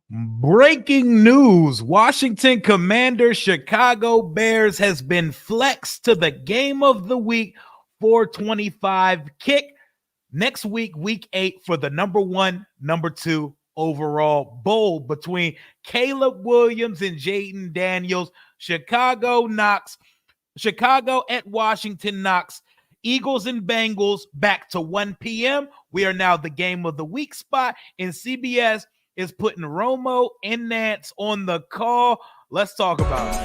Breaking news. Washington Commanders, Chicago Bears has been flexed to the game of the week 425 kick next week, week 8, for the number 1, number 2 overall bowl between Caleb Williams and Jayden Daniels. Chicago at Washington knocks Eagles and Bengals back to 1 p.m. We are now the game of the week spot, and CBS is putting Romo and Nance on the call. Let's talk about it.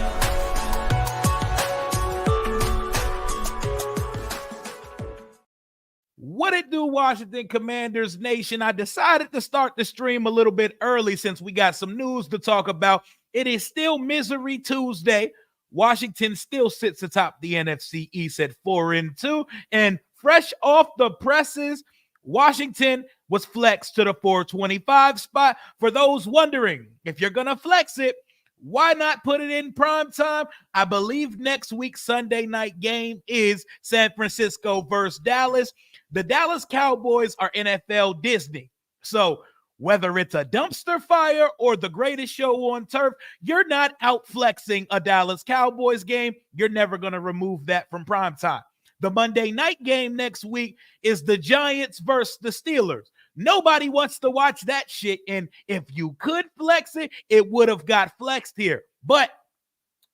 What it do, Washington Commanders Nation? I decided to start the stream a little bit early since we got some news to talk about. It is still Misery Tuesday. Washington still sits atop the NFC East at 4-2. And fresh off the presses, Washington was flexed to the 425 spot. For those wondering, if you're going to flex it, why not put it in prime time? I believe next week's Sunday night game is San Francisco versus Dallas. The Dallas Cowboys are NFL Disney. So whether it's a dumpster fire or the greatest show on turf, you're not out flexing a Dallas Cowboys game. You're never going to remove that from prime time. The Monday night game next week is the Giants versus the Steelers. Nobody wants to watch that shit. And if you could flex it, it would have got flexed here. But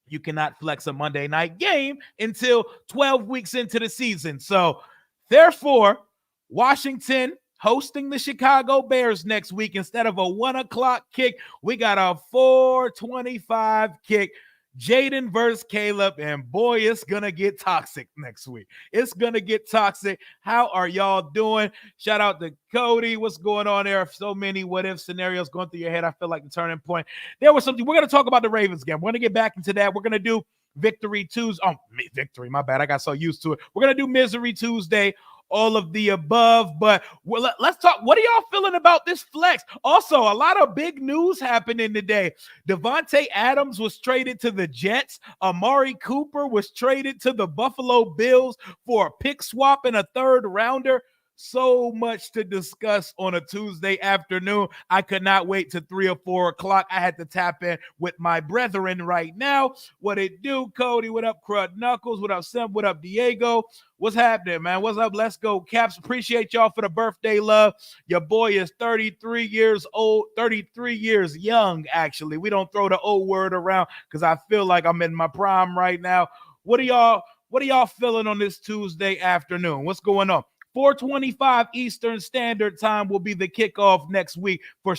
you cannot flex a Monday night game until 12 weeks into the season. So therefore, Washington hosting the Chicago Bears next week. Instead of a 1 o'clock kick, we got a 425 kick. Jayden versus Caleb, and boy, it's going to get toxic next week. It's going to get toxic. How are y'all doing? Shout out to Cody. What's going on there? So many what-if scenarios going through your head. I feel like the turning point. There was something. We're going to talk about the Ravens game. We're going to get back into that. We're going to do Victory Tuesday. Oh, Victory, my bad. I got so used to it. We're going to do Misery Tuesday. All of the above, but let's talk. What are y'all feeling about this flex? Also, a lot of big news happening today. Davante Adams was traded to the Jets. Amari Cooper was traded to the Buffalo Bills for a pick swap and a third rounder. So much to discuss on a Tuesday afternoon. I could not wait to 3 or 4 o'clock. I had to tap in with my brethren right now. What it do, Cody? What up, Crud Knuckles? What up, Sim? What up, Diego? What's happening, man? What's up? Let's go, Caps. Appreciate y'all for the birthday love. Your boy is 33 years old, 33 years young, actually. We don't throw the old word around because I feel like I'm in my prime right now. What are y'all feeling on this Tuesday afternoon? What's going on? 425 Eastern Standard Time will be the kickoff next week for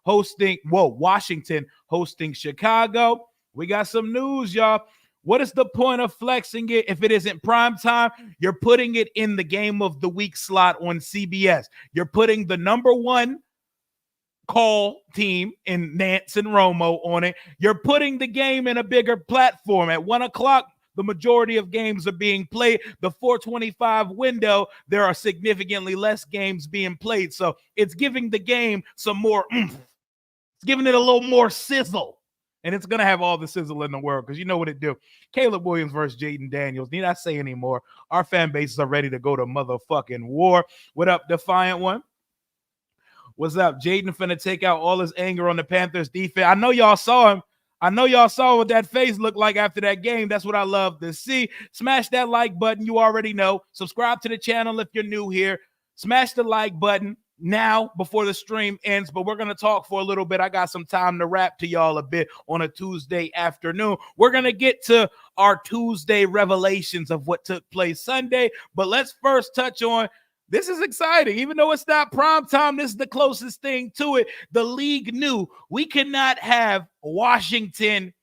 Washington hosting Chicago. We got some news, y'all. What is the point of flexing it if it isn't prime time? You're putting it in the game of the week slot on CBS. You're putting the number 1 call team in Nance and Romo on it. You're putting the game in a bigger platform. At 1 o'clock, the majority of games are being played. The 425 window, there are significantly less games being played. So it's giving the game some more oomph. It's giving it a little more sizzle. And it's going to have all the sizzle in the world because you know what it do. Caleb Williams versus Jayden Daniels. Need I say anymore? Our fan bases are ready to go to motherfucking war. What up, Defiant One? What's up? Jayden finna take out all his anger on the Panthers defense. I know y'all saw him. I know y'all saw what that face looked like after that game. That's what I love to see. Smash that like button. You already know. Subscribe to the channel if you're new here. Smash the like button now before the stream ends, but we're going to talk for a little bit. I got some time to rap to y'all a bit on a Tuesday afternoon. We're going to get to our Tuesday revelations of what took place Sunday, but let's first touch on this is exciting. Even though it's not prime time, this is the closest thing to it. The league knew we cannot have Washington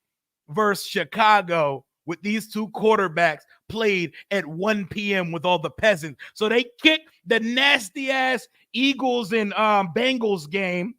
versus Chicago with these two quarterbacks played at 1 p.m. with all the peasants. So they kicked the nasty-ass Eagles and Bengals game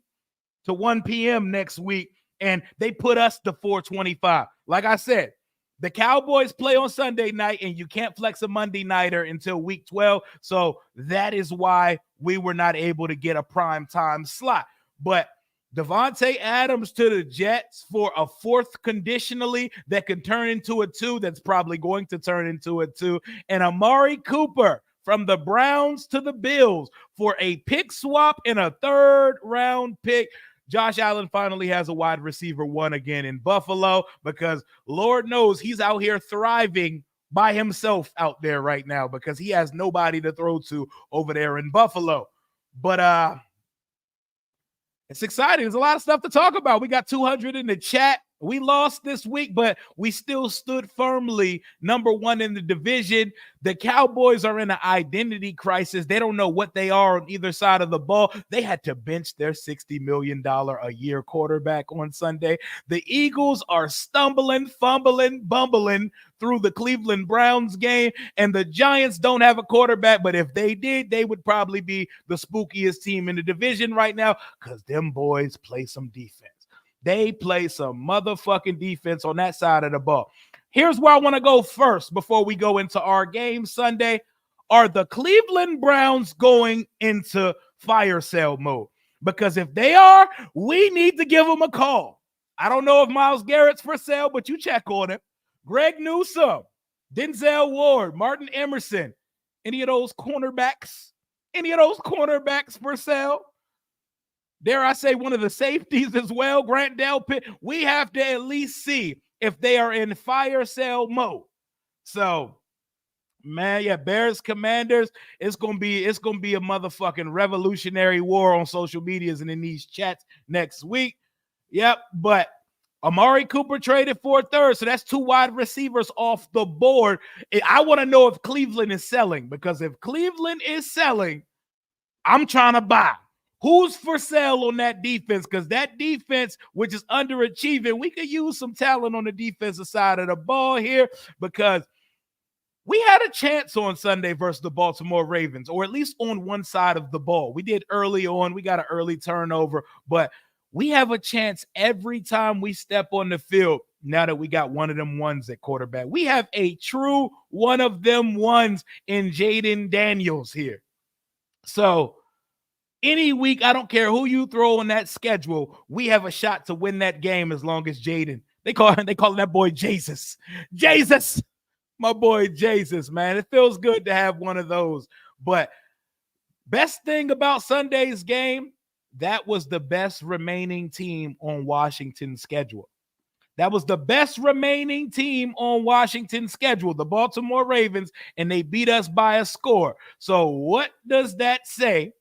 to 1 p.m. next week, and they put us to 425. Like I said, the Cowboys play on Sunday night, and you can't flex a Monday nighter until week 12. So that is why we were not able to get a prime time slot. But Davante Adams to the Jets for a 4th conditionally that can turn into a 2. That's probably going to turn into a 2. And Amari Cooper from the Browns to the Bills for a pick swap and a 3rd round pick. Josh Allen finally has a wide receiver one again in Buffalo because Lord knows he's out here thriving by himself out there right now because he has nobody to throw to over there in Buffalo. But it's exciting. There's a lot of stuff to talk about. We got 200 in the chat. We lost this week, but we still stood firmly number one in the division. The Cowboys are in an identity crisis. They don't know what they are on either side of the ball. They had to bench their $60 million a year quarterback on Sunday. The Eagles are stumbling, fumbling, bumbling through the Cleveland Browns game, and the Giants don't have a quarterback, but if they did, they would probably be the spookiest team in the division right now because them boys play some defense. They play some motherfucking defense on that side of the ball. Here's where I want to go first before we go into our game Sunday. Are the Cleveland Browns going into fire sale mode? Because if they are, we need to give them a call. I don't know if Myles Garrett's for sale, but you check on him. Greg Newsome, Denzel Ward, Martin Emerson, any of those cornerbacks for sale? Dare I say one of the safeties as well, Grant Delpit. We have to at least see if they are in fire sale mode. So, man, yeah, Bears Commanders, it's gonna be a motherfucking revolutionary war on social medias and in these chats next week. Yep, but Amari Cooper traded for a third, so that's 2 wide receivers off the board. I want to know if Cleveland is selling, because if Cleveland is selling, I'm trying to buy. Who's for sale on that defense? Because that defense, which is underachieving, we could use some talent on the defensive side of the ball here, because we had a chance on Sunday versus the Baltimore Ravens, or at least on one side of the ball. We did early on. We got an early turnover, but we have a chance every time we step on the field now that we got one of them ones at quarterback. We have a true one of them ones in Jayden Daniels here. So any week, I don't care who you throw on that schedule, we have a shot to win that game as long as Jayden. They call that boy Jesus. Jesus, my boy Jesus, man. It feels good to have one of those. But best thing about Sunday's game, that was the best remaining team on Washington's schedule. That was the best remaining team on Washington's schedule, the Baltimore Ravens, and they beat us by a score. So what does that say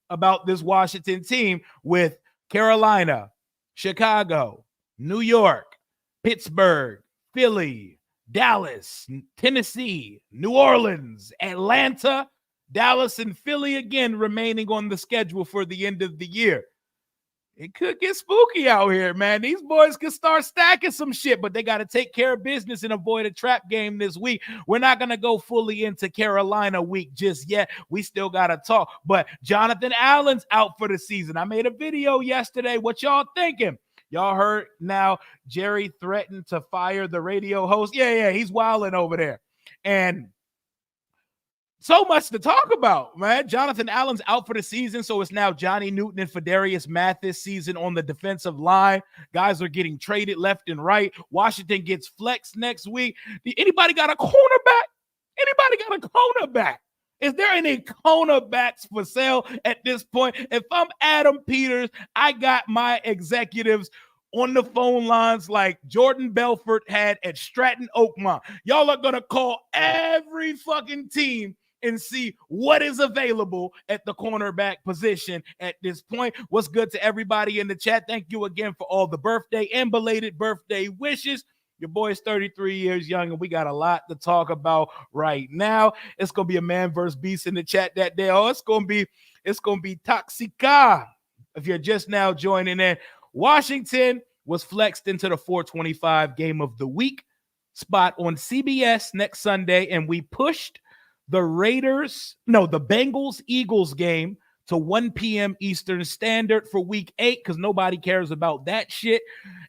about this Washington team with Carolina, Chicago, New York, Pittsburgh, Philly, Dallas, Tennessee, New Orleans, Atlanta, Dallas, and Philly again remaining on the schedule for the end of the year? It could get spooky out here, man. These boys could start stacking some shit, but they got to take care of business and avoid a trap game this week. We're not going to go fully into Carolina week just yet. We still got to talk. But Jonathan Allen's out for the season. I made a video yesterday. What y'all thinking? Y'all heard now Jerry threatened to fire the radio host. Yeah, he's wilding over there. And so much to talk about, man. Jonathan Allen's out for the season, so it's now Johnny Newton and Fadarius Mathis season on the defensive line. Guys are getting traded left and right. Washington gets flexed next week. Anybody got a cornerback? Is there any cornerbacks for sale at this point? If I'm Adam Peters, I got my executives on the phone lines like Jordan Belfort had at Stratton Oakmont. Y'all are going to call every fucking team and see what is available at the cornerback position at this point. What's good to everybody in the chat? Thank you again for all the birthday and belated birthday wishes. Your boy is 33 years young, and we got a lot to talk about right now. It's going to be a man versus beast in the chat that day. Oh, it's going to be Toxica. If you're just now joining in, Washington was flexed into the 425 game of the week spot on CBS next Sunday, and we pushed the Bengals-Eagles game to 1 p.m. Eastern Standard for week 8 because nobody cares about that shit.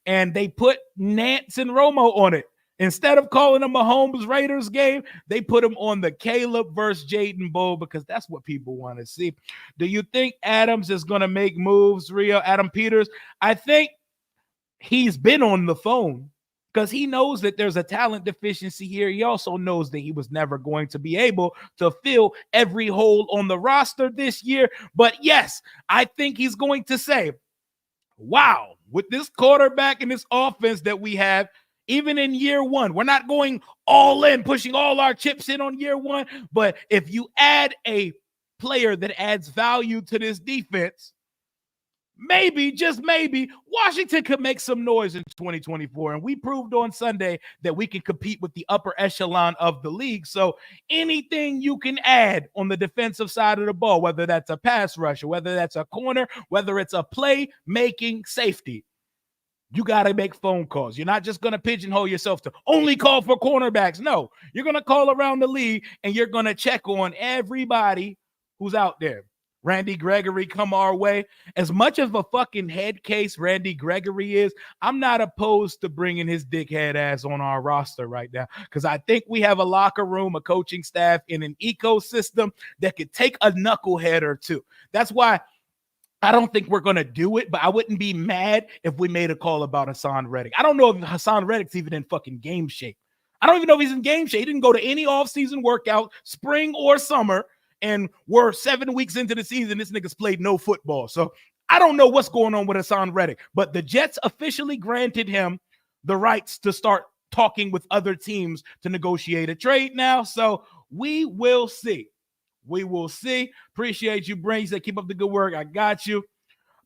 And they put Nance and Romo on it. Instead of calling them a Mahomes-Raiders game, they put them on the Caleb versus Jayden Bowl because that's what people want to see. Do you think Adams is going to make moves, Rio? Adam Peters? I think he's been on the phone because he knows that there's a talent deficiency here. He also knows that he was never going to be able to fill every hole on the roster this year. But yes, I think he's going to say, wow, with this quarterback and this offense that we have, even in year one, we're not going all in, pushing all our chips in on year one. But if you add a player that adds value to this defense, maybe, just maybe, Washington could make some noise in 2024. And we proved on Sunday that we can compete with the upper echelon of the league. So anything you can add on the defensive side of the ball, whether that's a pass rusher, whether that's a corner, whether it's a play-making safety, you got to make phone calls. You're not just going to pigeonhole yourself to only call for cornerbacks. No, you're going to call around the league and you're going to check on everybody who's out there. Randy Gregory come our way. As much of a fucking head case Randy Gregory is, I'm not opposed to bringing his dickhead ass on our roster right now because I think we have a locker room, a coaching staff, and an ecosystem that could take a knucklehead or two. That's why I don't think we're going to do it, but I wouldn't be mad if we made a call about Hassan Reddick. I don't know if Hassan Reddick's even in fucking game shape. I don't even know if he's in game shape. He didn't go to any offseason workout, spring or summer, and we're 7 weeks into the season. This nigga's played no football. So I don't know what's going on with Hassan Reddick, but the Jets officially granted him the rights to start talking with other teams to negotiate a trade now. So we will see. We will see. Appreciate you, Brains. That keep up the good work. I got you.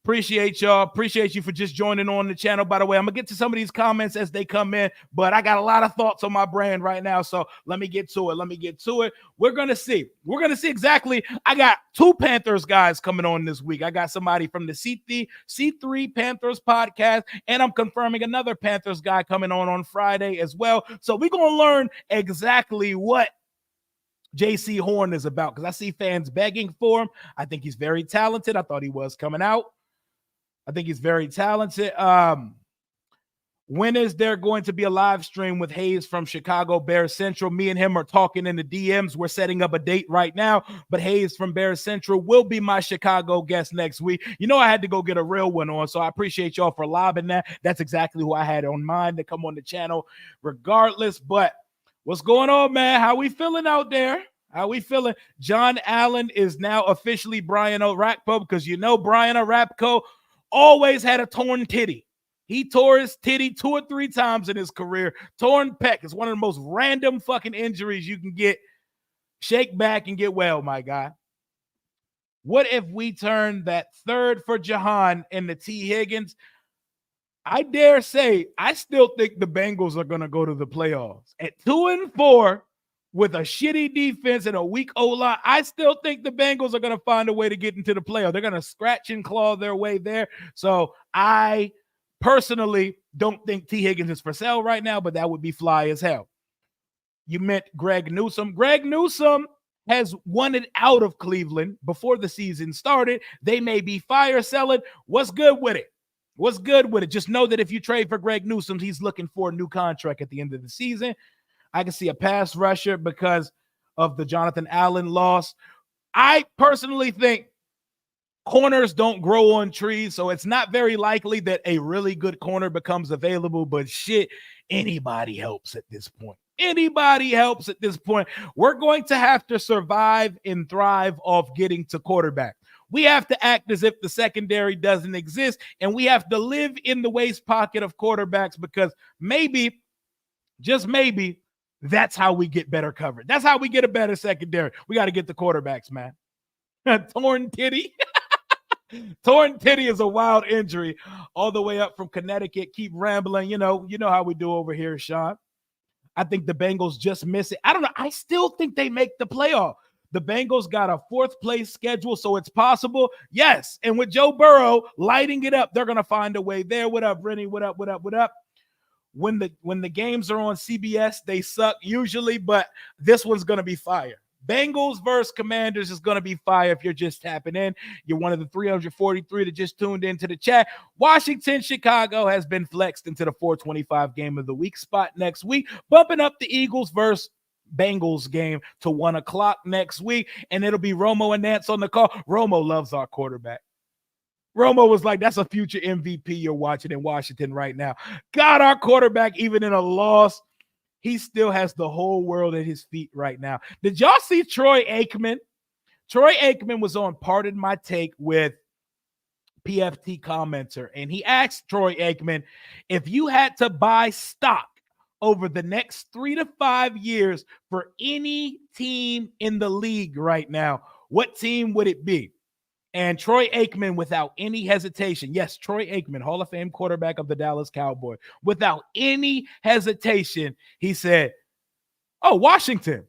Appreciate y'all. Appreciate you for just joining on the channel. By the way, I'm going to get to some of these comments as they come in, but I got a lot of thoughts on my brand right now, so let me get to it. We're going to see. We're going to see exactly. I got 2 Panthers guys coming on this week. I got somebody from the C3 Panthers podcast, and I'm confirming another Panthers guy coming on Friday as well. So we're going to learn exactly what JC Horn is about because I see fans begging for him. I think he's very talented. I thought he was coming out. I think he's very talented. When is there going to be a live stream with Hayes from Chicago Bears Central? Me and him are talking in the DMs. We're setting up a date right now, but Hayes from Bears Central will be my Chicago guest next week. You know I had to go get a real one on, so I appreciate y'all for lobbing that. That's exactly who I had on mind to come on the channel regardless. But what's going on, man? How we feeling out there? How we feeling? John Allen is now officially Brian Orakpo because you know Brian Orakpo always had a torn titty. He tore his titty 2 or 3 times in his career. Torn pec is one of the most random fucking injuries you can get. Shake back and get well, my guy. What if we turn that third for Jahan into T. Higgins? I dare say I still think the Bengals are going to go to the playoffs. At 2-4 with a shitty defense and a weak O-line, I still think the Bengals are going to find a way to get into the playoffs. They're going to scratch and claw their way there. So I personally don't think T. Higgins is for sale right now, but that would be fly as hell. You meant Greg Newsome. Greg Newsome has wanted out of Cleveland before the season started. They may be fire selling. What's good with it? What's good with it? Just know that if you trade for Greg Newsome, he's looking for a new contract at the end of the season. I can see a pass rusher because of the Jonathan Allen loss. I personally think corners don't grow on trees, so it's not very likely that a really good corner becomes available, but shit, anybody helps at this point. Anybody helps at this point. We're going to have to survive and thrive off getting to quarterback. We have to act as if the secondary doesn't exist, and we have to live in the waist pocket of quarterbacks because maybe, just maybe, that's how we get better coverage. That's how we get a better secondary. We got to get the quarterbacks, man. Torn titty. Torn titty is a wild injury all the way up from Connecticut. Keep rambling. You know how we do over here, Sean. I think the Bengals just miss it. I don't know. I still think they make the playoff. The Bengals got a 4th place schedule, so it's possible. Yes. And with Joe Burrow lighting it up, they're going to find a way there. What up, Rennie? What up? When the games are on CBS, they suck usually, but this one's going to be fire. Bengals versus Commanders is going to be fire if you're just tapping in. You're one of the 343 that just tuned into the chat. Washington, Chicago has been flexed into the 425 game of the week spot next week, bumping up the Eagles versus Bengals game to 1 o'clock next week, and it'll be Romo and Nance on the call. Romo loves our quarterback. Romo was like, that's a future MVP you're watching in Washington right now. God, our quarterback, even in a loss, he still has the whole world at his feet right now. Did y'all see Troy Aikman? Troy Aikman was on Pardon My Take with PFT commenter, and he asked Troy Aikman, if you had to buy stock over the next 3 to 5 years for any team in the league right now, what team would it be? And Troy Aikman, without any hesitation, yes, Troy Aikman, Hall of Fame quarterback of the Dallas Cowboys, without any hesitation, he said, oh, Washington.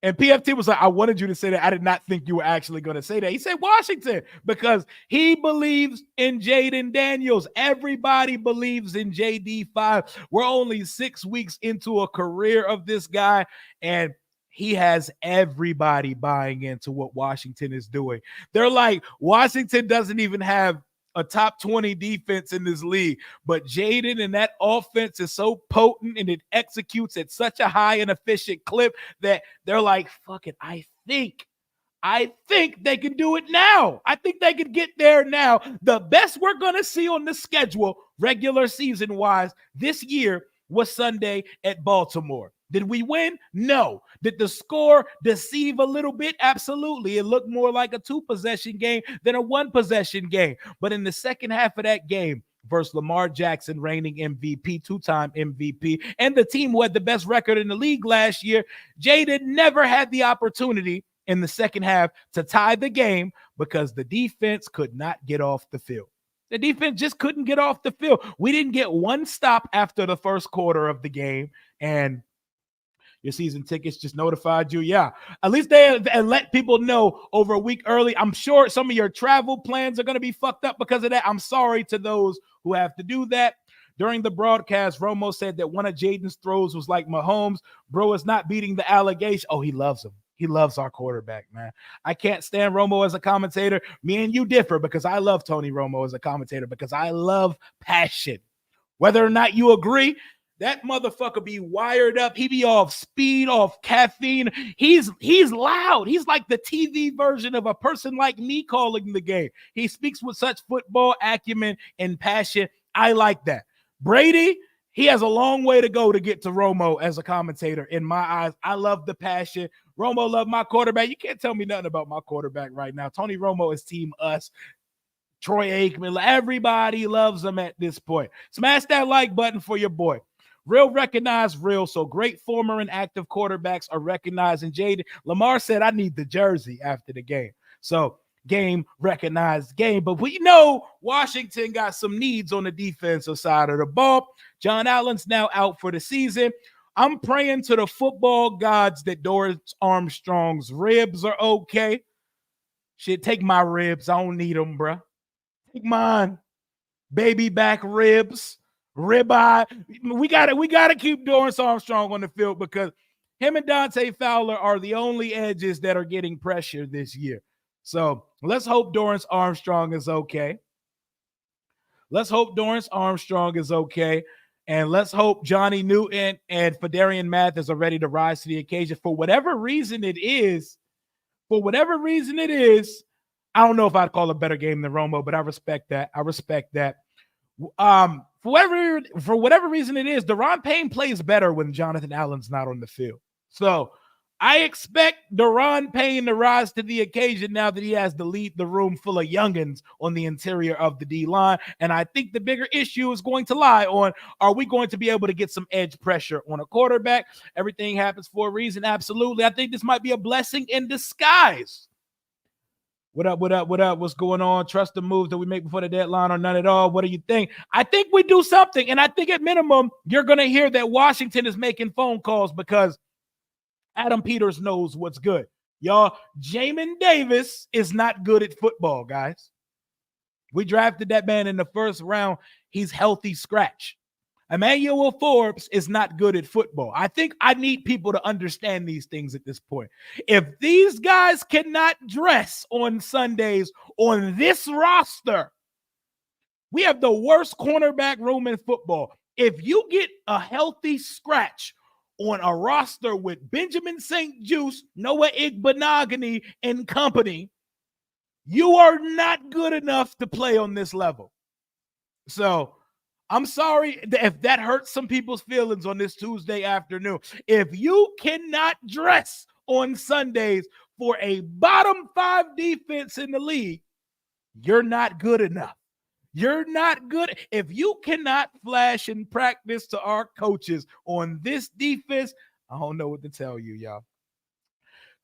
And PFT was like, I wanted you to say that. I did not think you were actually going to say that. He said Washington because he believes in Jayden Daniels. Everybody believes in JD5. We're only 6 weeks into a career of this guy, and he has everybody buying into what Washington is doing. They're like, Washington doesn't even have a top 20 defense in this league, but Jayden and that offense is so potent and it executes at such a high and efficient clip that they're like, fuck it, I think they can do it now. I think they could get there now. The best we're going to see on the schedule, regular season wise, this year was Sunday at Baltimore. Did we win? No. Did the score deceive a little bit? Absolutely. It looked more like a 2-possession game than a 1-possession game. But in the second half of that game, versus Lamar Jackson, reigning MVP, 2-time MVP, and the team who had the best record in the league last year, Jayden never had the opportunity in the second half to tie the game because the defense could not get off the field. The defense just couldn't get off the field. We didn't get one stop after the first quarter of the game, and your season tickets just notified you. Yeah, at least they let people know over a week early. I'm sure some of your travel plans are going to be fucked up because of that. I'm sorry to those who have to do that. During the broadcast, Romo said that one of Jayden's throws was like Mahomes. Bro is not beating the allegation. Oh, he loves him. He loves our quarterback, man. I can't stand Romo as a commentator. Me and you differ because I love Tony Romo as a commentator because I love passion. Whether or not you agree, that motherfucker be wired up. He be off speed, off caffeine. He's loud. He's like the TV version of a person like me calling the game. He speaks with such football acumen and passion. I like that. Brady, he has a long way to go to get to Romo as a commentator in my eyes. I love the passion. Romo loved my quarterback. You can't tell me nothing about my quarterback right now. Tony Romo is team us. Troy Aikman, everybody loves him at this point. Smash that like button for your boy. Real recognize real. So great former and active quarterbacks are recognizing Jayden. Lamar said, I need the jersey after the game. So game recognized game. But we know Washington got some needs on the defensive side of the ball. John Allen's now out for the season. I'm praying to the football gods that Dorance Armstrong's ribs are okay. Shit, take my ribs. I don't need them, bruh. Take mine. Baby back ribs. Ribeye. We gotta keep Dorance Armstrong on the field because him and Dante Fowler are the only edges that are getting pressure this year. So let's hope Dorance Armstrong is okay. Let's hope Dorance Armstrong is okay. And let's hope Johnny Newton and Fedarian Mathis are ready to rise to the occasion. For whatever reason it is, I don't know if I'd call a better game than Romo, but I respect that. For whatever reason it is, Daron Payne plays better when Jonathan Allen's not on the field. So I expect Daron Payne to rise to the occasion now that he has to lead the room full of youngins on the interior of the D-line. And I think the bigger issue is going to lie on, are we going to be able to get some edge pressure on a quarterback? Everything happens for a reason. Absolutely. I think this might be a blessing in disguise. What up? What's going on? Trust the moves that we make before the deadline or none at all? What do you think? I think we do something. And I think at minimum, you're going to hear that Washington is making phone calls because Adam Peters knows what's good. Y'all, Jamin Davis is not good at football, guys. We drafted that man in the first round. He's healthy scratch. Emmanuel Forbes is not good at football. I think I need people to understand these things at this point. If these guys cannot dress on Sundays on this roster, we have the worst cornerback room in football. If you get a healthy scratch on a roster with Benjamin St. Juste, Noah Igbenogany, and company, you are not good enough to play on this level. So I'm sorry if that hurts some people's feelings on this Tuesday afternoon. If you cannot dress on Sundays for a bottom 5 defense in the league, You're not good enough. You're not good. If you cannot flash in practice to our coaches on this defense, I don't know what to tell you, y'all.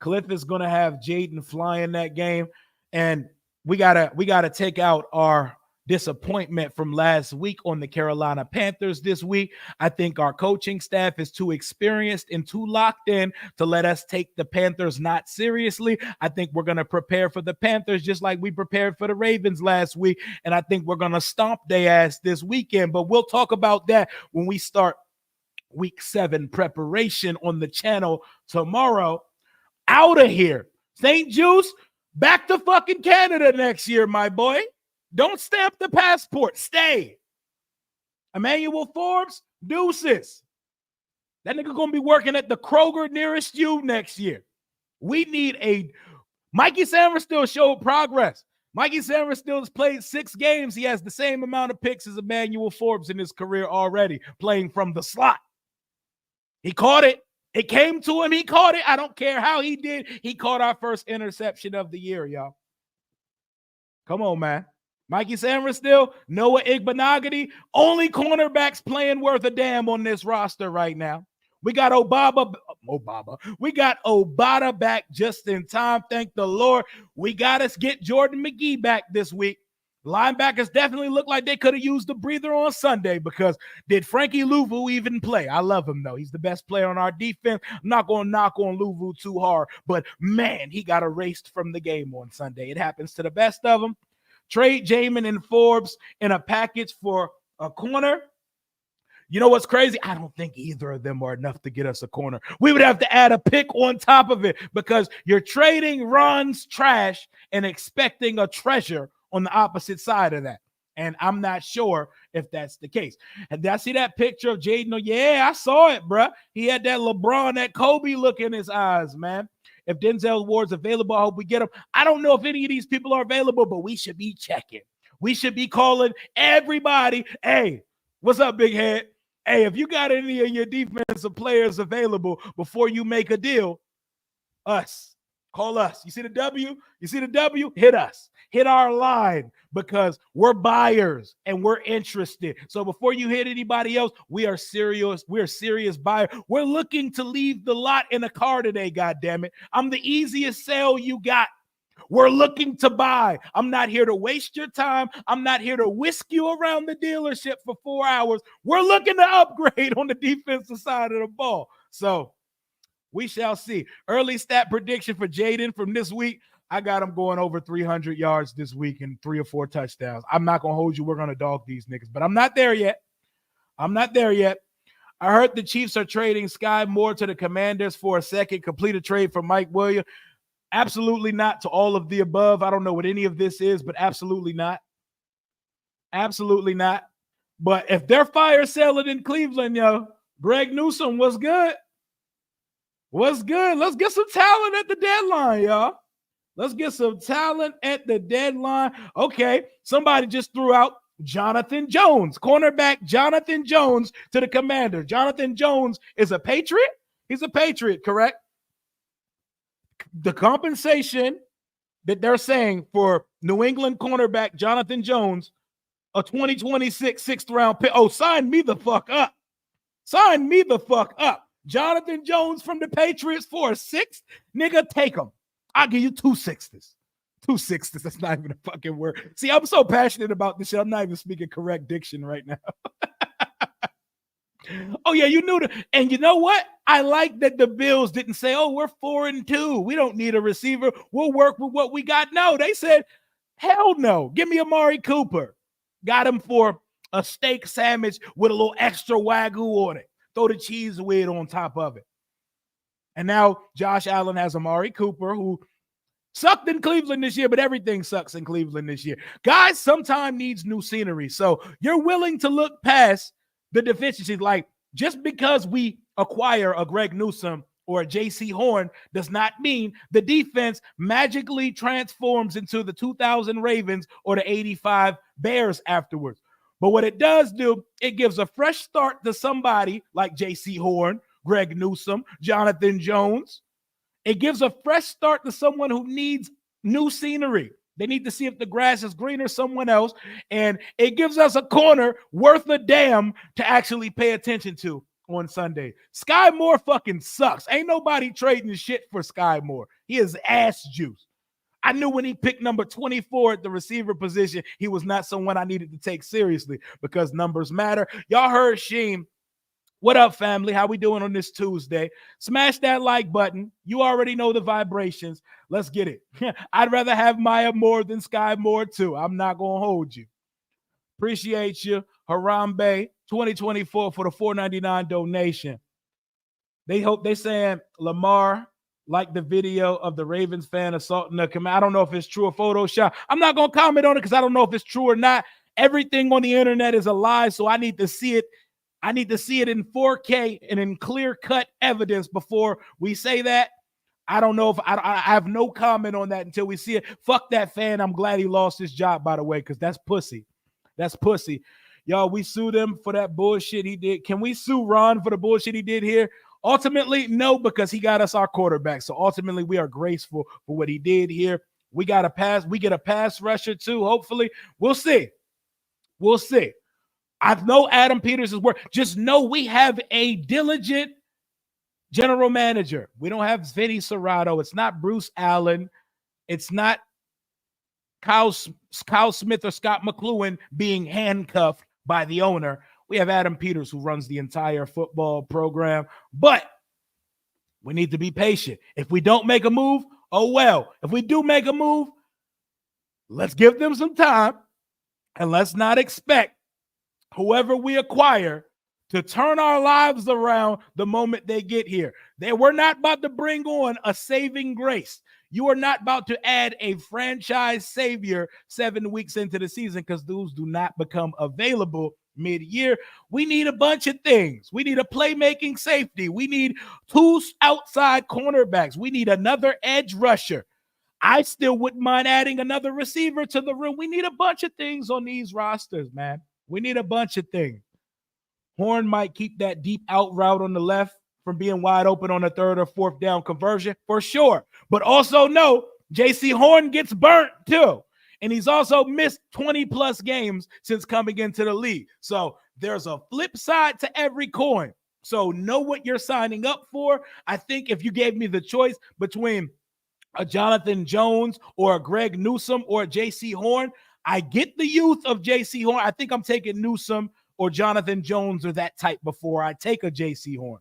Cliff is going to have Jayden flying that game, and we gotta take out our disappointment from last week on the Carolina Panthers this week. I think our coaching staff is too experienced and too locked in to let us take the Panthers not seriously. I think we're going to prepare for the Panthers just like we prepared for the Ravens last week, and I think we're going to stomp their ass this weekend, but we'll talk about that when we start week 7 preparation on the channel tomorrow. Out of here. St. Juice, back to fucking Canada next year, my boy. Don't stamp the passport. Stay. Emmanuel Forbes, deuces. That nigga gonna be working at the Kroger nearest you next year. We need a... Mikey Sanders still showed progress. Mikey Sanders still has played 6 games. He has the same amount of picks as Emmanuel Forbes in his career already, playing from the slot. He caught it. It came to him. He caught it. I don't care how he did. He caught our first interception of the year, y'all. Come on, man. Mikey Sanders still, Noah Igbenogany, only cornerbacks playing worth a damn on this roster right now. We got We got Obata back just in time. Thank the Lord. We got to get Jordan McGee back this week. Linebackers definitely look like they could have used a breather on Sunday because did Frankie Louvu even play? I love him, though. He's the best player on our defense. I'm not going to knock on Louvu too hard, but, man, he got erased from the game on Sunday. It happens to the best of them. Trade Jamin and Forbes in a package for a corner. You know what's crazy? I don't think either of them are enough to get us a corner. We would have to add a pick on top of it because you're trading Ron's trash and expecting a treasure on the opposite side of that. And I'm not sure if that's the case. And did I see that picture of Jayden? Yeah, I saw it, bro. He had that LeBron, that Kobe look in his eyes, man. If Denzel Ward's available, I hope we get him. I don't know if any of these people are available, but we should be checking. We should be calling everybody. Hey, what's up, big head? Hey, if you got any of your defensive players available before you make a deal, us. Call us. You see the W? You see the W? Hit us. Hit our line because we're buyers and we're interested. So before you hit anybody else, we are serious. We're serious buyers. We're looking to leave the lot in a car today, goddammit. I'm the easiest sale you got. We're looking to buy. I'm not here to waste your time. I'm not here to whisk you around the dealership for 4 hours. We're looking to upgrade on the defensive side of the ball. So we shall see. Early stat prediction for Jayden from this week. I got him going over 300 yards this week and 3 or 4 touchdowns. I'm not going to hold you. We're going to dog these niggas, but I'm not there yet. I'm not there yet. I heard the Chiefs are trading Sky Moore to the Commanders for a second. Complete a trade for Mike Williams. Absolutely not to all of the above. I don't know what any of this is, but absolutely not. Absolutely not. But if they're fire selling in Cleveland, yo, Greg Newsome, what's good? What's good? Let's get some talent at the deadline, y'all. Let's get some talent at the deadline. Okay, somebody just threw out Jonathan Jones, cornerback Jonathan Jones to the Commander. Jonathan Jones is a Patriot? He's a Patriot, correct? The compensation that they're saying for New England cornerback Jonathan Jones, a 2026 6th-round pick. Oh, sign me the fuck up. Sign me the fuck up. Jonathan Jones from the Patriots for a 6th? Nigga, take him. I'll give you 2 6s. 2 6s. That's not even a fucking word. See, I'm so passionate about this shit. I'm not even speaking correct diction right now. Oh, yeah, you knew that. And you know what? I like that the Bills didn't say, oh, we're 4-2. We don't need a receiver. We'll work with what we got. No, they said, hell no. Give me Amari Cooper. Got him for a steak sandwich with a little extra Wagyu on it. Throw the cheese with on top of it. And now Josh Allen has Amari Cooper, who sucked in Cleveland this year, but everything sucks in Cleveland this year. Guys sometimes needs new scenery. So you're willing to look past the deficiencies. Like, just because we acquire a Greg Newsome or a J.C. Horn does not mean the defense magically transforms into the 2000 Ravens or the 85 Bears afterwards. But what it does do, it gives a fresh start to somebody like J.C. Horn, Greg Newsome, Jonathan Jones. It gives a fresh start to someone who needs new scenery. They need to see if the grass is greener somewhere else. And it gives us a corner worth a damn to actually pay attention to on Sunday. Sky Moore fucking sucks. Ain't nobody trading shit for Sky Moore. He is ass juice. I knew when he picked number 24 at the receiver position, he was not someone I needed to take seriously because numbers matter. Y'all heard Sheem. What up, family? How we doing on this Tuesday? Smash that like button. You already know the vibrations. Let's get it. I'd rather have Maya Moore than Sky Moore, too. I'm not going to hold you. Appreciate you. Harambe, 2024 for the $4.99 donation. They saying Lamar like the video of the Ravens fan assaulting the command. I don't know if it's true or Photoshop. I'm not going to comment on it because I don't know if it's true or not. Everything on the internet is a lie, so I need to see it. I need to see it in 4K and in clear-cut evidence before we say that. I don't know if I have no comment on that until we see it. Fuck that fan. I'm glad he lost his job, by the way, because that's pussy. That's pussy. Y'all, we sued him for that bullshit he did. Can we sue Ron for the bullshit he did here? Ultimately, no, because he got us our quarterback. So ultimately, we are graceful for what he did here. We got a pass. We get a pass rusher too. Hopefully, we'll see. We'll see. I know Adam Peters is work. Just know we have a diligent general manager. We don't have Vinny Serrato. It's not Bruce Allen. It's not Kyle Smith or Scott McLuhan being handcuffed by the owner. We have Adam Peters who runs the entire football program. But we need to be patient. If we don't make a move, oh well. If we do make a move, let's give them some time. And let's not expect whoever we acquire to turn our lives around the moment they get here. We're not about to bring on a saving grace. You are not about to add a franchise savior 7 weeks into the season because those do not become available mid-year. We need a bunch of things. We need a playmaking safety. We need 2 outside cornerbacks. We need another edge rusher. I still wouldn't mind adding another receiver to the room. We need a bunch of things on these rosters, man. We need a bunch of things. Horn might keep that deep out route on the left from being wide open on a 3rd or 4th down conversion for sure. But also know J.C. Horn gets burnt too. And he's also missed 20-plus games since coming into the league. So there's a flip side to every coin. So know what you're signing up for. I think if you gave me the choice between a Jonathan Jones or a Greg Newsome or a J.C. Horn, I get the youth of J.C. Horn. I think I'm taking Newsome or Jonathan Jones or that type before I take a J.C. Horn.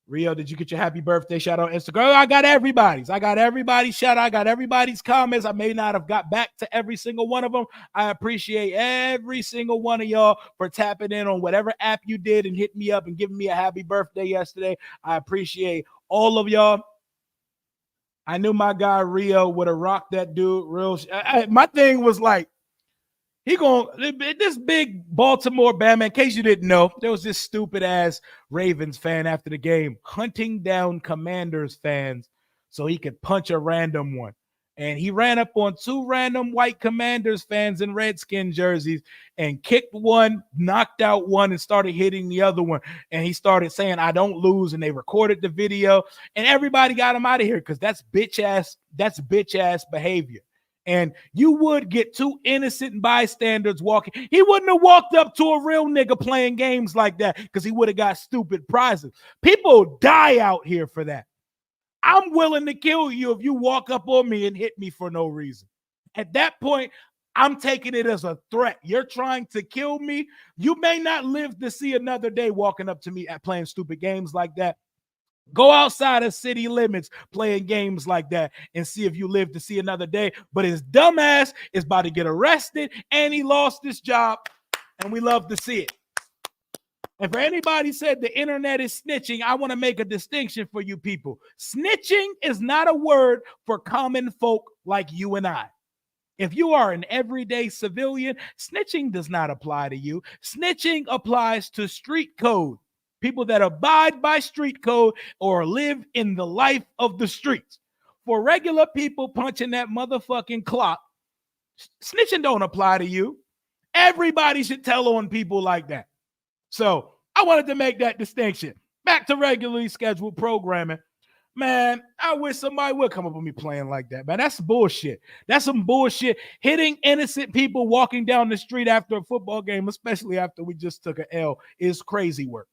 Rio, did you get your happy birthday shout out on Instagram? I got everybody's. I got everybody's shout out. I got everybody's comments. I may not have got back to every single one of them. I appreciate every single one of y'all for tapping in on whatever app you did and hitting me up and giving me a happy birthday yesterday. I appreciate all of y'all. I knew my guy Rio would have rocked that dude real. My thing was like, this big Baltimore Bama, in case you didn't know, there was this stupid ass Ravens fan after the game hunting down Commanders fans so he could punch a random one. And he ran up on 2 random white Commanders fans in Redskin jerseys and kicked one, knocked out one, and started hitting the other one. And he started saying, "I don't lose." And they recorded the video. And everybody got him out of here because that's bitch ass behavior. And you would get 2 innocent bystanders walking. He wouldn't have walked up to a real nigga playing games like that because he would have got stupid prizes. People die out here for that. I'm willing to kill you if you walk up on me and hit me for no reason. At that point, I'm taking it as a threat. You're trying to kill me. You may not live to see another day walking up to me at playing stupid games like that. Go outside of city limits playing games like that and see if you live to see another day. But his dumbass is about to get arrested and he lost his job, and we love to see it. And for anybody said the internet is snitching, I want to make a distinction for you people. Snitching is not a word for common folk like you and I. If you are an everyday civilian, snitching does not apply to you. Snitching applies to street code. People that abide by street code or live in the life of the streets. For regular people punching that motherfucking clock, snitching don't apply to you. Everybody should tell on people like that. So I wanted to make that distinction. Back to regularly scheduled programming. Man, I wish somebody would come up with me playing like that, man. That's bullshit. That's some bullshit. Hitting innocent people walking down the street after a football game, especially after we just took an L, is crazy work.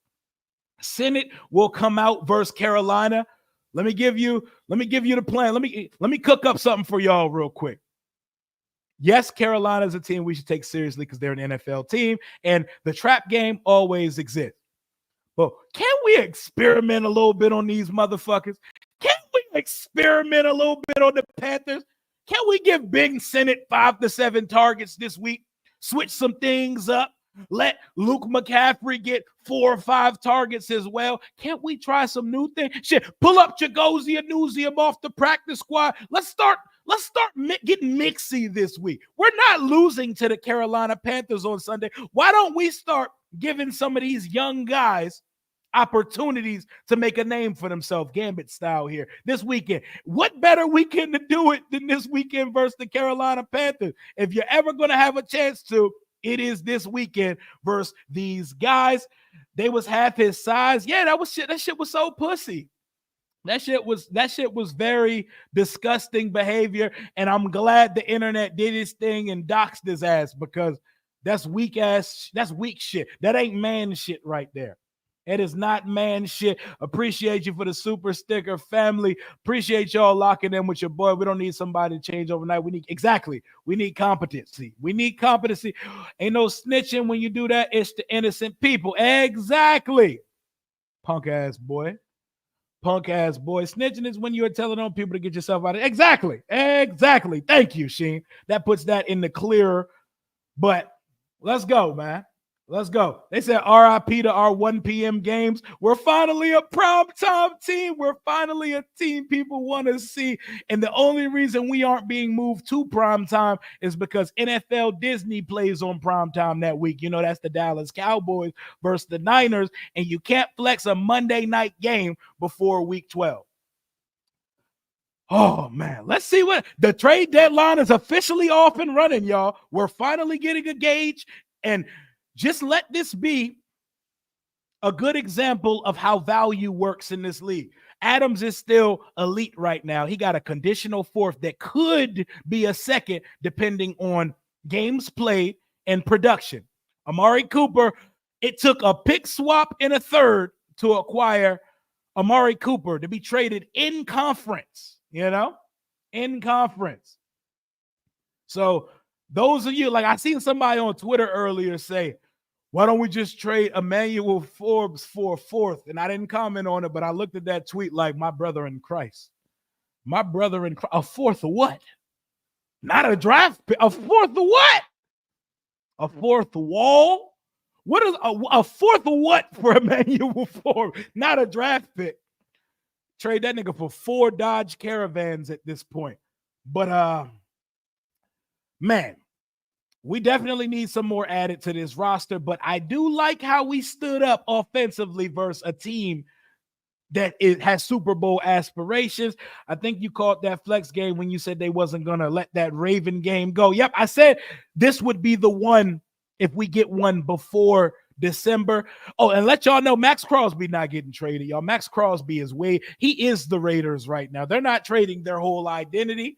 Senate will come out versus Carolina. Let me give you the plan. Let me cook up something for y'all real quick. Yes, Carolina is a team we should take seriously because they're an NFL team, and the trap game always exists. But can we experiment a little bit on these motherfuckers? Can we experiment a little bit on the Panthers? Can we give Big Senate 5 to 7 targets this week? Switch some things up. Let Luke McCaffrey get 4 or 5 targets as well. Can't we try some new things? Shit, pull up Chigozie and Newsium off the practice squad. Let's start getting mixy this week. We're not losing to the Carolina Panthers on Sunday. Why don't we start giving some of these young guys opportunities to make a name for themselves, Gambit style here this weekend? What better weekend to do it than this weekend versus the Carolina Panthers? If you're ever going to have a chance to, it is this weekend versus these guys. They was half his size. Yeah, that shit was so pussy. That shit was very disgusting behavior, and I'm glad the internet did its thing and doxed his ass, because that's weak shit. That ain't man shit right there. It is not man shit. Appreciate you for the super sticker, family. Appreciate y'all locking in with your boy. We don't need somebody to change overnight. We need competency. We need competency. Ain't no snitching when you do that. It's the innocent people. Exactly. Punk ass boy. Snitching is when you're telling on people to get yourself out of it. Exactly. Thank you, Sheen. That puts that in the clearer. But let's go, man. Let's go. They said RIP to our 1 p.m. games. We're finally a primetime team. We're finally a team people want to see. And the only reason we aren't being moved to primetime is because NFL Disney plays on primetime that week. You know, that's the Dallas Cowboys versus the Niners. And you can't flex a Monday night game before week 12. Oh, man. Let's see what the trade deadline is officially off and running, y'all. We're finally getting a gauge, and just let this be a good example of how value works in this league. Adams is still elite right now. He got a conditional 4th that could be a 2nd depending on games played and production. Amari Cooper, it took a pick swap and a 3rd to acquire Amari Cooper to be traded in conference, in conference. So those of you, like I seen somebody on Twitter earlier say, why don't we just trade Emmanuel Forbes for a 4th? And I didn't comment on it, but I looked at that tweet like, my brother in Christ. A 4th of what? Not a draft pick. A 4th of what? A 4th wall? What is a 4th of what for Emmanuel Forbes? Not a draft pick. Trade that nigga for 4 Dodge Caravans at this point. But, man, we definitely need some more added to this roster, but I do like how we stood up offensively versus a team that has Super Bowl aspirations. I think you called that flex game when you said they wasn't going to let that Raven game go. Yep, I said this would be the one if we get one before December. Oh, and let y'all know Max Crosby not getting traded, y'all. Max Crosby he is the Raiders right now. They're not trading their whole identity.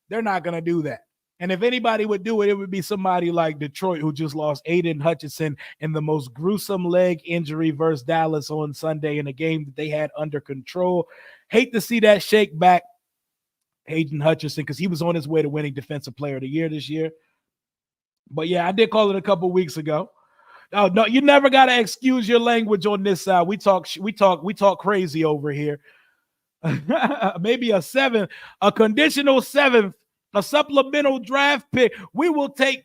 They're not going to do that. And if anybody would do it, it would be somebody like Detroit, who just lost Aiden Hutchinson in the most gruesome leg injury versus Dallas on Sunday in a game that they had under control. Hate to see that shake back Aiden Hutchinson, because he was on his way to winning Defensive Player of the Year this year. But yeah, I did call it a couple weeks ago. Oh, no, you never got to excuse your language on this side. We talk crazy over here. Maybe a 7th, a conditional 7th, a supplemental draft pick. We will take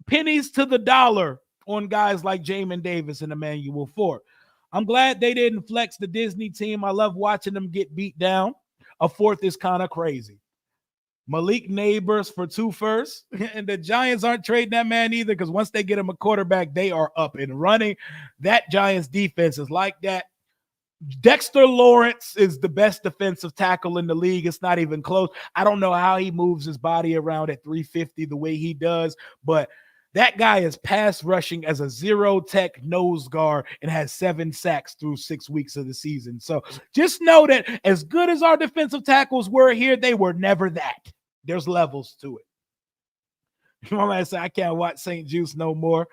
pennies to the dollar on guys like Jamin Davis and Emmanuel Forbes. I'm glad they didn't flex the Disney team. I love watching them get beat down. A 4th is kind of crazy. Malik Neighbors for 2 firsts. And the Giants aren't trading that man either, because once they get him a quarterback, they are up and running. That Giants defense is like that. Dexter Lawrence is the best defensive tackle in the league. It's not even close. I don't know how he moves his body around at 350 the way he does, but That guy is pass rushing as a zero tech nose guard and has 7 sacks through 6 weeks of the season. So just know that as good as our defensive tackles were here, they were never that. There's levels to it. My man said, I can't watch St. Juice no more.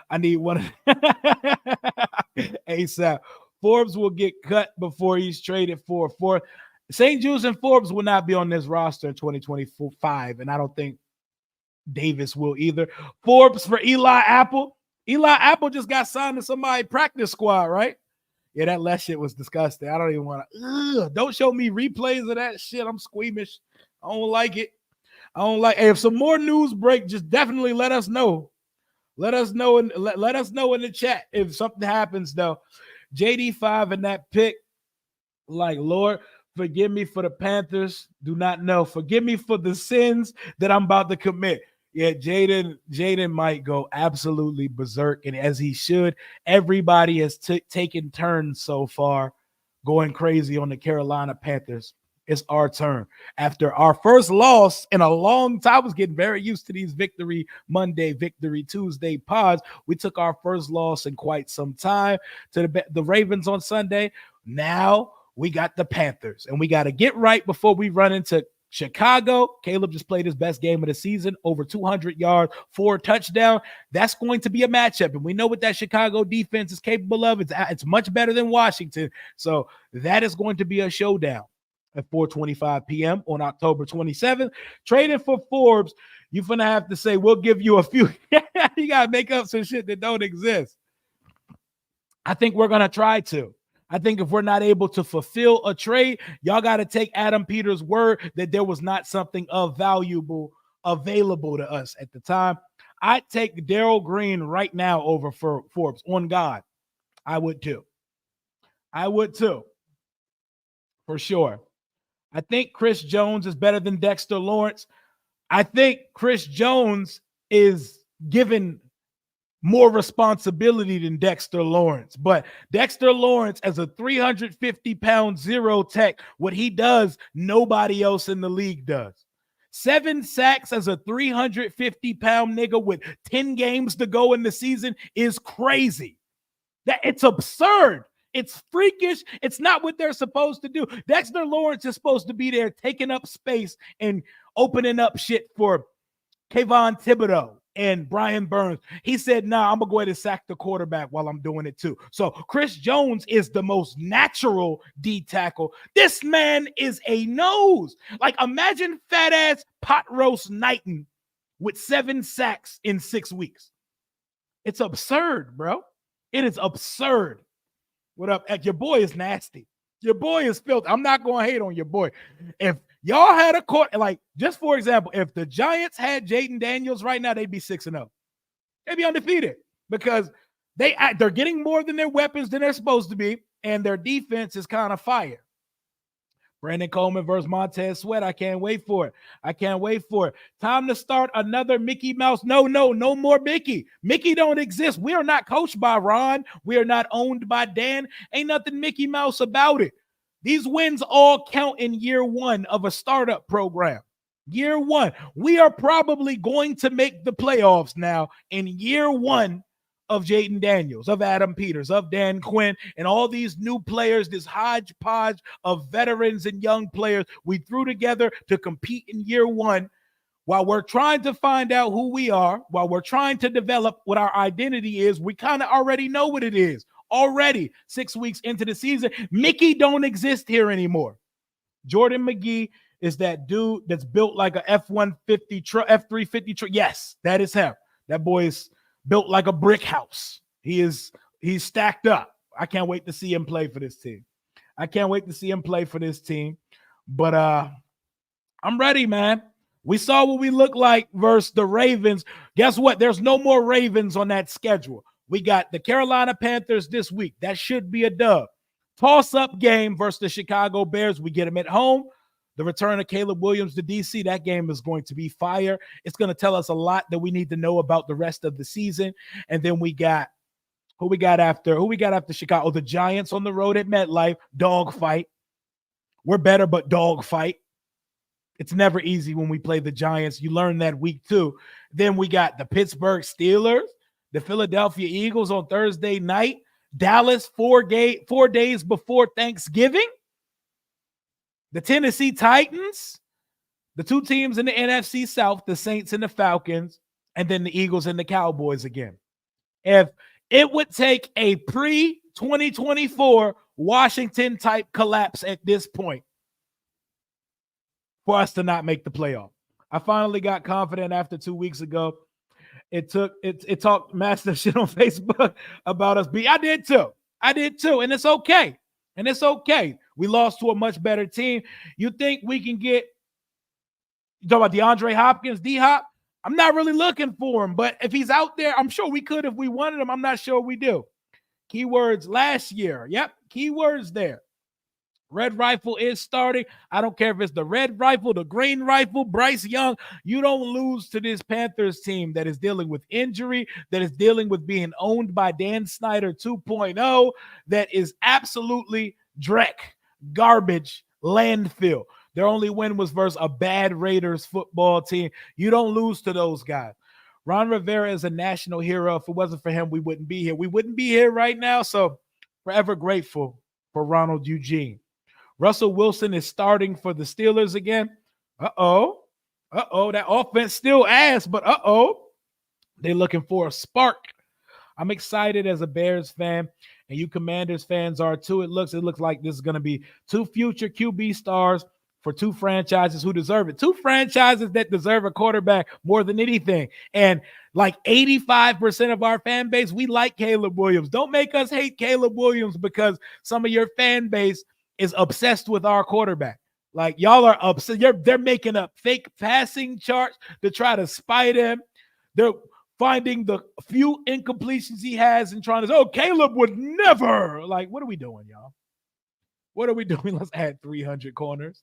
I need one ASAP. Forbes will get cut before he's traded for a fourth. St. Juice and Forbes will not be on this roster in 2025, and I don't think Davis will either. Forbes for Eli Apple. Eli Apple just got signed to somebody's practice squad, right? Yeah, that last shit was disgusting. I don't even want to. Don't show me replays of that shit. I'm squeamish. I don't like it. I don't like. Hey, if some more news break, just definitely let us know. Let us know and let us know in the chat if something happens though. JD5 in that pick, like, Lord, forgive me for the Panthers. Do not know. Forgive me for the sins that I'm about to commit. Yeah, Jayden might go absolutely berserk, and as he should. Everybody has taken turns so far going crazy on the Carolina Panthers. It's our turn. After our first loss in a long time, I was getting very used to these Victory Monday, Victory Tuesday pods. We took our first loss in quite some time to the Ravens on Sunday. Now we got the Panthers, and we got to get right before we run into Chicago. Caleb just played his best game of the season, over 200 yards, 4 touchdowns. That's going to be a matchup, and we know what that Chicago defense is capable of. It's much better than Washington, so that is going to be a showdown at 4:25 p.m. on October 27th. Trading for Forbes, you're going to have to say, we'll give you a few. You got to make up some shit that don't exist. I think we're going to try to. I think if we're not able to fulfill a trade, y'all got to take Adam Peters' word that there was not something of valuable available to us at the time. I'd take Daryl Green right now over for Forbes. On God, I would too. I would too, for sure. I think Chris Jones is better than Dexter Lawrence. I think Chris Jones is given more responsibility than Dexter Lawrence. But Dexter Lawrence, as a 350-pound zero tech, what he does, nobody else in the league does. 7 sacks as a 350-pound nigga with 10 games to go in the season is crazy. It's absurd. It's freakish. It's not what they're supposed to do. Dexter Lawrence is supposed to be there taking up space and opening up shit for Kayvon Thibodeau and Brian Burns. He said, nah, I'm going to go ahead and sack the quarterback while I'm doing it too. So Chris Jones is the most natural D tackle. This man is a nose. Like, imagine fat ass pot roast Knighton with 7 sacks in 6 weeks. It's absurd, bro. It is absurd. What up? Your boy is nasty. Your boy is filthy. I'm not going to hate on your boy. If y'all had a court, like, just for example, if the Giants had Jayden Daniels right now, they'd be 6-0. They'd be undefeated because they're getting more than their weapons than they're supposed to be, and their defense is kind of fire. Brandon Coleman versus Montez Sweat. I can't wait for it. I can't wait for it. Time to start another Mickey Mouse. No more Mickey. Mickey don't exist. We are not coached by Ron. We are not owned by Dan. Ain't nothing Mickey Mouse about it. These wins all count in year 1 of a startup program. Year 1. We are probably going to make the playoffs now in year 1 of Jayden Daniels, of Adam Peters, of Dan Quinn, and all these new players, this hodgepodge of veterans and young players we threw together to compete in year 1 while we're trying to find out who we are, while we're trying to develop what our identity is. We kind of already know what it is. Already 6 weeks into the season, Mickey don't exist here anymore. Jordan McGee is that dude that's built like a F-150 truck, F-350 truck. Yes, that is him. That boy is built like a brick house. He's stacked up. I can't wait to see him play for this team. But I'm ready, man. We saw what we look like versus the Ravens. Guess what? There's no more Ravens on that schedule. We got the Carolina Panthers this week. That should be a dub. Toss-up game versus the Chicago Bears. We get them at home. The return of Caleb Williams to DC, that game is going to be fire. It's going to tell us a lot that we need to know about the rest of the season. And then we got who we got after Chicago? Oh, the Giants on the road at MetLife. Dog fight. We're better, but dog fight. It's never easy when we play the Giants. You learn that week 2. Then we got the Pittsburgh Steelers, the Philadelphia Eagles on Thursday night, Dallas 4 days before Thanksgiving, the Tennessee Titans, the 2 teams in the NFC South, the Saints and the Falcons, and then the Eagles and the Cowboys again. If it would take a pre-2024 Washington type collapse at this point for us to not make the playoff. I finally got confident after 2 weeks ago. It talked massive shit on Facebook about us. I did too. And it's okay. We lost to a much better team. You think we can get, you talk about DeAndre Hopkins, D-Hop? I'm not really looking for him, but if he's out there, I'm sure we could if we wanted him. I'm not sure we do. Keywords last year. Yep, keywords there. Red Rifle is starting. I don't care if it's the Red Rifle, the Green Rifle, Bryce Young. You don't lose to this Panthers team that is dealing with injury, that is dealing with being owned by Dan Snyder 2.0, that is absolutely dreck, garbage, landfill. Their only win was versus a bad Raiders football team. You don't lose to those guys. Ron Rivera is a national hero. If it wasn't for him, we wouldn't be here. We wouldn't be here right now, so forever grateful for Ronald Eugene. Russell Wilson is starting for the Steelers again. Uh-oh. That offense still ass, but they're looking for a spark. I'm excited as a Bears fan, and you Commanders fans are too. It looks like this is going to be 2 future QB stars for 2 franchises who deserve it. 2 franchises that deserve a quarterback more than anything. And like 85% of our fan base, we like Caleb Williams. Don't make us hate Caleb Williams because some of your fan base is obsessed with our quarterback. Like, y'all are upset. They're making up fake passing charts to try to spite him. They're finding the few incompletions he has and trying to say, oh, Caleb would never. Like, what are we doing, y'all? What are we doing? Let's add 300 corners.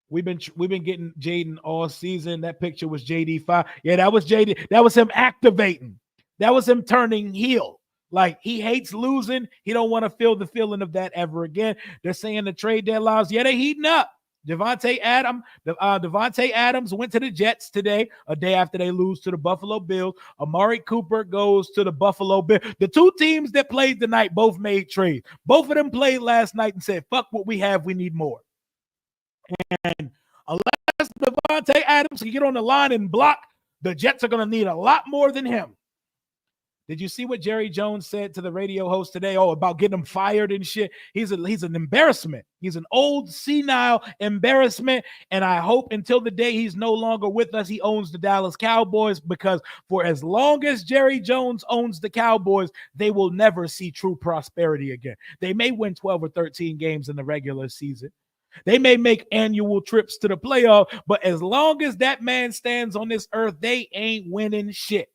We've been getting Jayden all season. That picture was JD5. Yeah, that was Jayden. That was him activating. That was him turning heel. Like, he hates losing. He don't want to feel the feeling of that ever again. They're saying the trade deadlines, yeah, they're heating up. Devontae Adams went to the Jets today, a day after they lose to the Buffalo Bills. Amari Cooper goes to the Buffalo Bills. The 2 teams that played tonight both made trades. Both of them played last night and said, fuck what we have, we need more. And unless Devontae Adams can get on the line and block, the Jets are going to need a lot more than him. Did you see what Jerry Jones said to the radio host today? Oh, about getting him fired and shit. He's an embarrassment. He's an old, senile embarrassment. And I hope until the day he's no longer with us, he owns the Dallas Cowboys, because for as long as Jerry Jones owns the Cowboys, they will never see true prosperity again. They may win 12 or 13 games in the regular season. They may make annual trips to the playoff, but as long as that man stands on this earth, they ain't winning shit.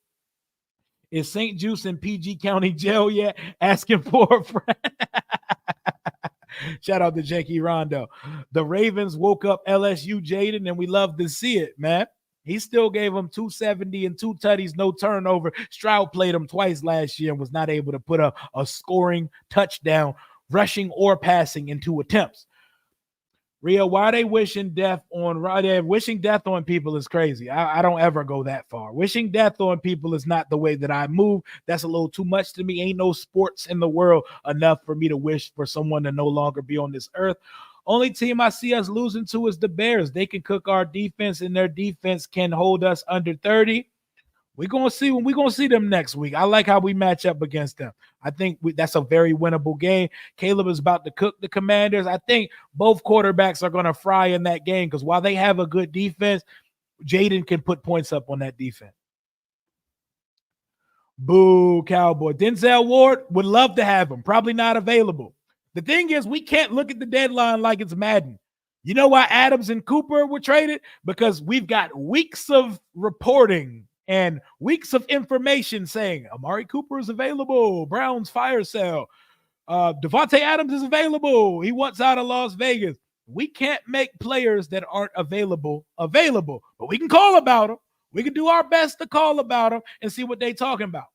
Is St. Juice in PG County jail yet? Asking for a friend. Shout out to Jakey Rondo. The Ravens woke up LSU Jayden, and we love to see it, man. He still gave him 270 and 2 tutties, no turnover. Stroud played him twice last year and was not able to put a scoring touchdown, rushing or passing in 2 attempts. Rio, why are they wishing death on people is crazy. I don't ever go that far. Wishing death on people is not the way that I move. That's a little too much to me. Ain't no sports in the world enough for me to wish for someone to no longer be on this earth. Only team I see us losing to is the Bears. They can cook our defense, and their defense can hold us under 30. We're going to see when we're going to see them next week. I like how we match up against them. I think that's a very winnable game. Caleb is about to cook the Commanders. I think both quarterbacks are going to fry in that game, because while they have a good defense, Jayden can put points up on that defense. Boo, Cowboy. Denzel Ward would love to have him. Probably not available. The thing is, we can't look at the deadline like it's Madden. You know why Adams and Cooper were traded? Because we've got weeks of reporting and weeks of information saying Amari Cooper is available. Browns fire sale. Devontae Adams is available. He wants out of Las Vegas. We can't make players that aren't available, but we can call about them. We can do our best to call about them and see what they talking about.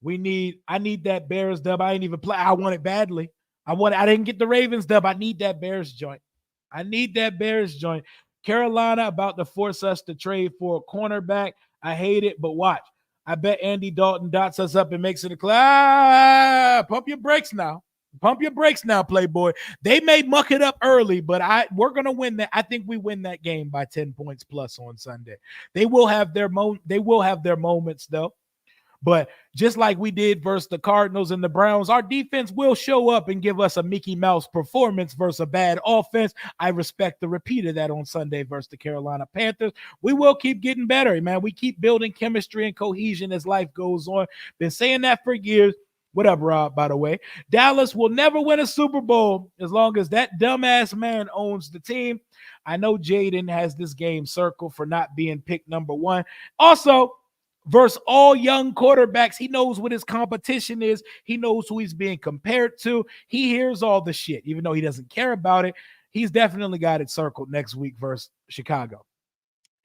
I need that Bears dub. I ain't even play. I want it badly. I didn't get the Ravens dub. I need that Bears joint. I need that Bears joint. Carolina about to force us to trade for a cornerback. I hate it, but watch. I bet Andy Dalton dots us up and makes it a clap. Pump your brakes now. Pump your brakes now, Playboy. They may muck it up early, but we're gonna win that. I think we win that game by 10 points plus on Sunday. They will have their moments though. But just like we did versus the Cardinals and the Browns, our defense will show up and give us a Mickey Mouse performance versus a bad offense. I respect the repeat of that on Sunday versus the Carolina Panthers. We will keep getting better, man. We keep building chemistry and cohesion as life goes on. Been saying that for years. What up, Rob, by the way? Dallas will never win a Super Bowl as long as that dumbass man owns the team. I know Jayden has this game circled for not being picked number one. Also, versus all young quarterbacks, he knows what his competition is. He knows who he's being compared to. He hears all the shit, even though he doesn't care about it. He's definitely got it circled next week versus Chicago.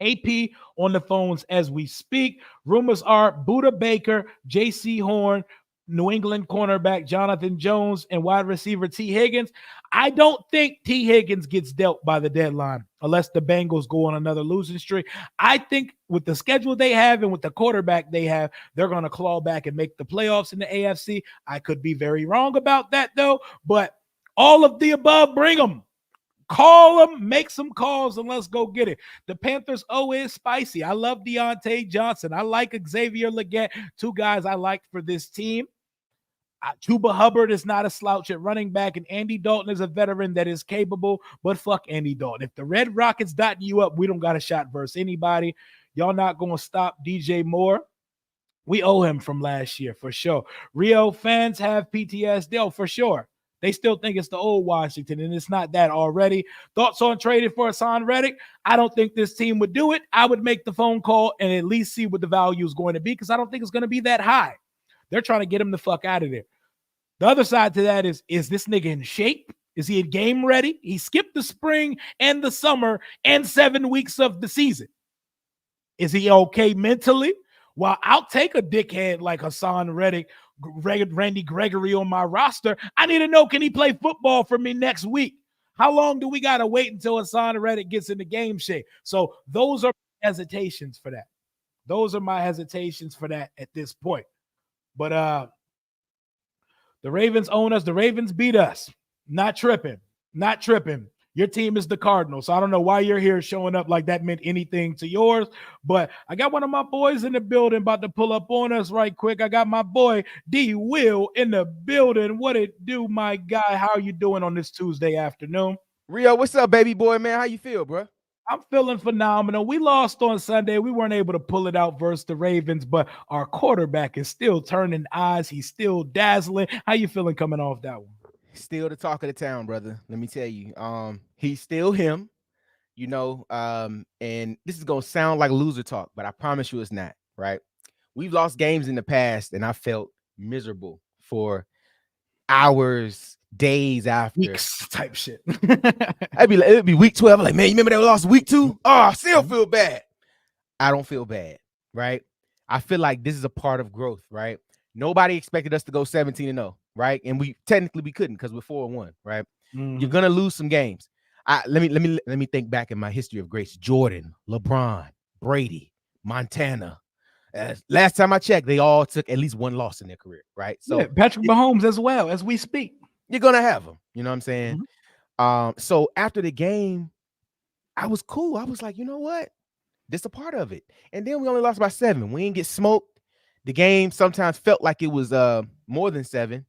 AP on the phones as we speak. Rumors are Buda Baker, J.C. Horn, New England cornerback Jonathan Jones, and wide receiver T. Higgins. I don't think T. Higgins gets dealt by the deadline unless the Bengals go on another losing streak. I think with the schedule they have and with the quarterback they have, they're going to claw back and make the playoffs in the AFC. I could be very wrong about that, though, but all of the above, bring them. Call them, make some calls, and let's go get it. The Panthers is spicy. I love Deontay Johnson. I like Xavier Legette, two guys I like for this team. Chuba Hubbard is not a slouch at running back, and Andy Dalton is a veteran that is capable, but fuck Andy Dalton. If the Red Rockets dotting you up, we don't got a shot versus anybody. Y'all not going to stop DJ Moore. We owe him from last year, for sure. Rio fans have PTSD, for sure. They still think it's the old Washington, and it's not that already. Thoughts on trading for Hassan Reddick? I don't think this team would do it. I would make the phone call and at least see what the value is going to be because I don't think it's going to be that high. They're trying to get him the fuck out of there. The other side to that is this nigga in shape? Is he game ready? He skipped the spring and the summer and 7 weeks of the season. Is he okay mentally? Well, I'll take a dickhead like Hassan Reddick, Randy Gregory on my roster. I need to know, can he play football for me next week? How long do we got to wait until Hassan Reddick gets in the game shape? So those are hesitations for that. Those are my hesitations for that at this point. But the Ravens own us. The Ravens beat us. Not tripping. Not tripping. Your team is the Cardinals. So I don't know why you're here showing up like that meant anything to yours. But I got one of my boys in the building about to pull up on us right quick. I got my boy D. Will in the building. What it do, my guy? How are you doing on this Tuesday afternoon? Rio, what's up, baby boy, man? How you feel, bro? I'm feeling phenomenal. We lost on Sunday. We weren't able to pull it out versus the Ravens, but our quarterback is still turning eyes. He's still dazzling. How you feeling coming off that one? Still the talk of the town, brother. Let me tell you. He's still him, and this is gonna sound like loser talk, but I promise you it's not, right? We've lost games in the past, and I felt miserable for hours, days after. Weeks type shit. It'd be week 12. I'm like, man, you remember that we lost week 2? Oh, I still feel bad. I don't feel bad, right? I feel like this is a part of growth, right? Nobody expected us to go 17-0, right? And we couldn't because we're 4-1, right? Mm-hmm. You're gonna lose some games. Let me think back in my history of greats: Jordan, LeBron, Brady, Montana. Last time I checked, they all took at least one loss in their career, right? So yeah, Patrick Mahomes as well as we speak. You're gonna have them, you know what I'm saying? Mm-hmm. So after the game, I was cool. I was like, you know what? This is a part of it. And then we only lost by 7. We didn't get smoked. The game sometimes felt like it was more than 7,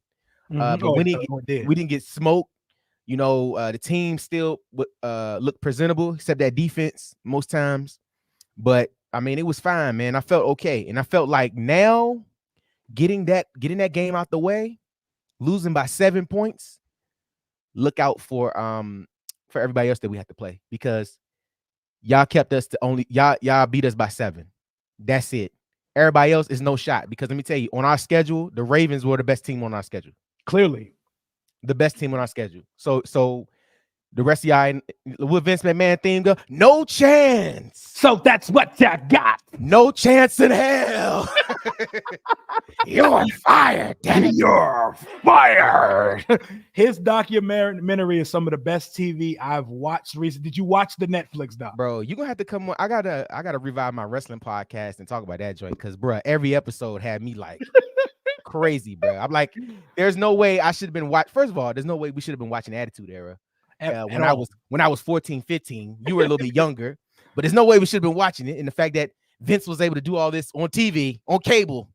but we didn't get smoked. The team still looked presentable, except that defense most times. But I mean, it was fine, man. I felt okay, and I felt like now getting that game out the way, losing by 7 points. Look out for everybody else that we have to play because y'all kept us to only y'all beat us by 7. That's it. Everybody else is no shot because let me tell you, on our schedule, the Ravens were the best team on our schedule. Clearly, the best team on our schedule. So the rest of y'all with Vince McMahon theme go, no chance. So that's what you got. No chance in hell. You're fired, damn it. You're fired. His documentary is some of the best TV I've watched recently. Did you watch the Netflix doc? Bro, you're gonna have to come on. I gotta revive my wrestling podcast and talk about that joint because bro, every episode had me like crazy, bro. I'm like, there's no way I should have been watching. First of all, there's no way we should have been watching Attitude Era. When I was 14, 15, you were a little bit younger, but there's no way we should have been watching it. And the fact that Vince was able to do all this on TV, on cable,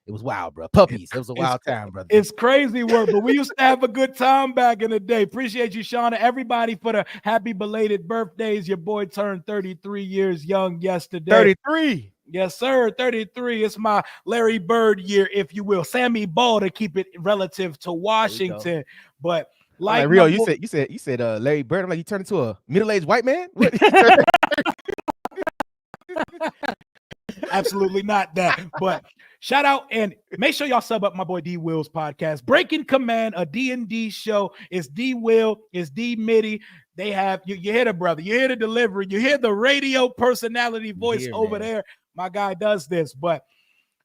it was wild, bro. Puppies. It was a wild time, brother. It's crazy work, but we used to have a good time back in the day. Appreciate you, Shauna. Everybody for the happy belated birthdays. Your boy turned 33 years young yesterday. 33. Yes, sir. 33. It's my Larry Bird year, if you will. Sammy Ball to keep it relative to Washington. But like Rio, you said Larry Bird. I'm like, you turned into a middle-aged white man? What? Absolutely not that. But shout out and make sure y'all sub up my boy D Will's podcast, Breaking Command, a D&D show. It's D Will, it's D Mitty. They have you hear the brother, you hear the delivery, you hear the radio personality voice there. My guy does this, but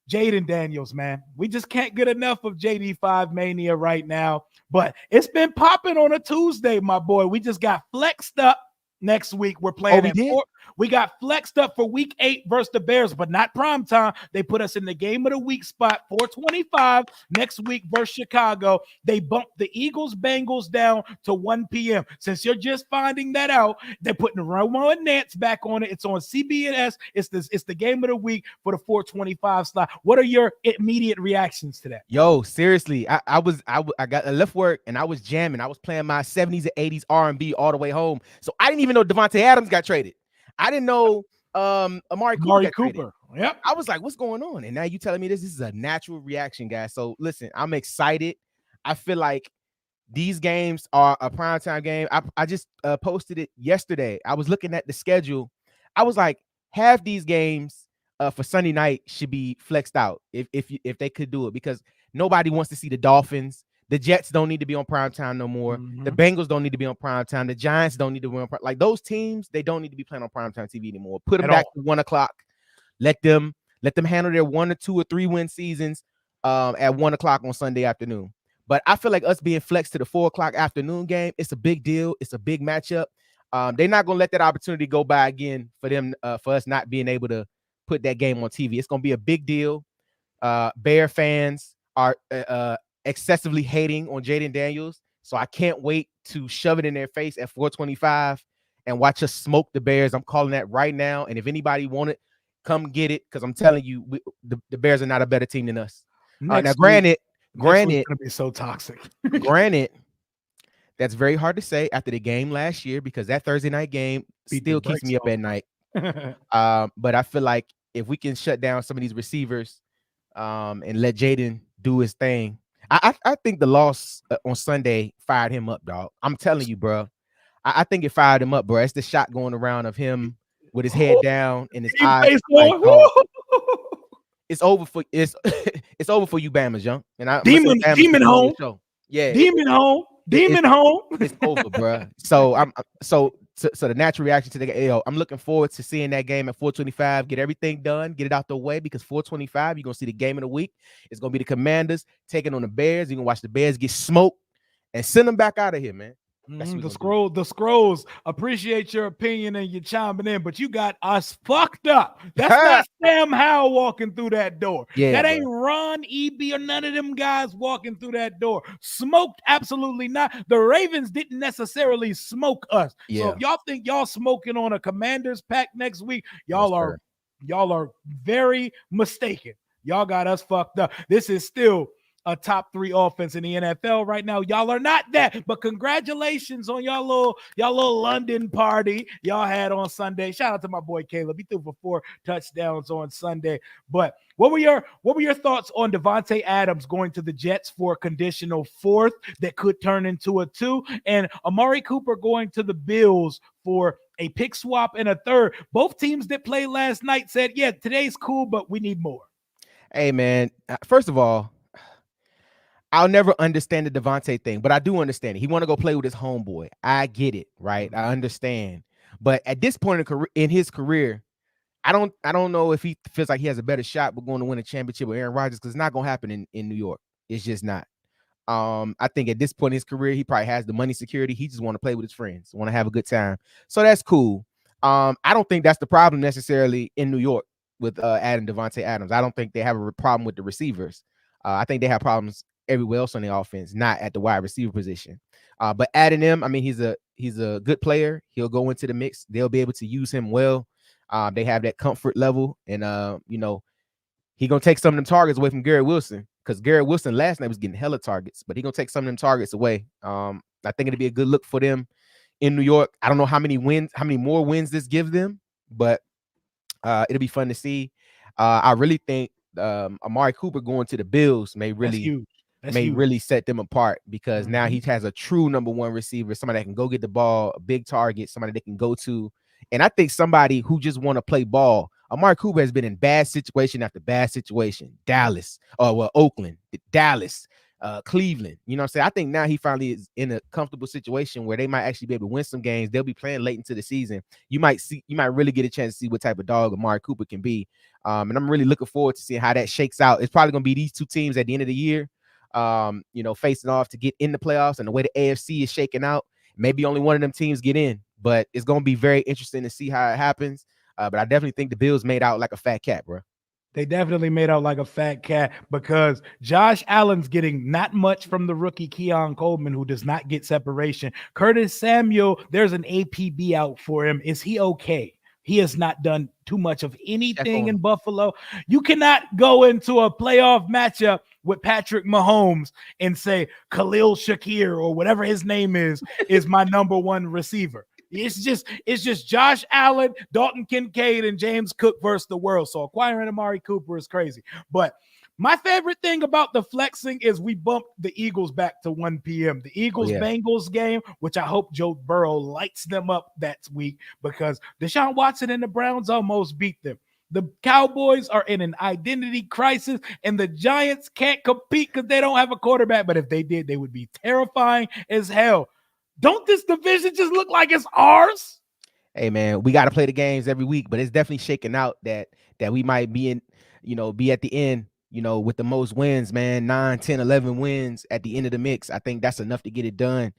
Jayden Daniels, man, we just can't get enough of JD5 Mania right now. But it's been popping on a Tuesday, my boy. We just got flexed up. Next week, we're playing at 4. We got flexed up for week 8 versus the Bears, but not prime time. They put us in the game of the week spot, 4:25 next week versus Chicago. They bumped the Eagles-Bengals down to 1 p.m. Since you're just finding that out, they're putting Romo and Nance back on it. It's on CBS. It's the game of the week for the 4:25 slot. What are your immediate reactions to that? Yo, seriously, I got left work and I was jamming. I was playing my 70s and 80s R&B all the way home. So I didn't even know Devontae Adams got traded. I didn't know Amari Cooper. Yep. I was like, what's going on? And now you telling me this is a natural reaction, guys. So listen, I'm excited. I feel like these games are a primetime game. I just posted it yesterday. I was looking at the schedule. I was like, half these games for Sunday night should be flexed out if they could do it, because nobody wants to see the Dolphins. The Jets don't need to be on primetime no more. The Bengals don't need to be on primetime. The Giants don't need to be on like those teams. They don't need to be playing on primetime TV anymore. Put them back to 1 o'clock. Let them handle their 1 or 2 or 3 win seasons at 1 o'clock on Sunday afternoon. But I feel like us being flexed to the 4 o'clock afternoon game, it's a big deal. It's a big matchup. They're not gonna let that opportunity go by again for them for us not being able to put that game on TV. It's gonna be a big deal. Bear fans are excessively hating on Jayden Daniels, so I can't wait to shove it in their face at 4:25 and watch us smoke the Bears. I'm calling that right now, and if anybody want it, come get it, because I'm telling you, the Bears are not a better team than us. Now, granted, it's gonna be so toxic. Granted, that's very hard to say after the game last year, because that Thursday night game still keeps me up at night. But I feel like if we can shut down some of these receivers and let Jayden do his thing, I think the loss on Sunday fired him up, dog. I'm telling you, bro. I think it fired him up, bro. It's the shot going around of him with his head down and his eyes. Like, it's over for it's over for you, Bama's young. And Demon home. Yeah, Demon home. It's over, bro. So so the natural reaction to the game, I'm looking forward to seeing that game at 4:25. Get everything done, get it out the way, because 4:25, you're gonna see the game of the week. It's gonna be the Commanders taking on the Bears. You're gonna watch the Bears get smoked and send them back out of here, man. The scrolls appreciate your opinion and you chiming in, but you got us fucked up. That's not Sam Howell walking through that door. Yeah, that ain't Ron E.B. or none of them guys walking through that door. Smoked? Absolutely not. The Ravens didn't necessarily smoke us. Yeah. So if y'all think y'all smoking on a Commanders pack next week, y'all are very mistaken. Y'all got us fucked up. This is still a top 3 offense in the NFL right now. Y'all are not that, but congratulations on y'all little London party y'all had on Sunday. Shout out to my boy Caleb. He threw for 4 touchdowns on Sunday. But what were your thoughts on Devontae Adams going to the Jets for a conditional 4th that could turn into a 2, and Amari Cooper going to the Bills for a pick swap and a 3rd? Both teams that played last night said, yeah, today's cool, but we need more. Hey, man, first of all, I'll never understand the Devontae thing, but I do understand it. He want to go play with his homeboy. I get it, right? I understand. But at this point in his career, I don't know if he feels like he has a better shot with going to win a championship with Aaron Rodgers, because it's not going to happen in New York. It's just not. I think at this point in his career, he probably has the money security. He just want to play with his friends, want to have a good time. So that's cool. I don't think that's the problem necessarily in New York with adding Devontae Adams. I don't think they have a problem with the receivers. I think they have problems everywhere else on the offense, not at the wide receiver position. But adding him, I mean, he's a good player. He'll go into the mix. They'll be able to use him well. They have that comfort level, and he gonna take some of them targets away from Garrett Wilson, because Garrett Wilson last night was getting hella targets, but he gonna take some of them targets away. I think it'll be a good look for them in New York. I don't know how many more wins this gives them, but it'll be fun to see. I really think Amari Cooper going to the Bills may really really set them apart, because now he has a true number one receiver, somebody that can go get the ball, a big target, somebody that can go to. And I think somebody who just want to play ball. Amari Cooper has been in bad situation after bad situation. Dallas, Oakland, Dallas, Cleveland. You know what I'm saying? I think now he finally is in a comfortable situation where they might actually be able to win some games. They'll be playing late into the season. You might really get a chance to see what type of dog Amari Cooper can be. And I'm really looking forward to seeing how that shakes out. It's probably going to be these two teams at the end of the year, facing off to get in the playoffs, and the way the AFC is shaking out, maybe only one of them teams get in, but it's going to be very interesting to see how it happens. But I definitely think the Bills made out like a fat cat, bro. They definitely made out like a fat cat, because Josh Allen's getting not much from the rookie Keon Coleman, who does not get separation. Curtis Samuel, there's an APB out for him. Is he okay? He has not done too much of anything in Buffalo. You cannot go into a playoff matchup with Patrick Mahomes and say Khalil Shakir or whatever his name is my number one receiver. It's just Josh Allen, Dalton Kincaid, and James Cook versus the world. So acquiring Amari Cooper is crazy. But my favorite thing about the flexing is we bumped the Eagles back to 1 p.m. The Eagles-Bengals game, which I hope Joe Burrow lights them up that week, because Deshaun Watson and the Browns almost beat them. The Cowboys are in an identity crisis, and the Giants can't compete because they don't have a quarterback. But if they did, they would be terrifying as hell. Don't this division just look like it's ours? Hey, man, we got to play the games every week, but it's definitely shaking out that we might be in, be at the end, with the most wins, man, 9, 10, 11 wins at the end of the mix. I think that's enough to get it done.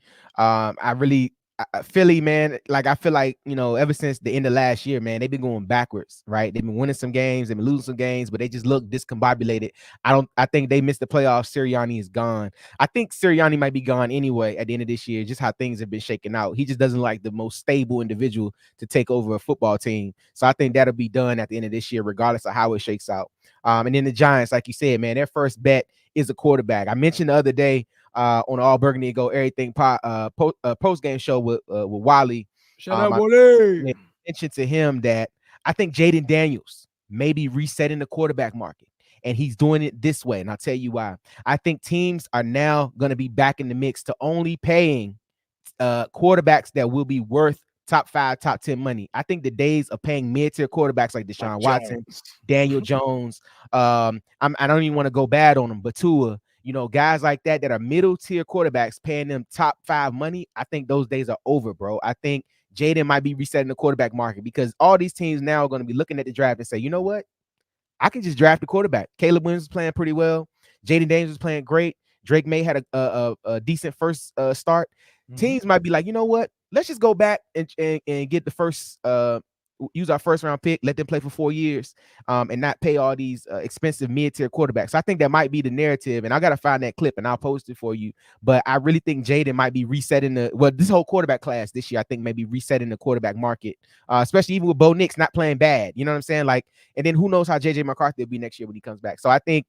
Philly, man, like I feel like, ever since the end of last year, man, they've been going backwards, right? They've been winning some games, they've been losing some games, but they just look discombobulated. I think they missed the playoffs. Sirianni is gone. I think Sirianni might be gone anyway at the end of this year, just how things have been shaking out. He just doesn't like the most stable individual to take over a football team. So I think that'll be done at the end of this year, regardless of how it shakes out. And then the Giants, like you said, man, their first bet is a quarterback. I mentioned the other day, on All Burgundy Go Everything post game show with Wally. Shout out Wally. Mentioned to him that I think Jayden Daniels may be resetting the quarterback market, and he's doing it this way. And I'll tell you why. I think teams are now going to be back in the mix to only paying quarterbacks that will be worth top 5, top 10 money. I think the days of paying mid-tier quarterbacks like Deshaun Watson, Daniel Jones, I don't even want to go bad on them, but Tua, guys like that are middle tier quarterbacks, paying them top 5 money. I think those days are over, bro. I think Jayden might be resetting the quarterback market, because all these teams now are going to be looking at the draft and say, you know what? I can just draft a quarterback. Caleb Williams is playing pretty well. Jayden Daniels is playing great. Drake May had a decent first start. Teams might be like, you know what? Let's just go back and get the first use our first round pick, let them play for 4 years, and not pay all these expensive mid-tier quarterbacks. So I think that might be the narrative, and I got to find that clip and I'll post it for you. But I really think Jayden might be resetting this whole quarterback class this year. I think maybe resetting the quarterback market, especially even with Bo Nix not playing bad. You know what I'm saying? Like, and then who knows how JJ McCarthy will be next year when he comes back. So I think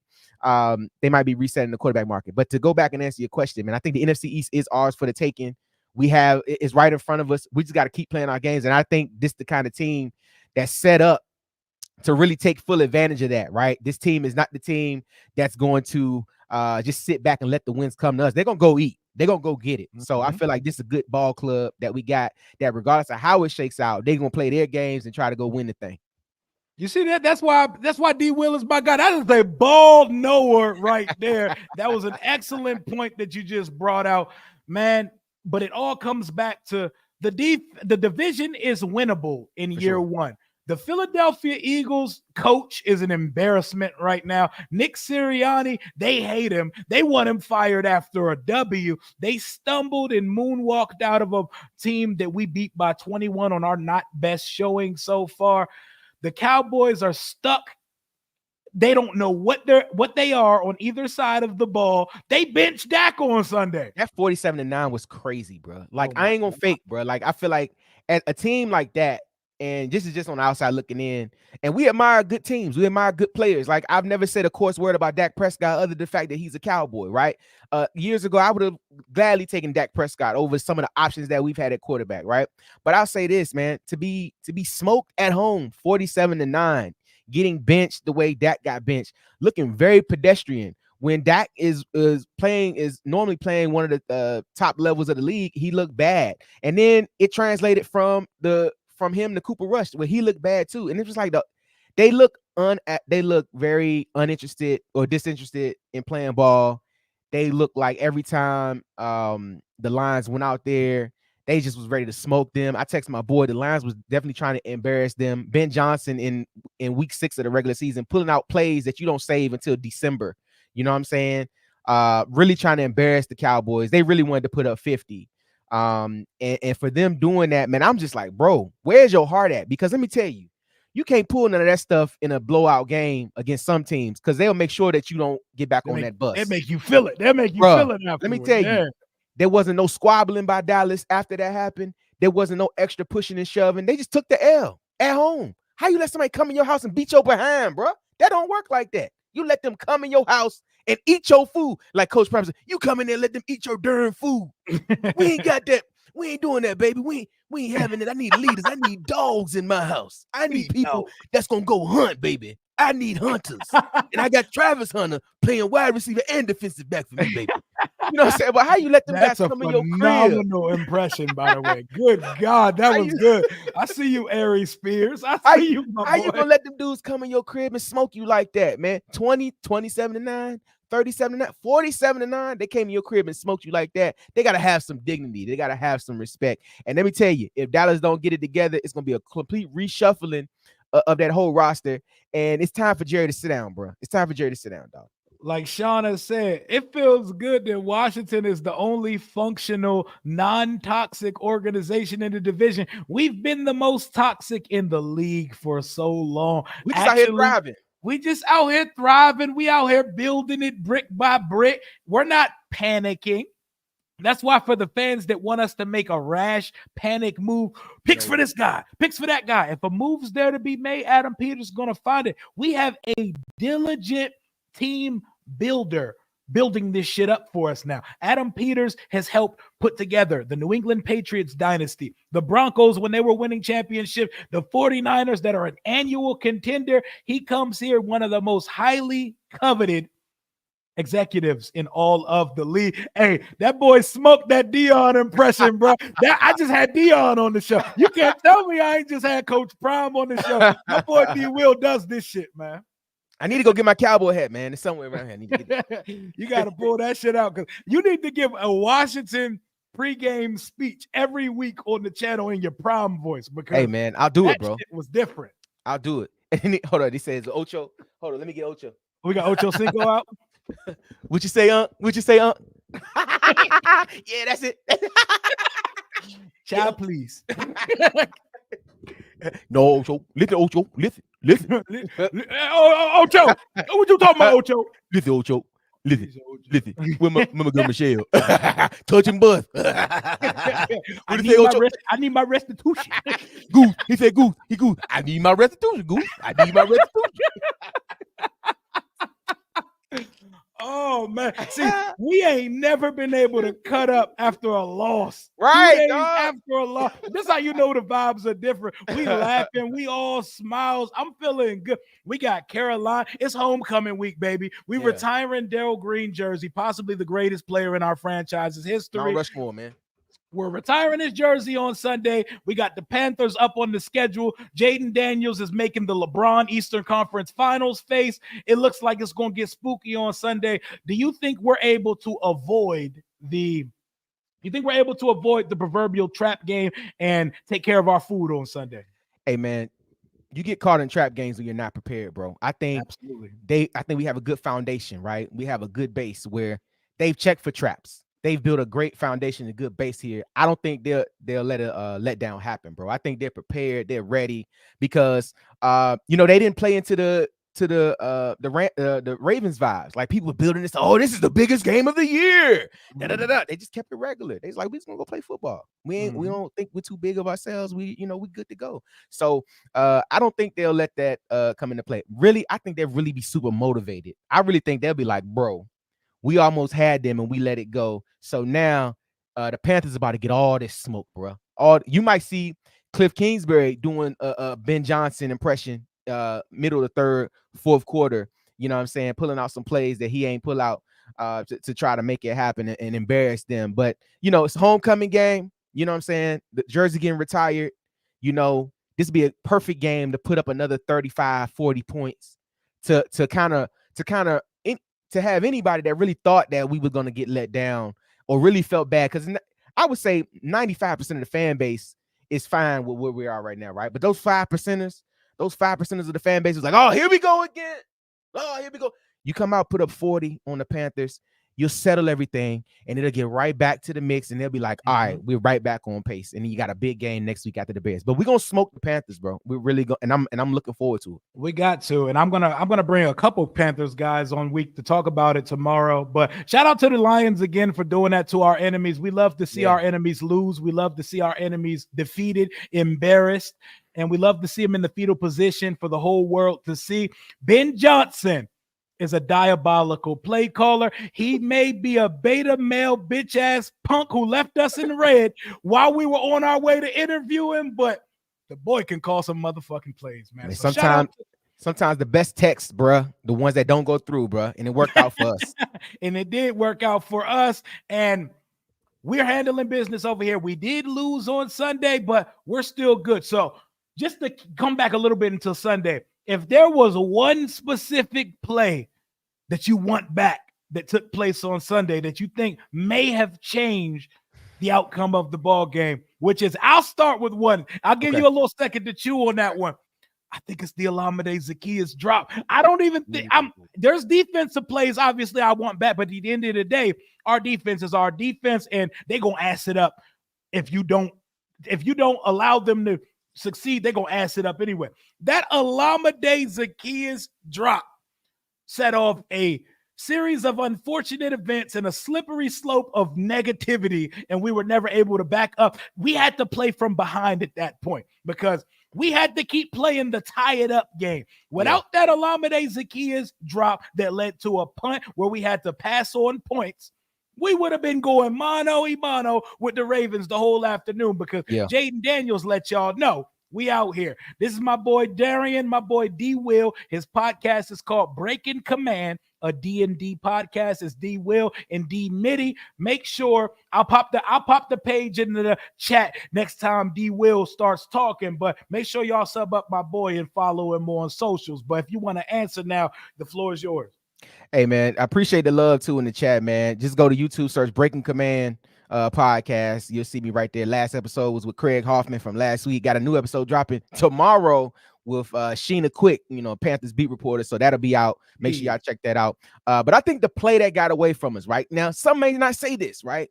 they might be resetting the quarterback market. But to go back and answer your question, man, I think the NFC East is ours for the taking. It's right in front of us. We just got to keep playing our games. And I think this is the kind of team that's set up to really take full advantage of that, right? This team is not the team that's going to just sit back and let the wins come to us. They're going to go eat. They're going to go get it. So I feel like this is a good ball club that we got, that regardless of how it shakes out, they're going to play their games and try to go win the thing. You see that? That's why D. Will is my guy. That is a ball knower right there. That was an excellent point that you just brought out, man. But it all comes back to the division is winnable in year one. The Philadelphia Eagles coach is an embarrassment right now. Nick Sirianni, they hate him. They want him fired after a W. They stumbled and moonwalked out of a team that we beat by 21 on our not best showing so far. The Cowboys are stuck. They don't know what they are on either side of the ball. They benched Dak on Sunday. That 47-9 was crazy, bro. Like, I ain't gonna fake, bro. Like, I feel like at a team like that, and this is just on the outside looking in, and we admire good teams. We admire good players. Like, I've never said a coarse word about Dak Prescott other than the fact that he's a Cowboy, right? Years ago, I would have gladly taken Dak Prescott over some of the options that we've had at quarterback, right? But I'll say this, man, to be smoked at home 47-9, getting benched the way Dak got benched, looking very pedestrian. When Dak is normally playing one of the top levels of the league, he looked bad. And then it translated from him to Cooper Rush, where he looked bad too. And it was like they look very uninterested or disinterested in playing ball. They look like every time the Lions went out there, they just was ready to smoke them. I texted my boy, the Lions was definitely trying to embarrass them. Ben Johnson in week 6 of the regular season, pulling out plays that you don't save until December. You know what I'm saying? Really trying to embarrass the Cowboys. They really wanted to put up 50. And for them doing that, man, I'm just like, bro, where's your heart at? Because let me tell you, you can't pull none of that stuff in a blowout game against some teams because they'll make sure that you don't get back on that bus. They make you feel it. They'll make you feel it afterwards. Let me tell you, there wasn't no squabbling by Dallas after that happened. There wasn't no extra pushing and shoving. They just took the L at home. How you let somebody come in your house and beat your behind, bro? That don't work like that. You let them come in your house and eat your food. Like Coach Prime said, you come in there and let them eat your darn food. We ain't got that. We ain't doing that, baby. We ain't having it. I need leaders. I need dogs in my house. I need people that's going to go hunt, baby. I need hunters. And I got Travis Hunter playing wide receiver and defensive back for me, baby. You know what I'm saying? But how you let them guys come in your crib? That's a phenomenal impression, by the way. Good God, that was good. I see you, Ari Spears. I see you, my boy. How you going to let them dudes come in your crib and smoke you like that, man? 27-9. 37-9, 47-9, they came in your crib and smoked you like that. They got to have some dignity. They got to have some respect. And let me tell you, if Dallas don't get it together, it's going to be a complete reshuffling of that whole roster. And it's time for Jerry to sit down, bro. It's time for Jerry to sit down, dog. Like Shauna said, it feels good that Washington is the only functional, non-toxic organization in the division. We've been the most toxic in the league for so long. We just out here thriving. We just out here thriving. We out here building it brick by brick. We're not panicking. That's why for the fans that want us to make a rash panic move, picks for this guy, picks for that guy. If a move's there to be made, Adam Peters is going to find it. We have a diligent team builder building this shit up for us now. Adam Peters has helped put together the New England Patriots dynasty, the Broncos when they were winning championship, the 49ers that are an annual contender. He comes here, one of the most highly coveted executives in all of the league. Hey, that boy smoked that Dion impression, bro. I just had Dion on the show. You can't tell me I ain't just had Coach Prime on the show. My boy D. Will does this shit, man. I need to go get my cowboy hat, man. It's somewhere around here. I need to get it. You got to pull that shit out because you need to give a Washington pregame speech every week on the channel in your Prime voice. Because hey, man, I'll do it, bro. It was different. I'll do it. And hold on, he says Ocho. Hold on, let me get Ocho. We got Ocho Cinco out. What you say, What you say, Yeah, that's it. Child, please. No, Ocho. Listen, Ocho. Listen. Ocho. What you talking about, Ocho? Listen, Ocho. Listen. Where my girl Michelle? Touching buzz. I need my restitution. Goose. He said, Goose. Goose. I need my restitution, Goose. I need my restitution. Oh, man. See, we ain't never been able to cut up after a loss. Right, after a loss. This is how you know the vibes are different. We laughing. We all smiles. I'm feeling good. We got Carolina. It's homecoming week, baby. We retiring Daryl Green jersey, possibly the greatest player in our franchise's history. Mount Rushmore, man. We're retiring his jersey on Sunday. We got the Panthers up on the schedule. Jayden Daniels is making the LeBron Eastern Conference Finals face. It looks like it's going to get spooky on Sunday. Do you think we're able to avoid the proverbial trap game and take care of our food on Sunday? Hey, man, you get caught in trap games when you're not prepared, bro. I think Absolutely. I think we have a good foundation, right? We have a good base where they've checked for traps. They've built a great foundation, a good base here. I don't think they'll let a letdown happen, bro. I think they're prepared, they're ready because they didn't play into the Ravens vibes. Like people were building this. Oh, this is the biggest game of the year. They just kept it regular. They was like, we just gonna go play football. We don't think we're too big of ourselves. We good to go. So I don't think they'll let that come into play. Really, I think they'll really be super motivated. I really think they'll be like, bro, we almost had them and we let it go. So now the Panthers about to get all this smoke, bro. You might see Cliff Kingsbury doing a Ben Johnson impression middle of the third, fourth quarter. You know what I'm saying? Pulling out some plays that he ain't pull out to try to make it happen and embarrass them. But, it's a homecoming game. You know what I'm saying? The jersey getting retired. This would be a perfect game to put up another 35, 40 points to have anybody that really thought that we were going to get let down or really felt bad. Because I would say 95% of the fan base is fine with where we are right now, right? But those 5%ers of the fan base was like, oh, here we go again. Oh, here we go. You come out, put up 40 on the Panthers, you'll settle everything, and it'll get right back to the mix, and they'll be like, all right, we're right back on pace. And then you got a big game next week after the Bears. But we're gonna smoke the Panthers, bro. We're really going, and I'm looking forward to it. We got to, and I'm gonna bring a couple Panthers guys on week to talk about it tomorrow. But shout out to the Lions again for doing that to our enemies. We love to see our enemies lose. We love to see our enemies defeated, embarrassed, and we love to see them in the fetal position for the whole world to see. Ben Johnson is a diabolical play caller. He may be a beta male bitch ass punk who left us in red while we were on our way to interview him, but the boy can call some motherfucking plays, man. So sometimes the best texts, bruh, the ones that don't go through, bruh, and it worked out for us. And it did work out for us, and we're handling business over here. We did lose on Sunday, but we're still good. So just to come back a little bit until Sunday, if there was one specific play that you want back that took place on Sunday that you think may have changed the outcome of the ball game, which is, I'll start with one. I'll give you a little second to chew on that one. I think it's the Olamide Zaccheaus drop. I don't even think there's defensive plays, obviously, I want back, but at the end of the day, our defense is our defense, and they're gonna ass it up if you don't allow them to succeed, they're gonna ass it up anyway. That Olamide Zaccheaus drop set off a series of unfortunate events and a slippery slope of negativity, and we were never able to back up. We had to play from behind at that point because we had to keep playing the tie it up game. Without that Olamide Zaccheaus drop that led to a punt where we had to pass on points, we would have been going mano-a-mano with the Ravens the whole afternoon because Jayden Daniels let y'all know we out here. This is my boy Darian, my boy D. Will. His podcast is called Breaking Command, a D&D podcast. It's D. Will and D. Mitty. Make sure I'll pop the page into the chat next time D. Will starts talking, but make sure y'all sub up my boy and follow him on socials. But if you want to answer now, the floor is yours. Hey, man, I appreciate the love, too, in the chat, man. Just go to YouTube, search Breaking Command podcast. You'll see me right there. Last episode was with Craig Hoffman from last week. Got a new episode dropping tomorrow with Sheena Quick, Panthers beat reporter. So that'll be out. Make sure y'all check that out. But I think the play that got away from us right now, some may not say this, right?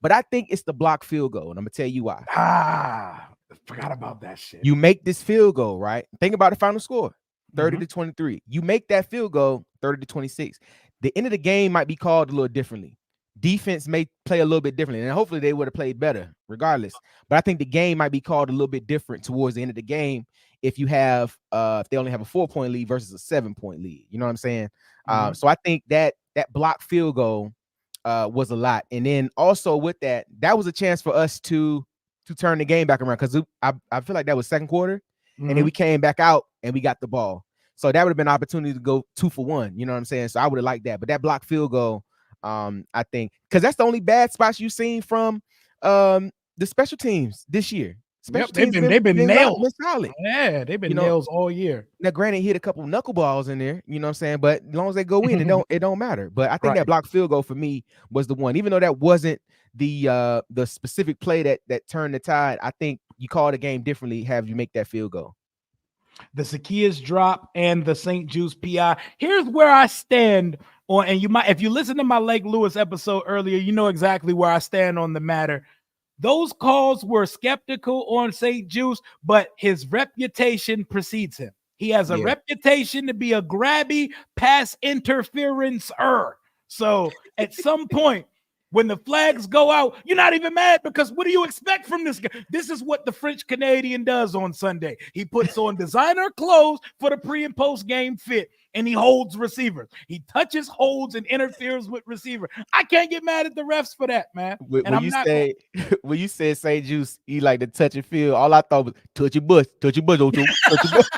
But I think it's the block field goal, and I'm going to tell you why. I forgot about that shit. You make this field goal, right? Think about the final score. 30-23. You make that field goal 30-26. The end of the game might be called a little differently. Defense may play a little bit differently, and hopefully they would have played better regardless. But I think the game might be called a little bit different towards the end of the game if you have if they only have a 4-point lead versus a 7-point lead. You know what I'm saying? So I think that block field goal was a lot. And then also with that was a chance for us to turn the game back around because I feel like that was second quarter. And then we came back out and we got the ball. So that would have been an opportunity to go 2 for 1. You know what I'm saying? So I would have liked that. But that block field goal, I think, because that's the only bad spots you've seen from the special teams this year. They've been nails. Solid. Yeah, they've been nails all year. Now, granted, he hit a couple knuckleballs in there. You know what I'm saying? But as long as they go in, it don't matter. But I think that block field goal for me was the one. Even though that wasn't the specific play that turned the tide, I think you call the game differently, have you make that field goal. The Zacchaeus drop and the St. Juice PI. Here's where I stand on, and you might, if you listen to my Lake Lewis episode earlier, you know exactly where I stand on the matter. Those calls were skeptical on St. Juice, but his reputation precedes him. He has a reputation to be a grabby pass interferencer. So at some point, when the flags go out, you're not even mad because what do you expect from this guy? This is what the French Canadian does on Sunday. He puts on designer clothes for the pre and post game fit, and he holds receivers. He touches, holds, and interferes with receiver. I can't get mad at the refs for that, man. When you said St. Juice, he like to touch and feel, all I thought was touch your butt, Ocho, touch your butt.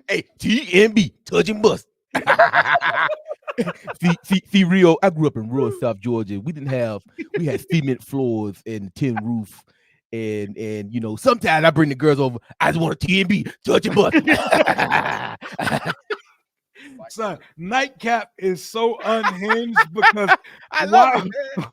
Hey, TMB, touch your butt. See, Rio, I grew up in rural South Georgia. We had cement floors and tin roof. And you know, sometimes I bring the girls over. I just want a TNB, touch your butt. Son, Nightcap is so unhinged because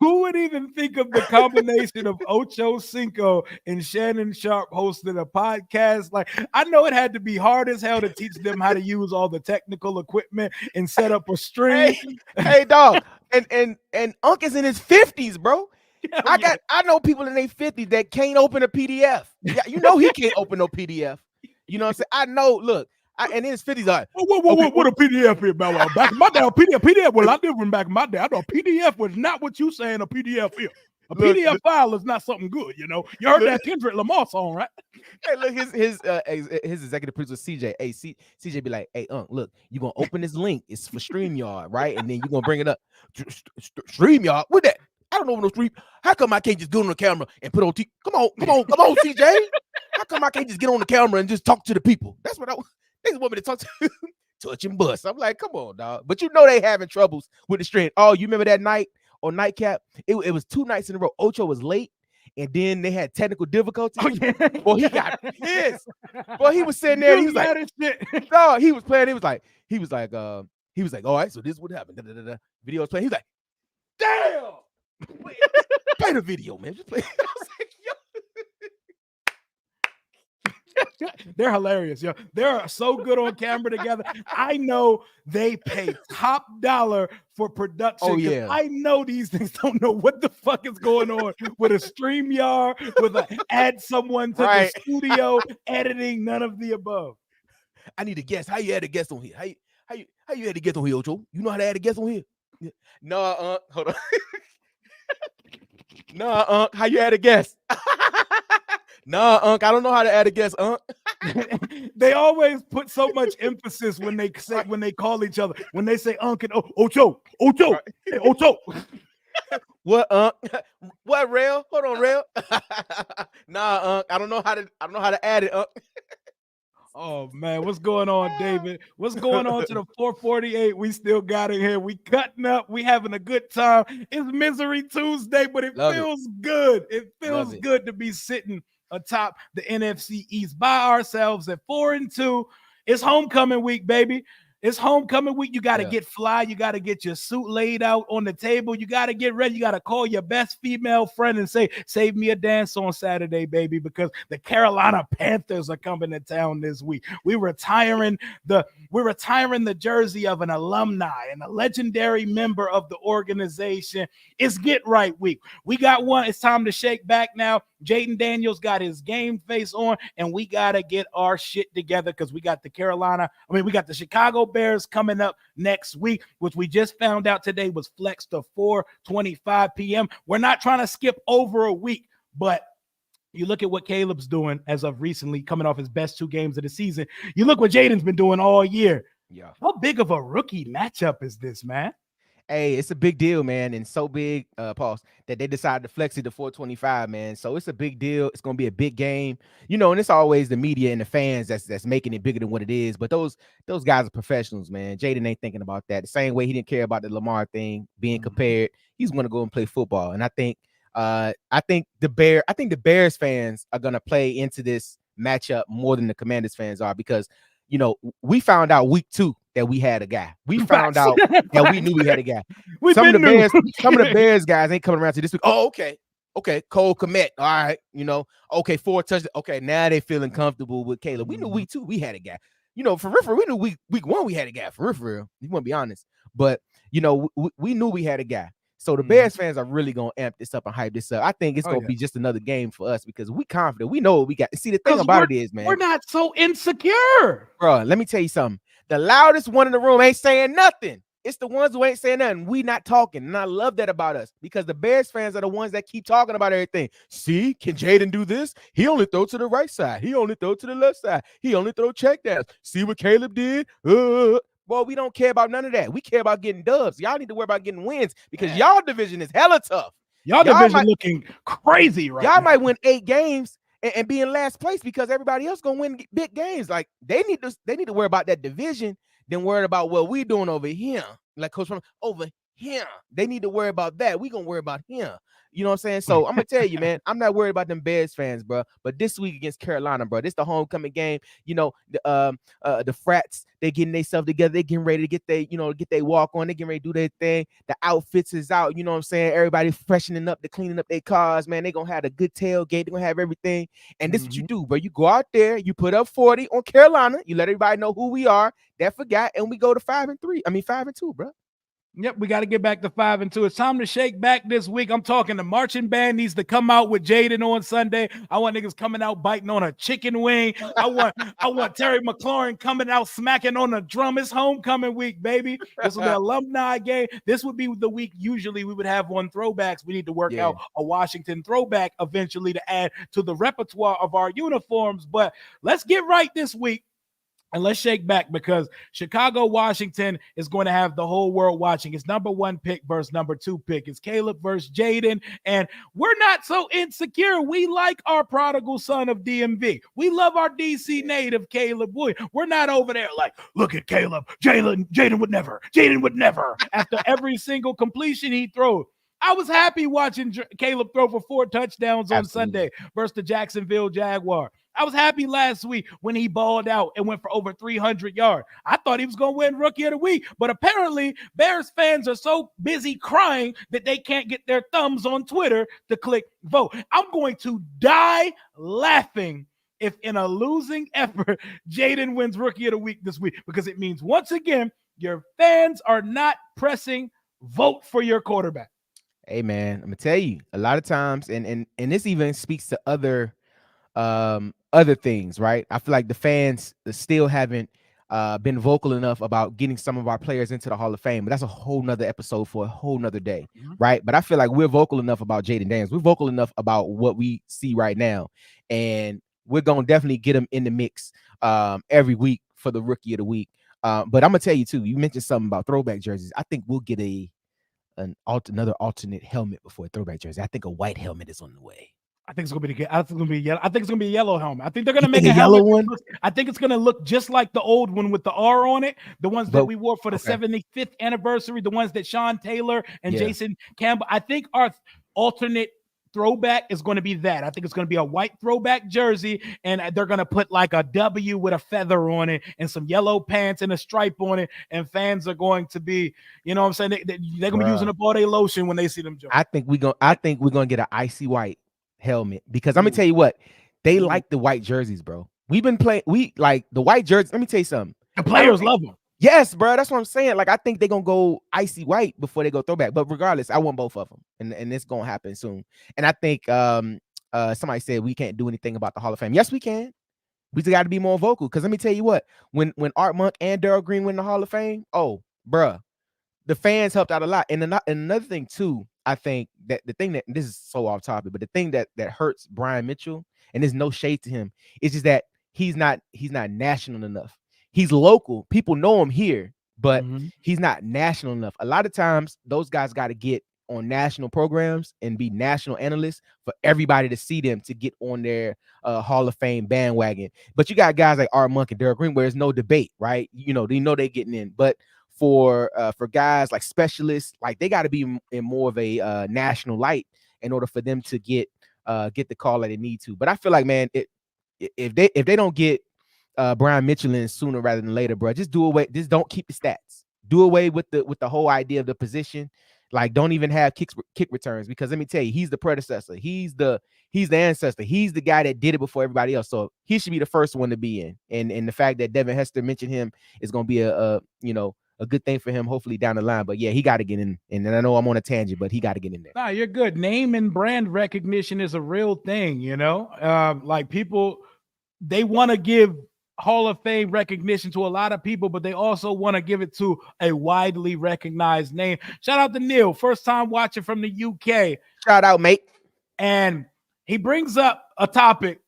who would even think of the combination of Ocho Cinco and Shannon Sharp hosting a podcast? Like, I know it had to be hard as hell to teach them how to use all the technical equipment and set up a stream. Hey dog, and Unc is in his 50s, bro. I know people in their 50s that can't open a PDF. Yeah, you know he can't open no PDF. You know what I'm saying? I know. Look, and in his 50s, like, what a PDF is, man? Back in my day, PDF. Well, I did from back in my day. I know a PDF was not what you saying a PDF is. A PDF file is not something good, you know. You heard that Kendrick Lamar song, right? Hey, look, his executive producer CJ. Hey, CJ be like, hey, look, you gonna open this link. It's for StreamYard, right? And then you gonna bring it up. StreamYard, what that? I don't know no stream. How come I can't just go on the camera and put on Come on, CJ. How come I can't just get on the camera and just talk to the people? That's what they want me to talk to. Touching bus. I'm like, come on, dog. But you know they having troubles with the stream. Oh, you remember that night on Nightcap? It was 2 nights in a row. Ocho was late, and then they had technical difficulties. Well, he got pissed. Well, he was sitting there. And he was like, no, he was playing. He was like, all right, so this would happen. Video was playing. He was like, damn. Play the video, man. Just play. I was like, yo. They're hilarious, yo. They're so good on camera together. I know they pay top dollar for production. Oh, yeah. I know these things don't know what the fuck is going on with a StreamYard, with add someone to the studio, editing, none of the above. I need a guest. How you add a guest on here? How you add a guest on here, Ocho? You know how to add a guest on here? No, hold on. No, how you add a guest? No, I don't know how to add a guest, They always put so much emphasis when they call each other. When they say and Ocho, right. Hey, Ocho. What, What, Rail? Hold on, Rail. Nah, I don't know how to add it, Oh man, what's going on, David? What's going on to the 448? We still got it here. We cutting up. We having a good time. It's Misery Tuesday, but it feels good. It feels good to be sitting atop the NFC East by ourselves at 4-2. It's homecoming week, baby. It's homecoming week. You got to get fly. You got to get your suit laid out on the table. You got to get ready. You got to call your best female friend and say, save me a dance on Saturday, baby, because the Carolina Panthers are coming to town this week. We're retiring the jersey of an alumni and a legendary member of the organization. It's Get Right Week. We got one. It's time to shake back now. Jayden Daniels got his game face on, and we got to get our shit together because we got the Chicago Bears coming up next week, which we just found out today was flexed to 4:25 p.m. We're not trying to skip over a week, but you look at what Caleb's doing as of recently, coming off his best 2 games of the season. You look what Jayden's been doing all year. Yeah. How big of a rookie matchup is this, man? Hey, it's a big deal, man, and so big, pause, that they decided to flex it to 425, man. So it's a big deal. It's gonna be a big game, you know. And it's always the media and the fans that's making it bigger than what it is. But those guys are professionals, man. Jayden ain't thinking about that. The same way he didn't care about the Lamar thing being compared. He's gonna go and play football. And I think the Bears fans are gonna play into this matchup more than the Commanders fans are, because you know, we found out week 2 that we had a guy. We found out that we knew we had a guy. Some of the Bears guys ain't coming around to this week. Oh, okay. Okay, Cole Kmet. All right, okay, 4 touchdowns. Okay, now they feeling comfortable with Caleb. We knew week 2 we had a guy. For real, we knew week 1 we had a guy. For real. You want to be honest, but we knew we had a guy. So the Bears fans are really gonna amp this up and hype this up. I think it's gonna be just another game for us because we confident. We know what we got. See, the thing about it is, man, we're not so insecure, bro. Let me tell you something. The loudest one in the room ain't saying nothing. It's the ones who ain't saying nothing. We not talking. And I love that about us because the Bears fans are the ones that keep talking about everything. See, can Jayden do this? He only throw to the right side. He only throw to the left side. He only throw checkdowns. See what Caleb did? Boy, we don't care about none of that. We care about getting dubs. Y'all need to worry about getting wins because y'all division is hella tough. Y'all division looking crazy right now. Y'all might win 8 games and be in last place because everybody else gonna win big games. Like they need to worry about that division than worry about what we doing over here. Like Coach from over here. They need to worry about that. We gonna worry about him. You know what I'm saying? So I'm gonna tell you, man, I'm not worried about them Bears fans, bro. But this week against Carolina, bro, this the homecoming game. The frats, they getting themselves together, they getting ready to get their walk on, they getting ready to do their thing. The outfits is out, you know what I'm saying? Everybody freshening up, they cleaning up their cars, man. They gonna have a good tailgate, they gonna have everything. And this is what you do, bro. You go out there, you put up 40 on Carolina, you let everybody know who we are, that forgot, and we go to 5-2, bro. Yep, we got to get back to 5-2. It's time to shake back this week. I'm talking the marching band needs to come out with Jayden on Sunday. I want niggas coming out biting on a chicken wing. I want Terry McLaurin coming out smacking on a drum. It's homecoming week, baby. This will be an alumni game. This would be the week usually we would have on throwbacks. We need to work out a Washington throwback eventually to add to the repertoire of our uniforms. But let's get right this week. And let's shake back because Chicago, Washington is going to have the whole world watching. It's number 1 pick versus number 2 pick. It's Caleb versus Jayden. And we're not so insecure. We like our prodigal son of DMV. We love our DC native, Caleb Williams. We're not over there like, look at Caleb. Jayden would never. Jayden would never. After every single completion he throws. I was happy watching Caleb throw for 4 touchdowns on Sunday versus the Jacksonville Jaguar. I was happy last week when he balled out and went for over 300 yards. I thought he was going to win Rookie of the Week, but apparently Bears fans are so busy crying that they can't get their thumbs on Twitter to click vote. I'm going to die laughing if in a losing effort, Jayden wins Rookie of the Week this week because it means once again, your fans are not pressing vote for your quarterback. Hey, man, I'm going to tell you, a lot of times, and this even speaks to other things, right? I feel like the fans still haven't been vocal enough about getting some of our players into the Hall of Fame, but that's a whole nother episode for a whole nother day, right? But I feel like we're vocal enough about Jayden Daniels. We're vocal enough about what we see right now, and we're gonna definitely get him in the mix every week for the Rookie of the Week. But I'm gonna tell you too. You mentioned something about throwback jerseys. I think we'll get another alternate helmet before a throwback jersey. I think a white helmet is on the way. I think it's gonna be yellow. I think it's gonna be a yellow helmet. I think they're gonna make a yellow one. I think it's gonna look just like the old one with the R on it. The ones that we wore for the 75th anniversary. The ones that Sean Taylor and Jason Campbell. I think our alternate throwback is going to be that. I think it's going to be a white throwback jersey, and they're going to put like a W with a feather on it and some yellow pants and a stripe on it, and fans are going to be, you know what I'm saying? They're going to be using up all their lotion when they see them jump. I think we're going to get an icy white helmet because I'm going to tell you what, they like the white jerseys, bro. We've been playing, we like the white jerseys. Let me tell you something. The players love them. Yes, bro. That's what I'm saying. Like, I think they're going to go icy white before they go throwback. But regardless, I want both of them. And it's going to happen soon. And I think somebody said we can't do anything about the Hall of Fame. Yes, we can. We just got to be more vocal. Because let me tell you what, when Art Monk and Daryl Green win the Hall of Fame, oh, bruh, the fans helped out a lot. And another thing, too, I think that the thing that, this is so off topic, but the thing that hurts Brian Mitchell, and there's no shade to him, is just that he's not national enough. He's local. People know him here, but he's not national enough. A lot of times, those guys got to get on national programs and be national analysts for everybody to see them to get on their Hall of Fame bandwagon. But you got guys like Art Monk and Daryl Green, where there's no debate, right? You know, they know they're getting in. But for guys like specialists, like they got to be in more of a national light in order for them to get the call that they need to. But I feel like, man, if they don't get Brian Mitchell in sooner rather than later, bro, just do away. Just don't keep the stats. Do away with the whole idea of the position. Like, don't even have kick returns, because let me tell you, he's the predecessor. He's the ancestor. He's the guy that did it before everybody else. So he should be the first one to be in. And the fact that Devin Hester mentioned him is going to be a good thing for him, hopefully down the line. But yeah, he got to get in. And I know I'm on a tangent, but he got to get in there. Nah, you're good. Name and brand recognition is a real thing, like people, they want to give Hall of Fame recognition to a lot of people, but they also want to give it to a widely recognized name. Shout out to Neil, first time watching from the UK. Shout out, mate. And he brings up a topic.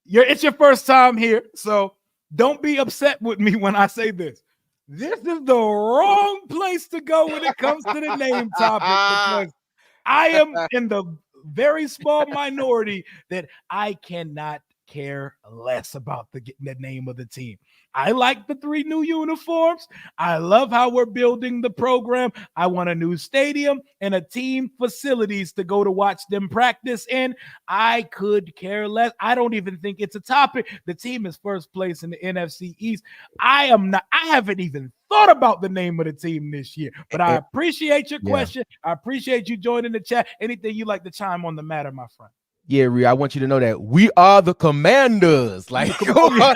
It's your first time here, so don't be upset with me when I say this. This is the wrong place to go when it comes to the name topic, because I am in the very small minority that I cannot care less about the name of the team. I like the 3 new uniforms. I love how we're building the program. I want a new stadium and a team facilities to go to watch them practice in. I could care less. I don't even think it's a topic. The team is first place in the NFC East. I haven't even thought about the name of the team this year, but I appreciate your question. I appreciate you joining the chat. Anything you like to chime on the matter, my friend? Yeah, Rhea, I want you to know that we are the Commanders. Like, Doug,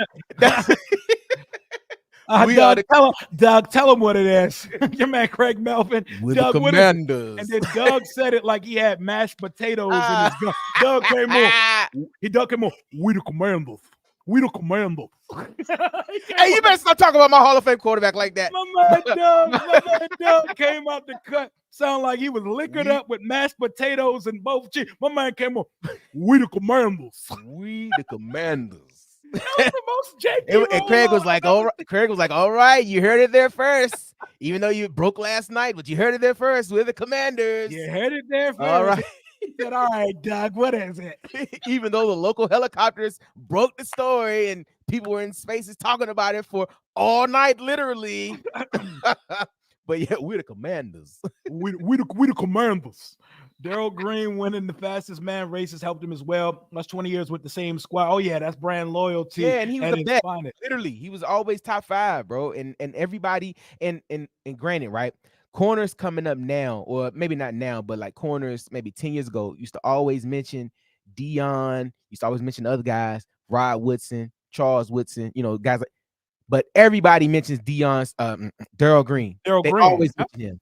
tell him what it is. Your man Craig Melvin. We're Doug, the Commanders. And then Doug said it like he had mashed potatoes in his gun. Doug came on. Doug came on. We the Commanders. We the Commanders. Hey, you better stop talking about my Hall of Fame quarterback like that. My man Doug came out the cut. Sound like he was liquored up with mashed potatoes and both cheeks. My man came on. We the Commanders. We the Commanders. That was the most JP. And Craig was like, all right. Craig was like, all right, you heard it there first. Even though you broke last night, but you heard it there first. We're the Commanders. You heard it there first. All right. He said, all right, Doug, what is it? Even though the local helicopters broke the story and people were in spaces talking about it for all night, literally. But yeah, we're the Commanders. we the Commanders. Daryl Green winning the fastest man races helped him as well. That's 20 years with the same squad. Oh yeah, that's brand loyalty. Yeah, and he was the best. Literally, he was always top 5, bro. And everybody, and granted, right? Corners coming up now, or maybe not now, but like corners maybe 10 years ago, used to always mention Dion, used to always mention other guys, Rod Woodson, Charles Woodson, guys like, but everybody mentions Dion's Daryl Green. They always mention him.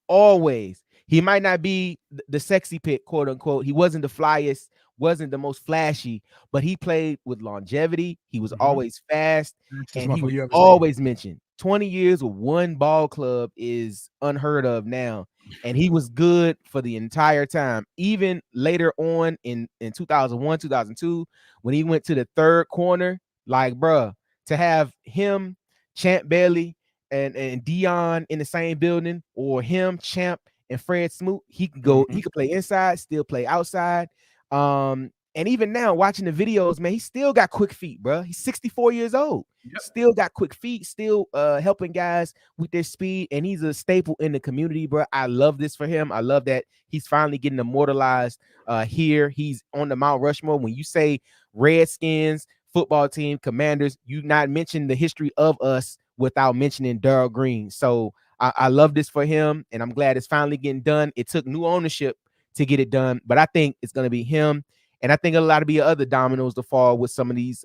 Always. He might not be the sexy pick, quote unquote. He wasn't the flyest, wasn't the most flashy, but he played with longevity. He was always fast, and he was always mentioned. 20 years with one ball club is unheard of now, and he was good for the entire time. Even later on in 2001, 2002, when he went to the third corner, like, bruh, to have him, Champ Bailey, and Dion in the same building, or him, Champ, and Fred Smoot, he could go, he could play inside, still play outside. And even now, watching the videos, man, he still got quick feet, bro. He's 64 years old. Yep. Still got quick feet, still helping guys with their speed, and he's a staple in the community, bro. I love this for him. I love that he's finally getting immortalized here. He's on the Mount Rushmore. When you say Redskins, football team, Commanders, you not mention the history of us without mentioning Daryl Green. So I love this for him, and I'm glad it's finally getting done. It took new ownership to get it done, but I think it's going to be him. And I think a lot of be other dominoes to fall with some of these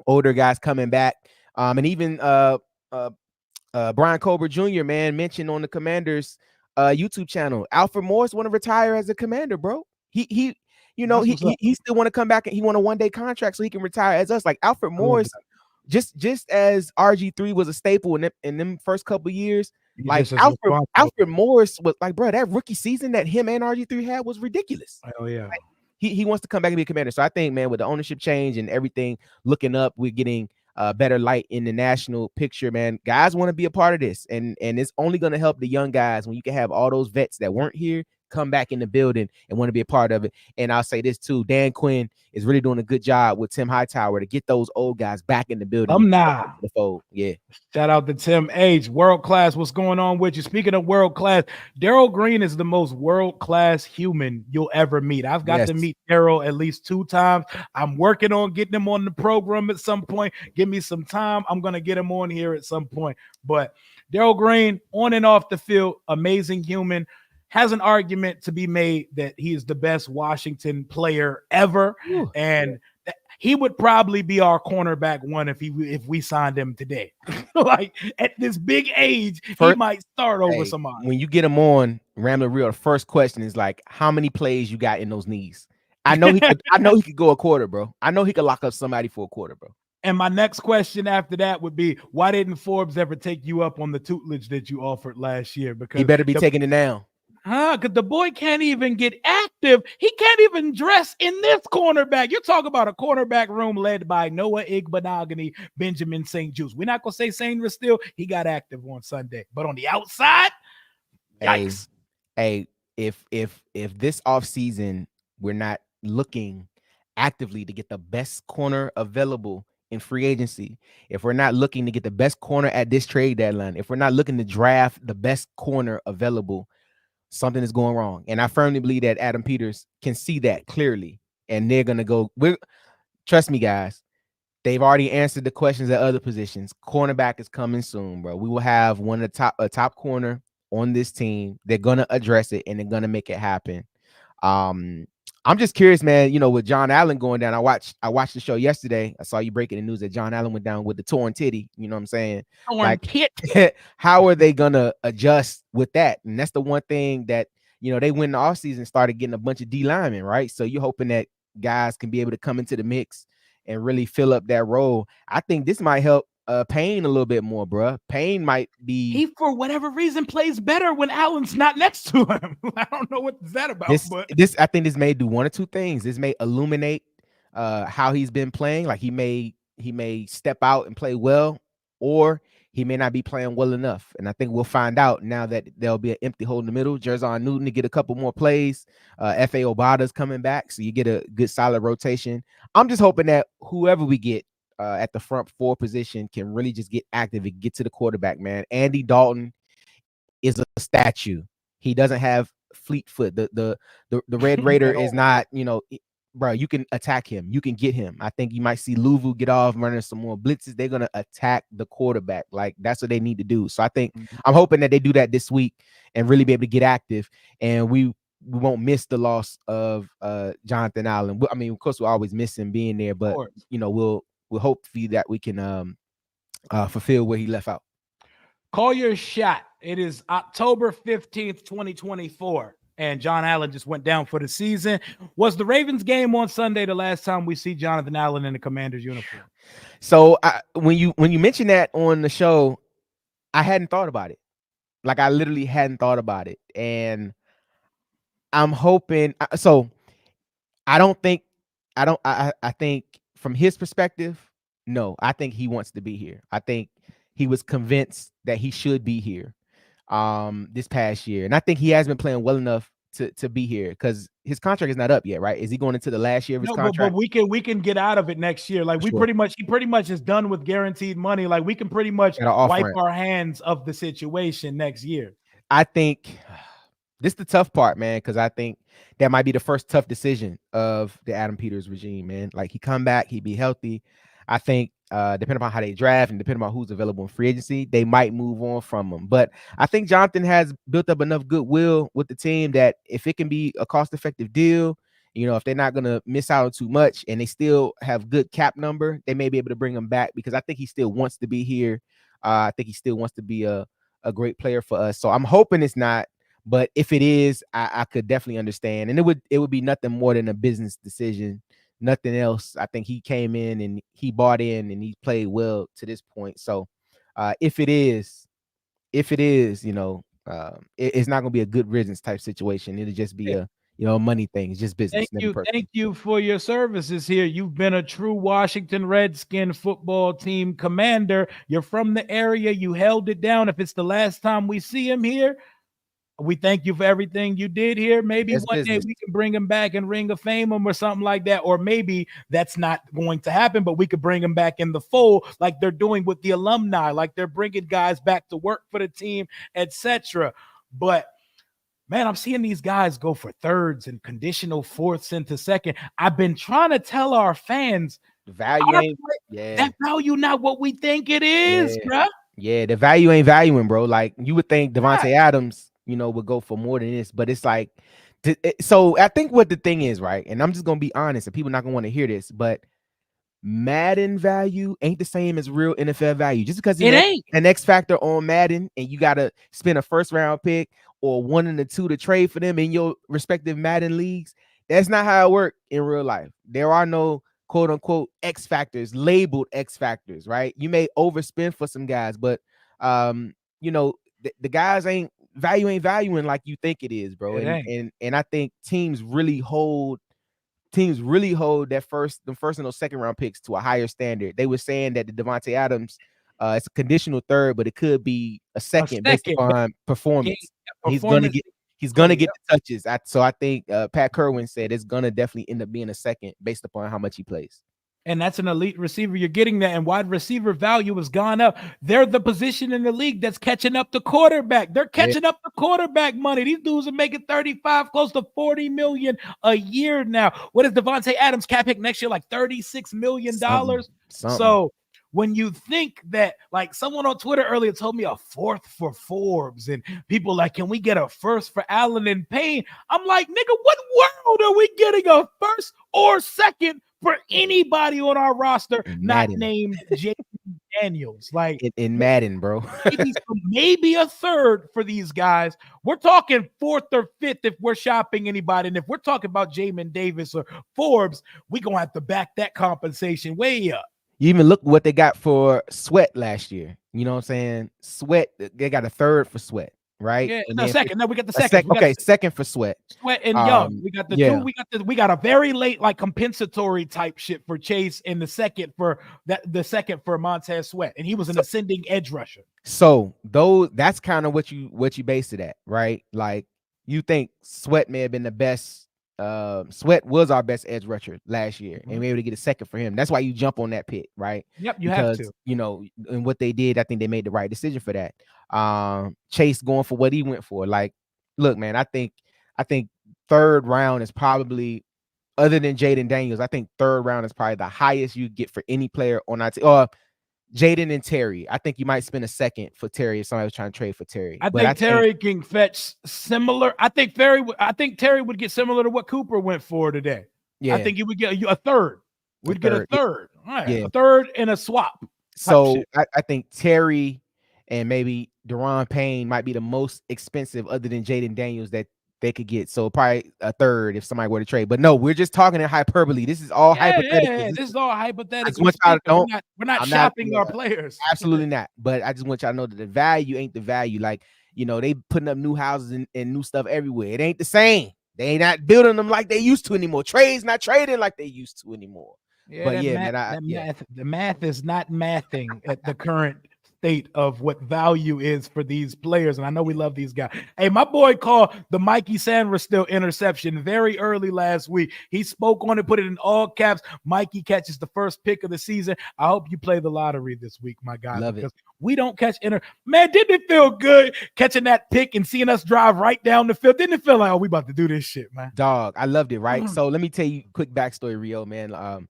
older guys coming back. And even Brian Colbert Jr., man, mentioned on the Commanders YouTube channel, Alfred Morris want to retire as a Commander, bro. He still want to come back, and he want a one-day contract so he can retire as us. Like Alfred Morris, just as RG3 was a staple in them first couple years, like Alfred Morris was like, bro, that rookie season that him and RG3 had was ridiculous. Oh yeah. Like, he wants to come back and be a Commander. So I think, man, with the ownership change and everything looking up, we're getting better light in the national picture, man. Guys want to be a part of this, and it's only going to help the young guys when you can have all those vets that weren't here come back in the building and want to be a part of it. And I'll say this too, Dan Quinn is really doing a good job with Tim Hightower to get those old guys back in the building. The fold. Yeah. Shout out to Tim H. World class. What's going on with you? Speaking of world class, Daryl Green is the most world class human you'll ever meet. I've got to meet Daryl at least 2 times. I'm working on getting him on the program at some point. Give me some time. I'm going to get him on here at some point. But Daryl Green, on and off the field, amazing human. Has an argument to be made that he is the best Washington player ever. Ooh, and he would probably be our cornerback one if we signed him today. Like at this big age, he might start over somebody. When you get him on Rambler Real, the first question is like, how many plays you got in those knees? I know he could go a quarter, bro. I know he could lock up somebody for a quarter, bro. And my next question after that would be, why didn't Forbes ever take you up on the tutelage that you offered last year? Because he better be taking it now. Because the boy can't even get active. He can't even dress in this cornerback. You're talking about a cornerback room led by Noah Igbenogany, Benjamin St. Juice. We're not going to say St. Still. He got active on Sunday. But on the outside, yikes. Hey, if this offseason we're not looking actively to get the best corner available in free agency, if we're not looking to get the best corner at this trade deadline, if we're not looking to draft the best corner available, something is going wrong. And I firmly believe that Adam Peters can see that clearly. And they're going to go, trust me, guys, they've already answered the questions at other positions. Cornerback is coming soon, bro. We will have one of the top corner on this team. They're going to address it, and they're going to make it happen. I'm just curious, man, with John Allen going down, I watched the show yesterday. I saw you breaking the news that John Allen went down with the torn titty. You know what I'm saying? How are they going to adjust with that? And that's the one thing that, they went in the offseason, started getting a bunch of D linemen, right? So you're hoping that guys can be able to come into the mix and really fill up that role. I think this might help Payne a little bit more, bro. Payne might be. He, for whatever reason, plays better when Allen's not next to him. I don't know what's that about. I think this may do one or two things. This may illuminate how he's been playing. Like he may step out and play well, or he may not be playing well enough. And I think we'll find out now that there'll be an empty hole in the middle. Jerzon Newton to get a couple more plays. F.A. Obada's coming back, so you get a good solid rotation. I'm just hoping that whoever we get at the front 4 position can really just get active and get to the quarterback, man. Andy Dalton is a statue. He doesn't have fleet foot. The Red Raider is not, bro, you can attack him. You can get him. I think you might see Louvu get off running some more blitzes. They're going to attack the quarterback. Like, that's what they need to do. So I think I'm hoping that they do that this week and really be able to get active. And we won't miss the loss of Jonathan Allen. I mean, of course, we'll always miss him being there, but, we'll hope that we can fulfill where he left out. Call your shot. It is October 15th, 2024. And John Allen just went down for the season. Was the Ravens game on Sunday the last time we see Jonathan Allen in the Commander's uniform? So when you mentioned that on the show, I hadn't thought about it. Like, I literally hadn't thought about it. And I'm hoping – so I think from his perspective, no, I think he wants to be here. I think he was convinced that he should be here this past year. And I think he has been playing well enough to be here because his contract is not up yet, right? Is he going into the last year of his contract? But we can get out of it next year. Like, he pretty much is done with guaranteed money. Like, we can pretty much wipe our hands of the situation next year. I think this is the tough part, man, because I think that might be the first tough decision of the Adam Peters regime, man. Like, he come back, he be healthy. I think depending on how they draft and depending on who's available in free agency, they might move on from him. But I think Jonathan has built up enough goodwill with the team that if it can be a cost-effective deal, if they're not going to miss out on too much and they still have good cap number, they may be able to bring him back because I think he still wants to be here. I think he still wants to be a great player for us. So I'm hoping it's not. But if it is, I could definitely understand. And it would be nothing more than a business decision, nothing else. I think he came in and he bought in and he played well to this point. So if it is, it's not going to be a good riddance type situation. It'll just be a money thing. It's just business. Thank you for your services here. You've been a true Washington Redskin football team commander. You're from the area. You held it down. If it's the last time we see him here, We thank you for everything you did here. Maybe That's one day business. we can bring him back and Ring of Fame him or something like that. Or maybe that's not going to happen, but we could bring him back in the fold like they're doing with the alumni, like they're bringing guys back to work for the team, etc. But man, I'm seeing these guys go for thirds and conditional fourths into second. I've been trying to tell our fans The value ain't, yeah, that value not what we think it is, yeah, bruh. yeah. The value ain't valuing, bro. Like you would think Right. Devontae Adams, would go for more than this, but it's like, so I think what the thing is, right? And I'm just gonna be honest, and people not gonna want to hear this, but Madden value ain't the same as real NFL value. Just because It ain't. an X factor on Madden and you gotta spend a first round pick or one in the two to trade for them in your respective Madden leagues, that's not how it works in real life. There are no quote unquote X factors, labeled X factors, right? You may overspend for some guys, but the guys ain't valuing like you think it is, bro. It And ain't. and I think teams really hold the first and those second round picks to a higher standard. They were saying that the Devontae Adams, it's a conditional third, but it could be a second based upon Game performance. He's gonna performance. get Play. the touches. So I think Pat Kerwin said it's gonna definitely end up being a second based upon how much he plays. And that's an elite receiver. You're getting that, and wide receiver value has gone up. They're the position in the league that's catching up to quarterback. They're catching up to quarterback money. These dudes are making 35, close to 40 million a year now. What is Devontae Adams cap hit next year? Like $36 million. Something. So when you think that, like someone on Twitter earlier told me a fourth for Forbes, and people like, can we get a first for Allen and Payne? I'm like, nigga, what world are we getting a first or second for anybody on our roster not named Jayden Daniels? Like in Madden, bro. maybe a third for these guys. We're talking fourth or fifth if we're shopping anybody. And if we're talking about Jamin Davis or Forbes, we're going to have to back that compensation way up. You even look what they got for Sweat last year. You know what I'm saying? Sweat, they got a third for Sweat, right? Yeah, and second. No, we got the second. Second for Sweat. Sweat and Young. We got the two. We got a very late, like compensatory type shit for Chase, and the second for Montez Sweat, and he was an ascending edge rusher. So that's kind of what you base it at, right? Like you think Sweat may have been the best. Sweat was our best edge rusher last year, and we were able to get a second for him. That's why you jump on that pick, right? Yep, you have to. And what they did, I think they made the right decision for that. Chase going for what he went for. Like, look, man, I think third round is probably, other than Jayden Daniels, I think third round is probably the highest you get for any player on our team. Or Jayden and Terry. I think you might spend a second for Terry if somebody was trying to trade for Terry. I think Terry can fetch similar. I think Terry would get similar to what Cooper went for today. Yeah. I think he would get a third. We'd get a third. All right. Yeah. A third and a swap. So I think Terry and maybe Daron Payne might be the most expensive other than Jayden Daniels that they could get. So probably a third if somebody were to trade. But no, we're just talking in hyperbole. This is all hypothetical. Yeah, this is all hypothetical. We're not shopping our players. Absolutely not. But I just want y'all to know that the value ain't the value. Like, they putting up new houses and new stuff everywhere. It ain't the same. They ain't not building them like they used to anymore. Trades not trading like they used to anymore. Yeah, but the math is not mathing at the current state of what value is for these players. And I know we love these guys. Hey, my boy called the Mikey Sanders interception very early last week. He spoke on it, put it in all caps. Mikey catches the first pick of the season. I hope you play the lottery this week, my guy. Love because we don't catch Man, didn't it feel good catching that pick and seeing us drive right down the field? Didn't it feel like, oh, we about to do this shit, man? Dog, I loved it, right? So let me tell you a quick backstory, Rio, man.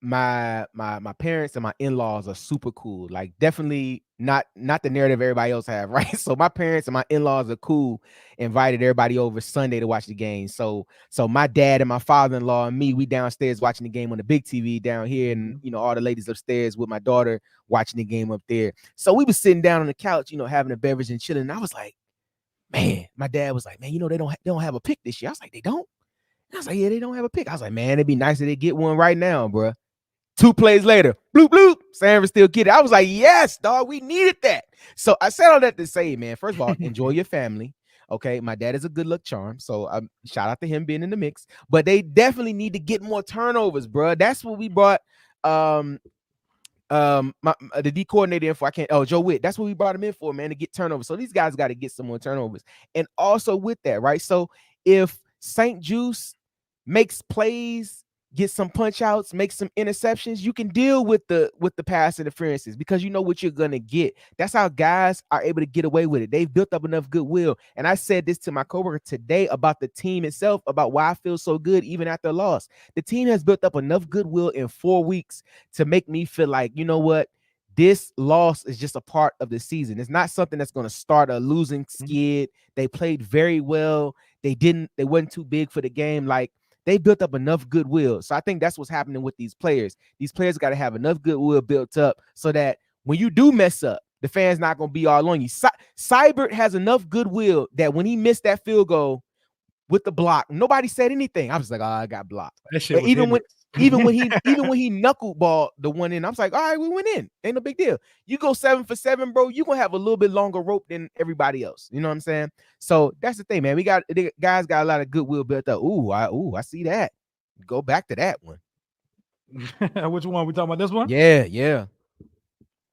My parents and my in-laws are super cool. Like, definitely not the narrative everybody else have, right? So my parents and my in-laws are cool. Invited everybody over Sunday to watch the game. So my dad and my father-in-law and me, we downstairs watching the game on the big TV down here, and all the ladies upstairs with my daughter watching the game up there. So we was sitting down on the couch, having a beverage and chilling. And I was like, man, my dad was like, man, they don't have a pick this year. I was like, they don't? I was like, yeah, they don't have a pick. I was like, man, it'd be nice if they get one right now, bro. 2 plays later, bloop, bloop, Sanders still get it. I was like, yes, dog, we needed that. So I said all that to say, man, first of all, enjoy your family. Okay, my dad is a good luck charm, so shout out to him being in the mix. But they definitely need to get more turnovers, bro. That's what we brought the D coordinator in for, I can't. Oh, Joe Witt. That's what we brought him in for, man, to get turnovers. So these guys got to get some more turnovers. And also with that, right? So if St. Juice makes plays, get some punch outs, make some interceptions, you can deal with the pass interferences because you know what you're gonna get. That's how guys are able to get away with it. They've built up enough goodwill. And I said this to my coworker today about the team itself, about why I feel so good even after a loss. The team has built up enough goodwill in 4 weeks to make me feel like, you know what? This loss is just a part of the season. It's not something that's going to start a losing skid. They played very well. They wasn't too big for the game. Like, they built up enough goodwill. So I think that's what's happening with these players. These players got to have enough goodwill built up so that when you do mess up, the fans not going to be all on you. Seibert has enough goodwill that when he missed that field goal with the block, nobody said anything. I was like, oh, I got blocked. That shit was even when he knuckleballed the one in, I was like, all right, we went in. Ain't no big deal. You go 7 for 7, bro. You gonna have a little bit longer rope than everybody else. You know what I'm saying? So that's the thing, man. The guys got a lot of goodwill built up. I see that. Go back to that one. Which one? We talking about this one? Yeah.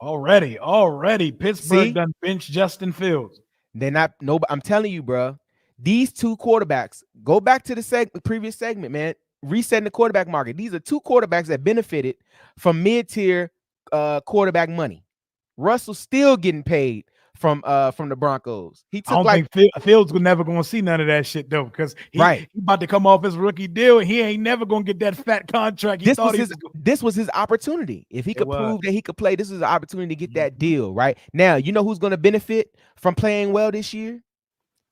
Already. Pittsburgh done bench Justin Fields. They're not. No, I'm telling you, bro. These two quarterbacks, go back to the previous segment, man. Resetting the quarterback market. These are two quarterbacks that benefited from mid-tier quarterback money. Russell still getting paid from the Broncos. I don't think Fields was never going to see none of that shit though, because he about to come off his rookie deal. He ain't never going to get that fat contract. This was his opportunity. If he could prove that he could play, this is an opportunity to get that deal. Right now, you know who's going to benefit from playing well this year?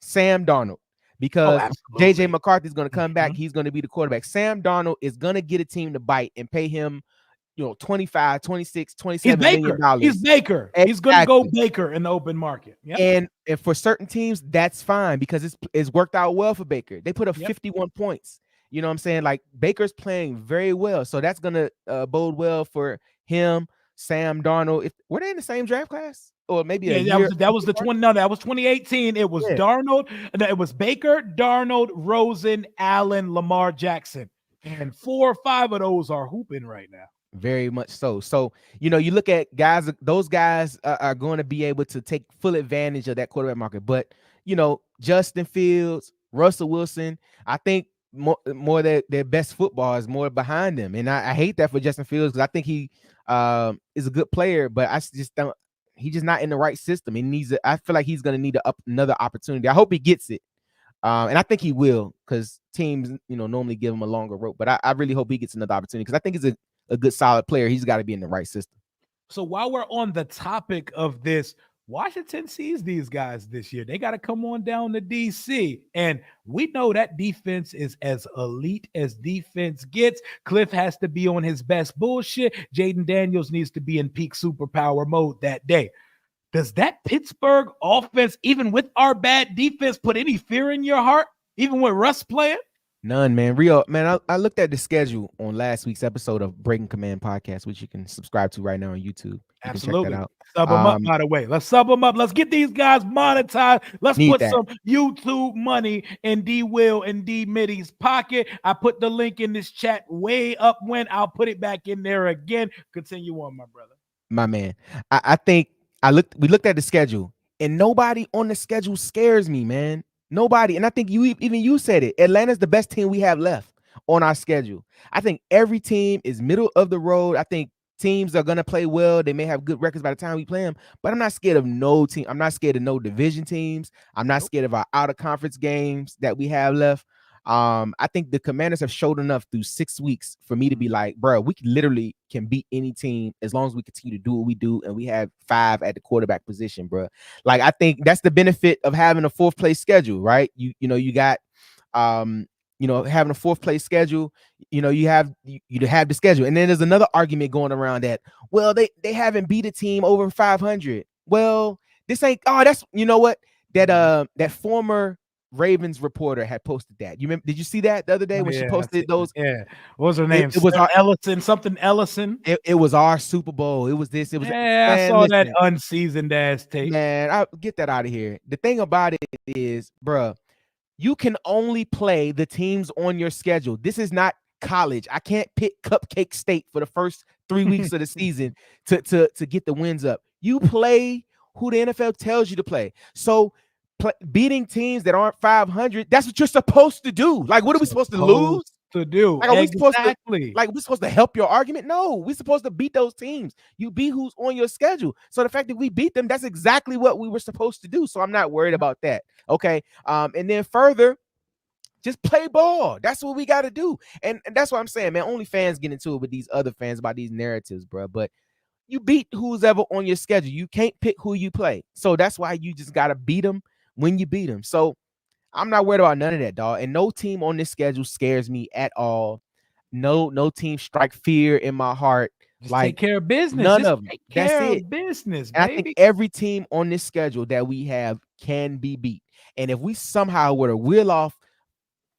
Sam Darnold. Because JJ McCarthy is going to come back. He's going to be the quarterback. Sam Darnold is going to get a team to bite and pay him, 25, 26, 27 million dollars. He's Baker. Exactly. He's going to go Baker in the open market. Yep. And for certain teams, that's fine because it's worked out well for Baker. They put up 51 points. You know what I'm saying? Like, Baker's playing very well. So that's going to bode well for him, Sam Darnold. Were they in the same draft class? Or maybe that was 2018. It was Darnold. It was Baker, Darnold, Rosen, Allen, Lamar Jackson. And 4 or 5 of those are hooping right now. Very much so. So, you look at guys, those guys are going to be able to take full advantage of that quarterback market. But, Justin Fields, Russell Wilson, I think more their best football is more behind them. And I hate that for Justin Fields because I think he is a good player, but I just don't. He's just not in the right system. I feel like he's going to need another opportunity. I hope he gets it. And I think he will because teams, normally give him a longer rope. But I really hope he gets another opportunity because I think he's a good, solid player. He's got to be in the right system. So while we're on the topic of this, Washington sees these guys this year. They got to come on down to DC. And we know that defense is as elite as defense gets. Cliff has to be on his best bullshit. Jayden Daniels needs to be in peak superpower mode that day. Does that Pittsburgh offense, even with our bad defense, put any fear in your heart, even with Russ playing? None, man. Real, man. I looked at the schedule on last week's episode of Breaking Command podcast, which you can subscribe to right now on YouTube. Absolutely. Sub them up, by the way. Let's sub them up. Let's get these guys monetized. Let's put some YouTube money in D Will and D Mitty's pocket. I put the link in this chat way up when. I'll put it back in there again. Continue on, my brother. My man. I think we looked at the schedule, and nobody on the schedule scares me, man. Nobody. And I think you said it. Atlanta's the best team we have left on our schedule. I think every team is middle of the road. I think teams are going to play well. They may have good records by the time we play them, but I'm not scared of no team. I'm not scared of no division teams. I'm not scared of our out of conference games that we have left. I think the Commanders have showed enough through 6 weeks for me to be like, bro, we literally can beat any team as long as we continue to do what we do. And we have 5 at the quarterback position, bro. Like, I think that's the benefit of having a 4th place schedule, right? You got, having a 4th place schedule, you have the schedule. And then there's another argument going around that, well, they haven't beat a team over 500. Well, this ain't, that's, that former Ravens reporter had posted that. You remember? Did you see that the other day when she posted those? Yeah. What was her name? It was Ellison, something Ellison. It was our Super Bowl. It was this. It was. Yeah, I saw that unseasoned ass tape. Man, I get that out of here. The thing about it is, bruh, you can only play the teams on your schedule. This is not college. I can't pick Cupcake State for the first 3 weeks of the season to get the wins up. You play who the NFL tells you to play. So beating teams that aren't 500, that's what you're supposed to do. Like, what are we supposed to lose? To do Like, are we supposed to exactly like we supposed to help your argument? No, we're supposed to beat those teams. You beat who's on your schedule. So the fact that we beat them, that's exactly what we were supposed to do. So I'm not worried about that. Okay. And then further, just play ball. That's what we got to do. And that's what I'm saying, man. Only fans get into it with these other fans about these narratives, bro. But you beat who's ever on your schedule. You can't pick who you play. So that's why you just got to beat them when you beat them. So I'm not worried about none of that, dog. And no team on this schedule scares me at all. No team strike fear in my heart. just Like, take care of business. none Just of them. take That's care it. of business, And I think baby. every team on this schedule that we have can be beat. And if we somehow were to wheel off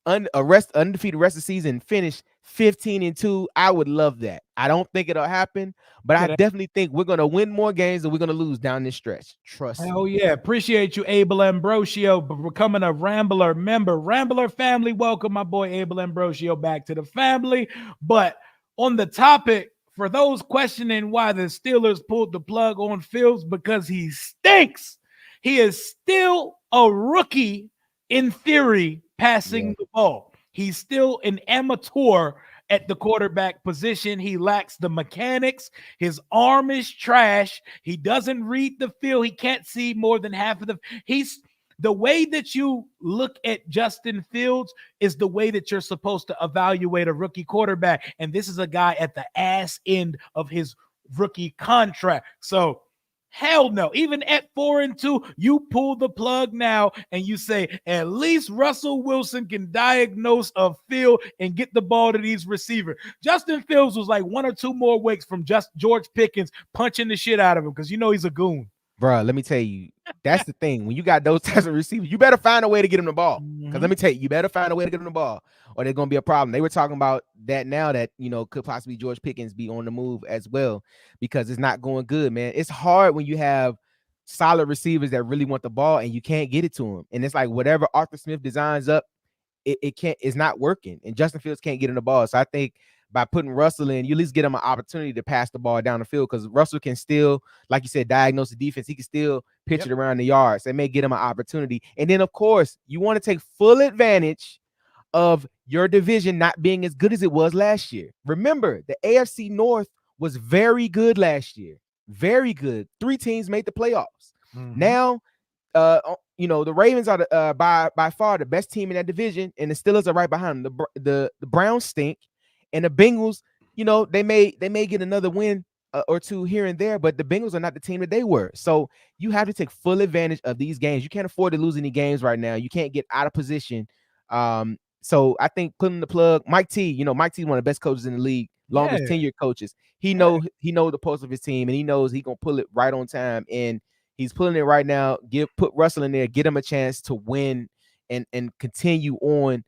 undefeated rest of the season and finish 15-2, I would love that. I don't think it'll happen, but I definitely think we're gonna win more games than we're gonna lose down this stretch. Trust Hell me. yeah. Appreciate you, Abel Ambrosio, for becoming a Rambler member. Rambler family, welcome my boy Abel Ambrosio back to the family. But on the topic, for those questioning why the Steelers pulled the plug on Fields, because he stinks. He is still a rookie in theory passing the ball. He's still an amateur at the quarterback position. He lacks the mechanics. His arm is trash. He doesn't read the field. He can't see more than half of the way that you look at Justin Fields is the way that you're supposed to evaluate a rookie quarterback. And this is a guy at the ass end of his rookie contract. So hell no. Even at 4-2, you pull the plug now and you say, at least Russell Wilson can diagnose a field and get the ball to these receivers. Justin Fields was like 1 or 2 more weeks from just George Pickens punching the shit out of him because you know he's a goon. Bro, let me tell you, that's the thing. When you got those types of receivers, you better find a way to get them the ball. Because let me tell you, you better find a way to get them the ball, or there's gonna be a problem. They were talking about that now that could possibly George Pickens be on the move as well, because it's not going good, man. It's hard when you have solid receivers that really want the ball and you can't get it to them. And it's like whatever Arthur Smith designs up, it's not working. And Justin Fields can't get in the ball. So I think by putting Russell in, you at least get him an opportunity to pass the ball down the field, because Russell can still, like you said, diagnose the defense. He can still pitch it around the yards. It may get him an opportunity. And then, of course, you want to take full advantage of your division not being as good as it was last year. Remember, the AFC North was very good last year. Very good. 3 teams made the playoffs. Now, the Ravens are by far the best team in that division, and the Steelers are right behind them. The Browns stink. And the Bengals, they may get another win or 2 here and there, but the Bengals are not the team that they were. So you have to take full advantage of these games. You can't afford to lose any games right now. You can't get out of position. So I think putting the plug, Mike T, Mike T is one of the best coaches in the league, longest tenured coaches. He knows the pulse of his team, and he knows he's gonna pull it right on time. And he's pulling it right now. Put Russell in there, get him a chance to win and continue on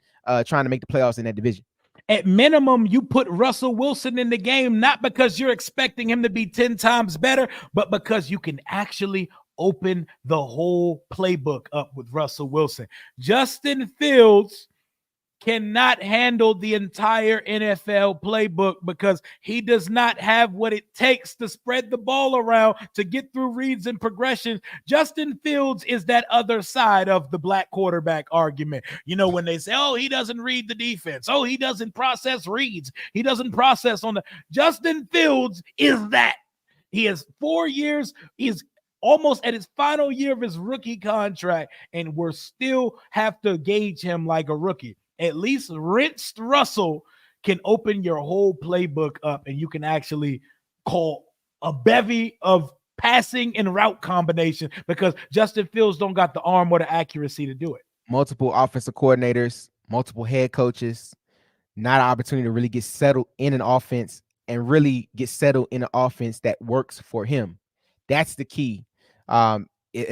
trying to make the playoffs in that division. At minimum, you put Russell Wilson in the game, not because you're expecting him to be 10 times better, but because you can actually open the whole playbook up with Russell Wilson. Justin Fields cannot handle the entire NFL playbook because he does not have what it takes to spread the ball around to get through reads and progressions. Justin Fields is that other side of the black quarterback argument. When they say, oh, he doesn't read the defense. Oh, he doesn't process reads. He doesn't process on the Justin Fields is that. He has 4 years. He's almost at his final year of his rookie contract, and we're still have to gauge him like a rookie. At least rinsed Russell can open your whole playbook up, and you can actually call a bevy of passing and route combination because Justin Fields don't got the arm or the accuracy to do it. Multiple offensive coordinators, multiple head coaches, not an opportunity to really get settled in an offense and really get settled in an offense that works for him. That's the key.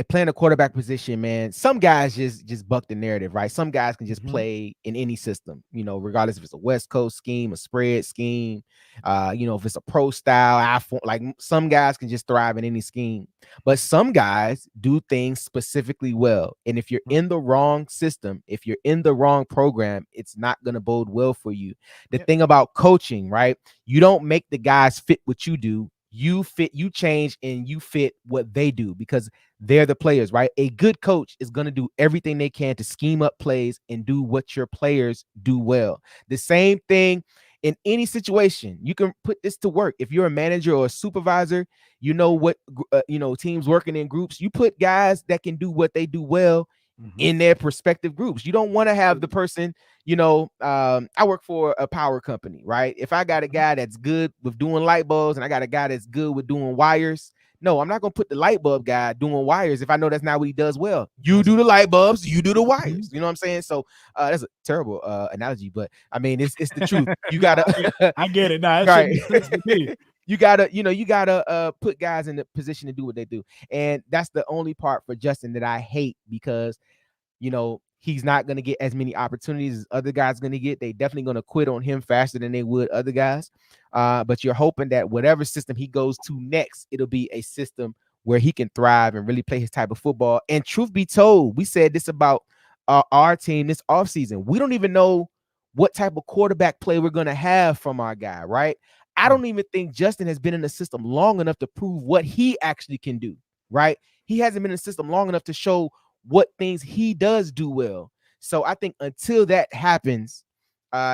playing a quarterback position, man, some guys just buck the narrative, right? Some guys can just Mm-hmm. play in any system, regardless if it's a West Coast scheme, a spread scheme, if it's a pro style, like some guys can just thrive in any scheme. But some guys do things specifically well. And if you're in the wrong system, if you're in the wrong program, it's not going to bode well for you. The thing about coaching, right? You don't make the guys fit what you do. You change, and you fit what they do, because they're the players, right? A good coach is going to do everything they can to scheme up plays and do what your players do well. The same thing in any situation. You can put this to work. If you're a manager or a supervisor, teams working in groups, you put guys that can do what they do well in their respective groups. You don't want to have the person, I work for a power company, right? If I got a guy that's good with doing light bulbs and I got a guy that's good with doing wires, no, I'm not going to put the light bulb guy doing wires if I know that's not what he does well. You do the light bulbs, you do the wires. You know what I'm saying? So that's a terrible analogy, but I mean, it's the truth. You got to I get it. Nah, that right. shit makes sense to me. You gotta put guys in the position to do what they do. And that's the only part for Justin that I hate, because he's not going to get as many opportunities as other guys going to get. They definitely going to quit on him faster than they would other guys. But you're hoping that whatever system he goes to next, it'll be a system where he can thrive and really play his type of football. And truth be told, we said this about our team this offseason. We don't even know what type of quarterback play we're going to have from our guy, right? I don't even think Justin has been in the system long enough to prove what he actually can do, right? He hasn't been in the system long enough to show what things he does do well. So I think until that happens,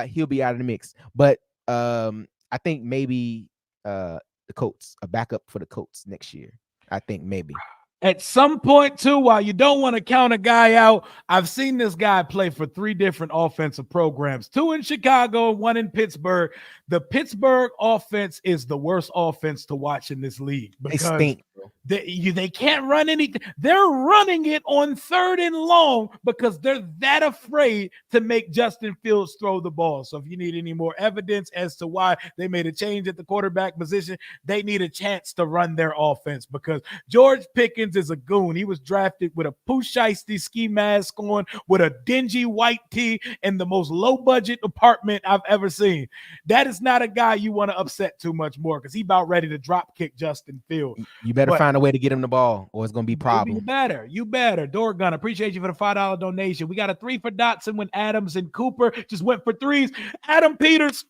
he'll be out of the mix. But I think maybe the Colts, a backup for the Colts next year. I think maybe. At some point, too, while you don't want to count a guy out, I've seen this guy play for 3 different offensive programs, 2 in Chicago, 1 in Pittsburgh. The Pittsburgh offense is the worst offense to watch in this league because they stink, bro. They can't run anything. They're running it on 3rd and long because they're that afraid to make Justin Fields throw the ball. So if you need any more evidence as to why they made a change at the quarterback position, they need a chance to run their offense, because George Pickens is a goon. He was drafted with a Pooh Shiesty ski mask on, with a dingy white tee, and the most low-budget apartment I've ever seen. That is not a guy you want to upset too much more, because he's about ready to drop kick Justin Fields. You better find a way to get him the ball, or it's going to be a problem. You better. Dorgun, appreciate you for the $5 donation. We got a 3 for Dotson when Adams and Cooper just went for 3s. Adam Peters,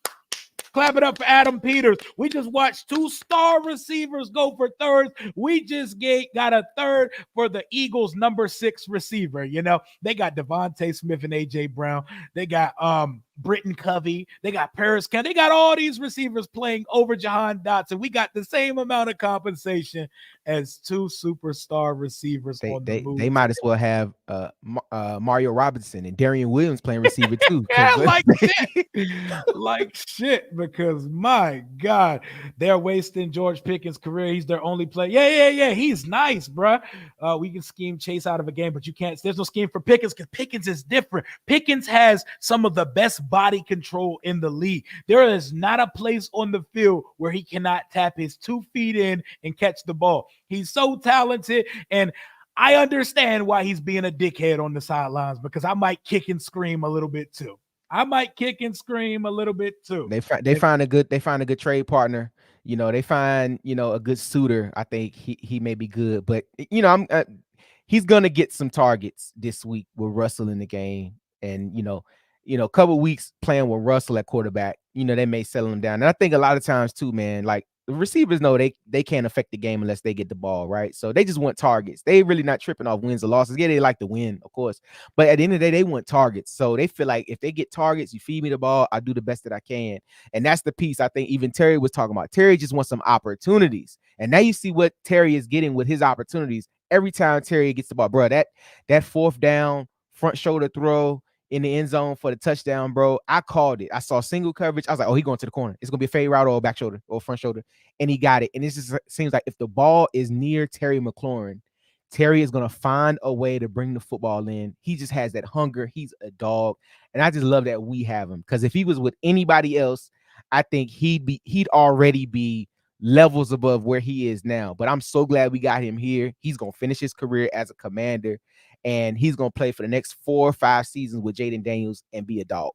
clap it up for Adam Peters. We just watched 2 star receivers go for 3rds. We just got a 3rd for the Eagles' number 6 receiver. They got Devontae Smith and A.J. Brown. They got Britton Covey. They got Paris Kent. They got all these receivers playing over Jahan Dotson. We got the same amount of compensation as 2 superstar receivers on the move. They might as well have Mario Robinson and Darian Williams playing receiver too. Yeah, like shit, because my God, they're wasting George Pickens' career. He's their only player. Yeah. He's nice, bro. We can scheme Chase out of a game, but you can't. There's no scheme for Pickens, because Pickens is different. Pickens has some of the best body control in the league. There is not a place on the field where he cannot tap his 2 feet in and catch the ball. He's so talented, and I understand why he's being a dickhead on the sidelines, because I might kick and scream a little bit too. They find a good trade partner. They find a good suitor. I think he may be good, but he's gonna get some targets this week with Russell in the game, and a couple weeks playing with Russell at quarterback, they may settle him down. And I think a lot of times too, man, like the receivers know they can't affect the game unless they get the ball, right? So they just want targets. They really not tripping off wins or losses. Yeah, they like to win, of course. But at the end of the day, they want targets. So they feel like if they get targets, you feed me the ball, I do the best that I can. And that's the piece I think even Terry was talking about. Terry just wants some opportunities. And now you see what Terry is getting with his opportunities. Every time Terry gets the ball, bro, that 4th down, front shoulder throw in the end zone for the touchdown, bro. I called it. I saw single coverage. I was like, oh, he going to the corner. It's going to be a fade route or a back shoulder or front shoulder. And he got it. And it just seems like if the ball is near Terry McLaurin, Terry is going to find a way to bring the football in. He just has that hunger. He's a dog. And I just love that we have him, because if he was with anybody else, I think he'd already be levels above where he is now. But I'm so glad we got him here. He's gonna finish his career as a Commander, and he's gonna play for the next 4 or 5 seasons with Jayden Daniels and be a dog.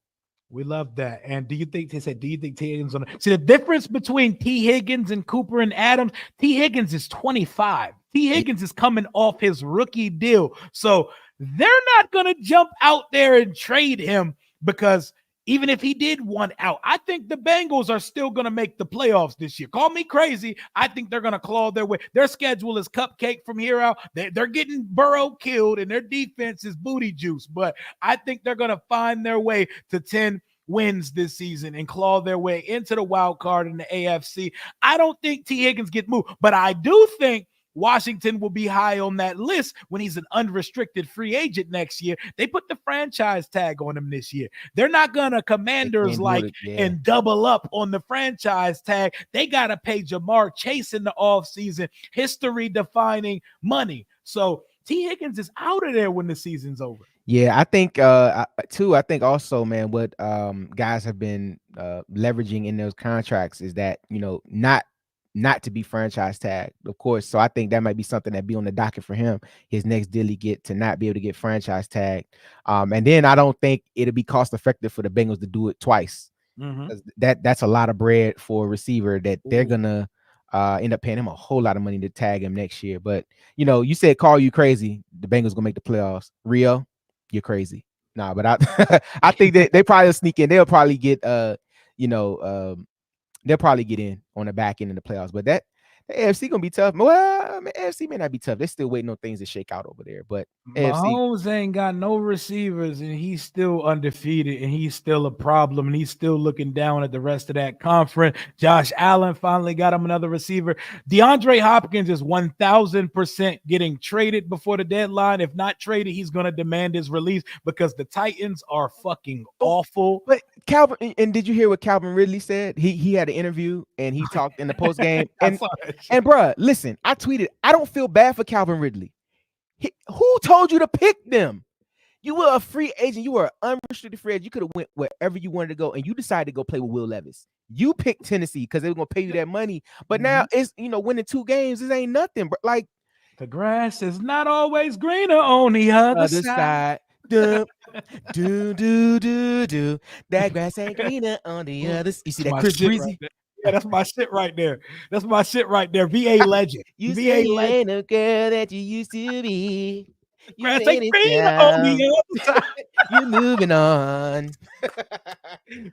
We love that. And do you think they said, do you think T. Higgins see the difference between T. Higgins and Cooper and Adams? T. Higgins is 25. T. Higgins is coming off his rookie deal. So they're not going to jump out there and trade him because even if he did want out, I think the Bengals are still going to make the playoffs this year. Call me crazy. I think they're going to claw their way. Their schedule is cupcake from here out. They're getting Burrow killed, and their defense is booty juice. But I think they're going to find their way to 10 wins this season and claw their way into the wild card in the AFC. I don't think T. Higgins get moved, but I do think Washington will be high on that list when he's an unrestricted free agent next year. They put the franchise tag on him this year. They're not going to Commanders and double up on the franchise tag. They got to pay Jamar Chase in the offseason, history-defining money. So T. Higgins is out of there when the season's over. Yeah, I think too. I think also, man, what guys have been leveraging in those contracts is that, you know, not to be franchise tagged, of course. So I think that might be something that be on the docket for him. His next deal he get to not be able to get franchise tagged. And then I don't think it'll be cost effective for the Bengals to do it twice. That's a lot of bread for a receiver that they're gonna end up paying him a whole lot of money to tag him next year. But you know, you said Carl, you crazy. The Bengals gonna make the playoffs. Rio, you're crazy. Nah, but I think that they probably sneak in. They'll probably get they'll probably get in on the back end in the playoffs. But the AFC gonna be tough. Well, I mean, AFC may not be tough. They're still waiting on things to shake out over there. But Mahomes ain't got no receivers, and he's still undefeated, and he's still a problem, and he's still looking down at the rest of that conference. Josh Allen finally got him another receiver. DeAndre Hopkins is 1,000% getting traded before the deadline. If not traded, he's going to demand his release because the Titans are fucking awful. But Calvin, and did you hear what Calvin Ridley said? He had an interview and he talked in the post game. and bruh, listen, I tweeted, I don't feel bad for Calvin Ridley. Who told you to pick them? You were a free agent. You were an unrestricted free agent. You could have went wherever you wanted to go, and you decided to go play with Will Levis. You picked Tennessee because they were going to pay you that money. But now it's, you know, winning 2 games, this ain't nothing. But like, the grass is not always greener on the other side. Do, do, do, do. That grass ain't greener on the other side. You see that Chris Breezy? Right, yeah, that's my shit right there. That's my shit right there. VA legend. You VA legend. Ain't a girl that you used to be. You grass ain't greener on the other side. You're moving on.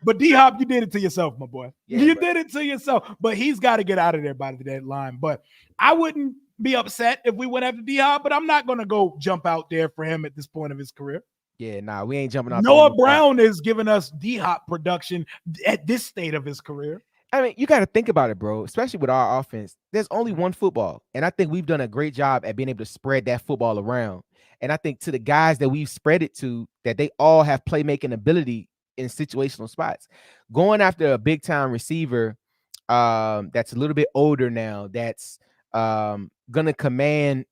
But D-Hop, you did it to yourself, my boy. Yeah, you did it to yourself. But he's got to get out of there by the deadline. But I wouldn't be upset if we went after D-Hop, but I'm not going to go jump out there for him at this point of his career. Yeah, nah, we ain't jumping out. Noah Brown is giving us D-Hop production at this state of his career. I mean, you got to think about it, bro, especially with our offense. There's only one football, and I think we've done a great job at being able to spread that football around. And I think to the guys that we've spread it to, that they all have playmaking ability in situational spots. Going after a big-time receiver that's a little bit older now, that's going to command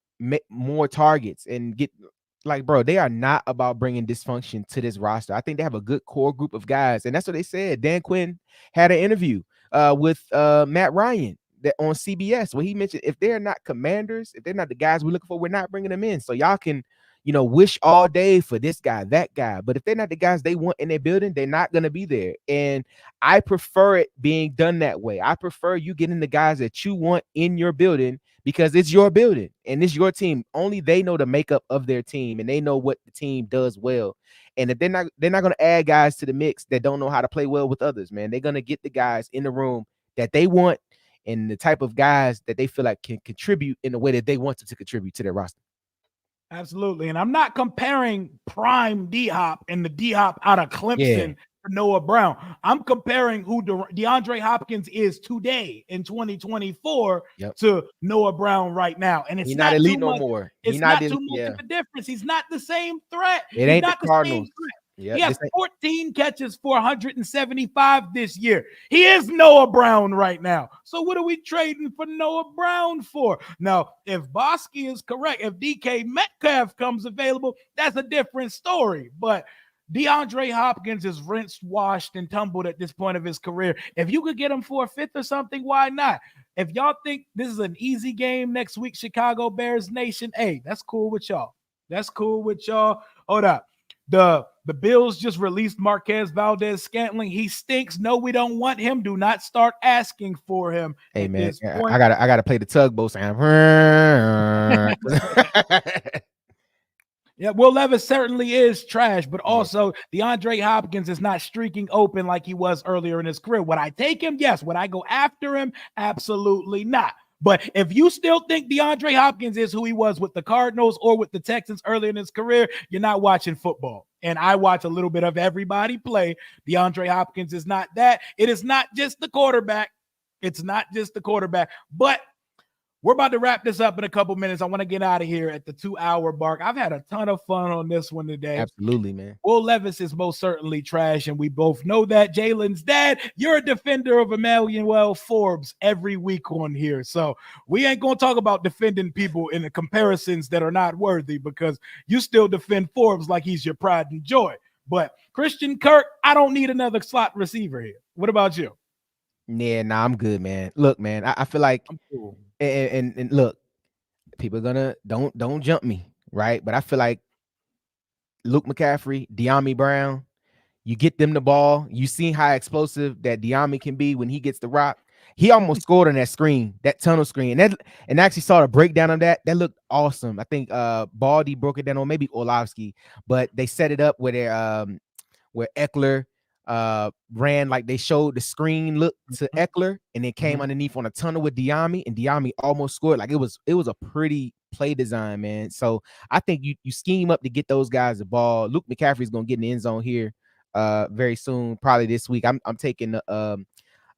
more targets and get – like, bro, they are not about bringing dysfunction to this roster. I think they have a good core group of guys, and that's what they said. Dan Quinn had an interview with Matt Ryan on CBS where he mentioned if they're not Commanders, if they're not the guys we're looking for, we're not bringing them in. So y'all can, you know, wish all day for this guy, that guy. But if they're not the guys they want in their building, they're not going to be there. And I prefer it being done that way. I prefer you getting the guys that you want in your building because it's your building and it's your team. Only they know the makeup of their team and they know what the team does well. And if they're not going to add guys to the mix that don't know how to play well with others, man. They're going to get the guys in the room that they want and the type of guys that they feel like can contribute in the way that they want to contribute to their roster. Absolutely. And I'm not comparing prime D-Hop and the D-Hop out of Clemson for Noah Brown. I'm comparing who DeAndre Hopkins is today in 2024 to Noah Brown right now. And it's not elite no more. It's not too much of a difference. He's not the same threat. It ain't the Cardinals. He has 14 catches for 175 this year. He is Noah Brown right now. So what are we trading for Noah Brown for? Now, if Bosky is correct, if DK Metcalf comes available, that's a different story. But DeAndre Hopkins is rinsed, washed, and tumbled at this point of his career. If you could get him for a fifth or something, why not? if y'all think this is an easy game next week, Chicago Bears Nation, hey, that's cool with y'all. That's cool with y'all. Hold up. The Bills just released Marquez Valdez-Scantling. He stinks. No, we don't want him. Do not start asking for him Hey at man, this point. I gotta play the tugboat sound. Yeah, Will Levis certainly is trash, but also DeAndre Hopkins is not streaking open like he was earlier in his career. Would I take him? Yes. Would I go after him? Absolutely not. But if you still think DeAndre Hopkins is who he was with the Cardinals or with the Texans earlier in his career, you're not watching football. And I watch a little bit of everybody play. DeAndre Hopkins is not that. It is not just the quarterback. It's not just the quarterback. But we're about to wrap this up in a couple minutes. I want to get out of here at the 2-hour mark. I've had a ton of fun on this one today. Absolutely, man. Will Levis is most certainly trash, and we both know that. Jalen's dad, you're a defender of Emmanuel Forbes every week on here. So we ain't going to talk about defending people in the comparisons that are not worthy, because you still defend Forbes like he's your pride and joy. But Christian Kirk, I don't need another slot receiver here. What about you? Yeah, nah, I'm good, man. Look, man, I feel like I'm cool. And look, people are gonna don't jump me, right? But I feel like Luke McCaffrey, De'Ami Brown, you get them the ball. You seen how explosive that De'Ami can be when he gets the rock. He almost scored on that screen, that tunnel screen. And actually saw the breakdown of that. That looked awesome. I think Baldy broke it down, or maybe Orlovsky, but they set it up where Eckler ran, like they showed the screen look to Eckler, and it came underneath on a tunnel with De'Ami, and De'Ami almost scored. Like it was a pretty play design, man. So I think you scheme up to get those guys the ball. Luke McCaffrey's gonna get in the end zone here very soon, probably this week. I'm taking the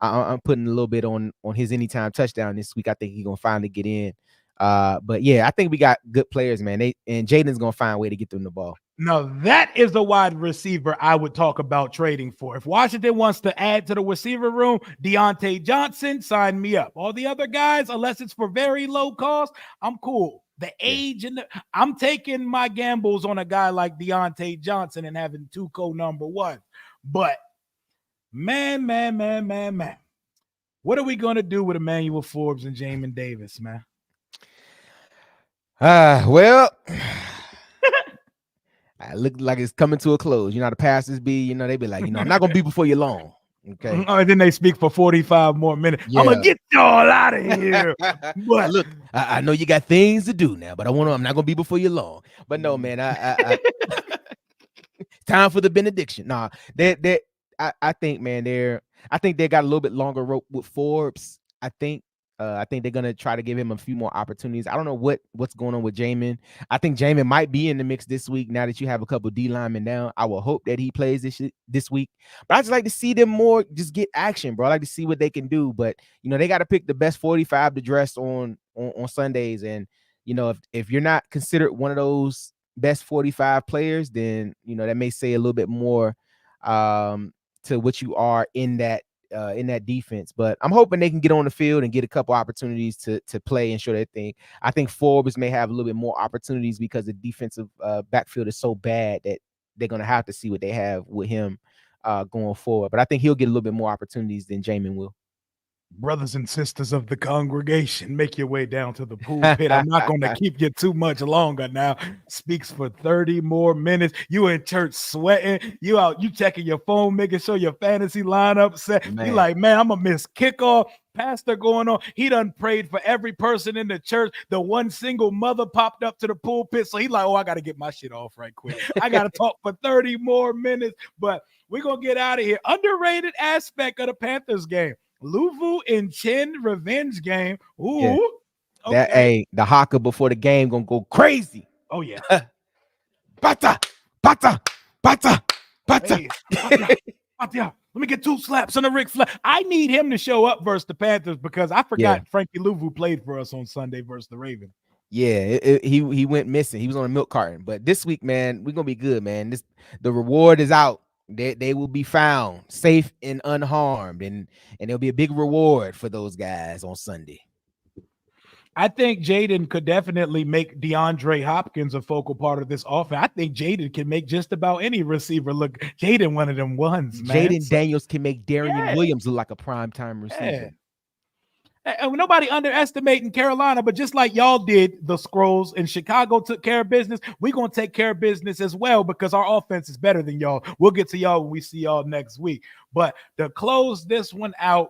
I'm putting a little bit on his anytime touchdown this week. I think he's gonna finally get in. But yeah, I think we got good players, man. And Jayden's gonna find a way to get them the ball. Now, that is the wide receiver I would talk about trading for. If Washington wants to add to the receiver room, Deontay Johnson, sign me up. All the other guys, unless it's for very low cost, I'm cool. The age and I'm taking my gambles on a guy like Deontay Johnson and having two number one. But man, what are we going to do with Emmanuel Forbes and Jamin Davis, man? Well, I look like it's coming to a close. You know how the pastors be, they be like, I'm not going to be before you long. Okay. And then they speak for 45 more minutes. Yeah. I'm going to get y'all out of here. But look, I know you got things to do now, but I'm not going to be before you long. But no, man, time for the benediction. Nah, I think, man, I think they got a little bit longer rope with Forbes. I think they're gonna try to give him a few more opportunities. I don't know what's going on with Jamin. I think Jamin might be in the mix this week now that you have a couple D linemen down. I will hope that he plays this week. But I just like to see them more just get action, bro. I like to see what they can do. But they got to pick the best 45 to dress on Sundays. And if you're not considered one of those best 45 players, then that may say a little bit more to what you are in that defense. But I'm hoping they can get on the field and get a couple opportunities to play and show their thing. I think Forbes may have a little bit more opportunities because the defensive backfield is so bad that they're going to have to see what they have with him going forward. But I think he'll get a little bit more opportunities than Jamin will. Brothers and sisters of the congregation, make your way down to the pulpit. I'm not going to keep you too much longer now. Speaks for 30 more minutes. You in church sweating. You out, you checking your phone, making sure your fantasy lineup set. You like, man, I'm going to miss kickoff. Pastor going on. He done prayed for every person in the church. The one single mother popped up to the pulpit. So he like, I got to get my shit off right quick. I got to talk for 30 more minutes. But we're going to get out of here. Underrated aspect of the Panthers game. Luvu and Chin revenge game. Ooh. Yeah. Okay. The haka before the game gonna go crazy. Oh, yeah. Bata. Hey, let me get 2 slaps on the Rick Flag. I need him to show up versus the Panthers because I forgot Frankie Luvu played for us on Sunday versus the Ravens. Yeah, he went missing. He was on a milk carton. But this week, man, we're gonna be good, man. The reward is out. They will be found safe and unharmed, and there'll be a big reward for those guys on Sunday. I think Jayden could definitely make DeAndre Hopkins a focal part of this offense. I think Jayden can make just about any receiver look. Jayden one of them ones, man. Jayden Daniels can make Darian Williams look like a primetime receiver. And nobody underestimating Carolina, but just like y'all did, the Scrolls and Chicago took care of business, we're going to take care of business as well because our offense is better than y'all. We'll get to y'all when we see y'all next week. But to close this one out,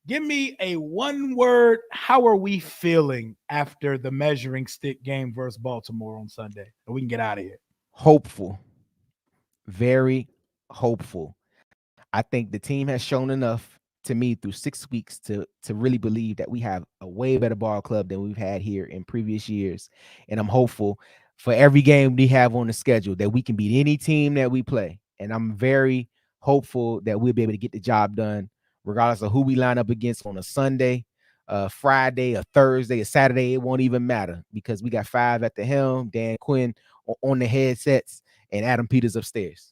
give me a one word. How are we feeling after the measuring stick game versus Baltimore on Sunday? And we can get out of here. Hopeful. Very hopeful. I think the team has shown enough to me through 6 weeks to really believe that we have a way better ball club than we've had here in previous years. And I'm hopeful for every game we have on the schedule that we can beat any team that we play. And I'm very hopeful that we'll be able to get the job done, regardless of who we line up against on a Sunday, Friday, a Thursday, a Saturday. It won't even matter because we got 5 at the helm, Dan Quinn on the headsets, and Adam Peters upstairs.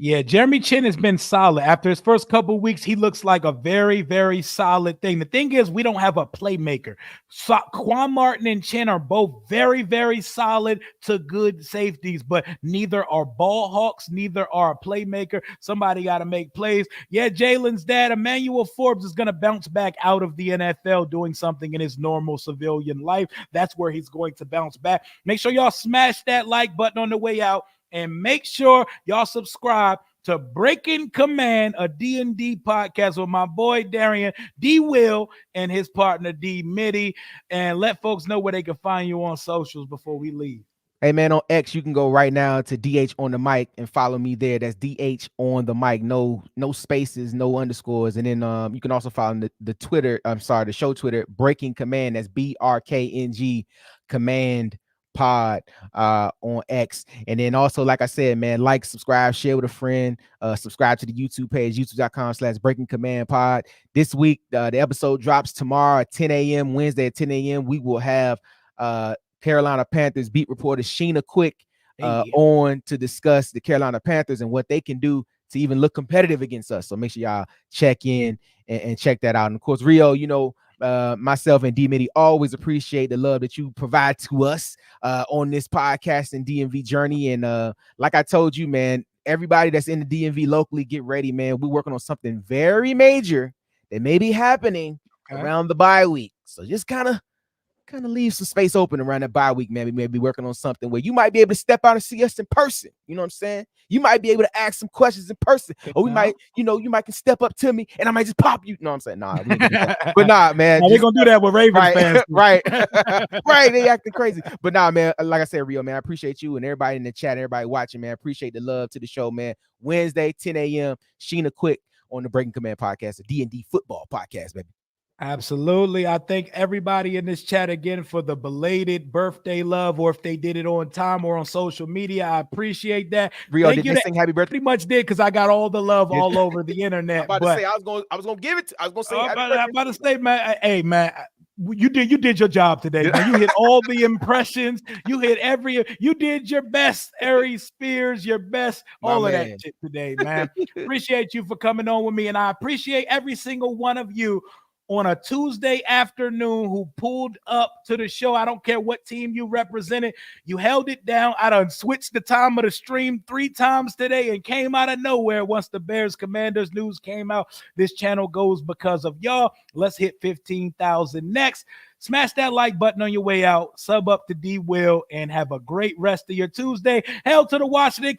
Yeah, Jeremy Chin has been solid. After his first couple of weeks, he looks like a very, very solid thing. The thing is, we don't have a playmaker. So Quan Martin and Chin are both very, very solid to good safeties, but neither are ball hawks, neither are a playmaker. Somebody got to make plays. Yeah, Jalen's dad, Emmanuel Forbes, is going to bounce back out of the NFL doing something in his normal civilian life. That's where he's going to bounce back. Make sure y'all smash that like button on the way out. And make sure y'all subscribe to Breaking Command, a D&D podcast with my boy Darian, D. Will, and his partner D. Mitty. And let folks know where they can find you on socials before we leave. Hey, man, on X, you can go right now to DH on the mic and follow me there. That's DH on the mic. No spaces, no underscores. And then you can also follow the Twitter, the show Twitter, Breaking Command. That's BRKNG Command Pod on X. And then also, like I said, man, like, subscribe, share with a friend, subscribe to the YouTube page, youtube.com/Breaking Command Pod. This week, the episode drops tomorrow at 10 a.m. Wednesday at 10 a.m. We will have Carolina Panthers beat reporter Sheena Quick on to discuss the Carolina Panthers and what they can do to even look competitive against us. So make sure y'all check in and check that out. And of course, Rio, myself and D Mitty always appreciate the love that you provide to us on this podcast and DMV journey. And like I told you, man, everybody that's in the DMV locally, get ready, man. We're working on something very major that may be happening around the bye week. So just kind of leave some space open around that bye week, man. We may be working on something where you might be able to step out and see us in person. You know what I'm saying? You might be able to ask some questions in person. Or we might, you might can step up to me and I might just pop you. You know what I'm saying? Nah, we ain't gonna do that. But nah, man. We're going to do that with Ravens fans. Right. Right. They acting crazy. But nah, man, like I said, Rio, man, I appreciate you and everybody in the chat, everybody watching, man. I appreciate the love to the show, man. Wednesday, 10 a.m. Sheena Quick on the Breaking Command podcast, a D&D football podcast, baby. Absolutely. I thank everybody in this chat again for the belated birthday love, or if they did it on time or on social media. I appreciate that. Rio, did they sing happy birthday? Pretty much did, because I got all the love all over the internet. I was gonna give it. I was gonna say. I'm about to say, man. Hey, man. You did your job today, man. You hit all the impressions. You did your best, Aries Spears, your best, all of that shit today, man. Appreciate you for coming on with me, and I appreciate every single one of you on a Tuesday afternoon who pulled up to the show. I don't care what team you represented. You held it down. I done switched the time of the stream 3 times today and came out of nowhere once the Bears Commanders news came out. This channel goes because of y'all. Let's hit 15,000 next. Smash that like button on your way out. Sub up to D Will and have a great rest of your Tuesday. Hail to the Washington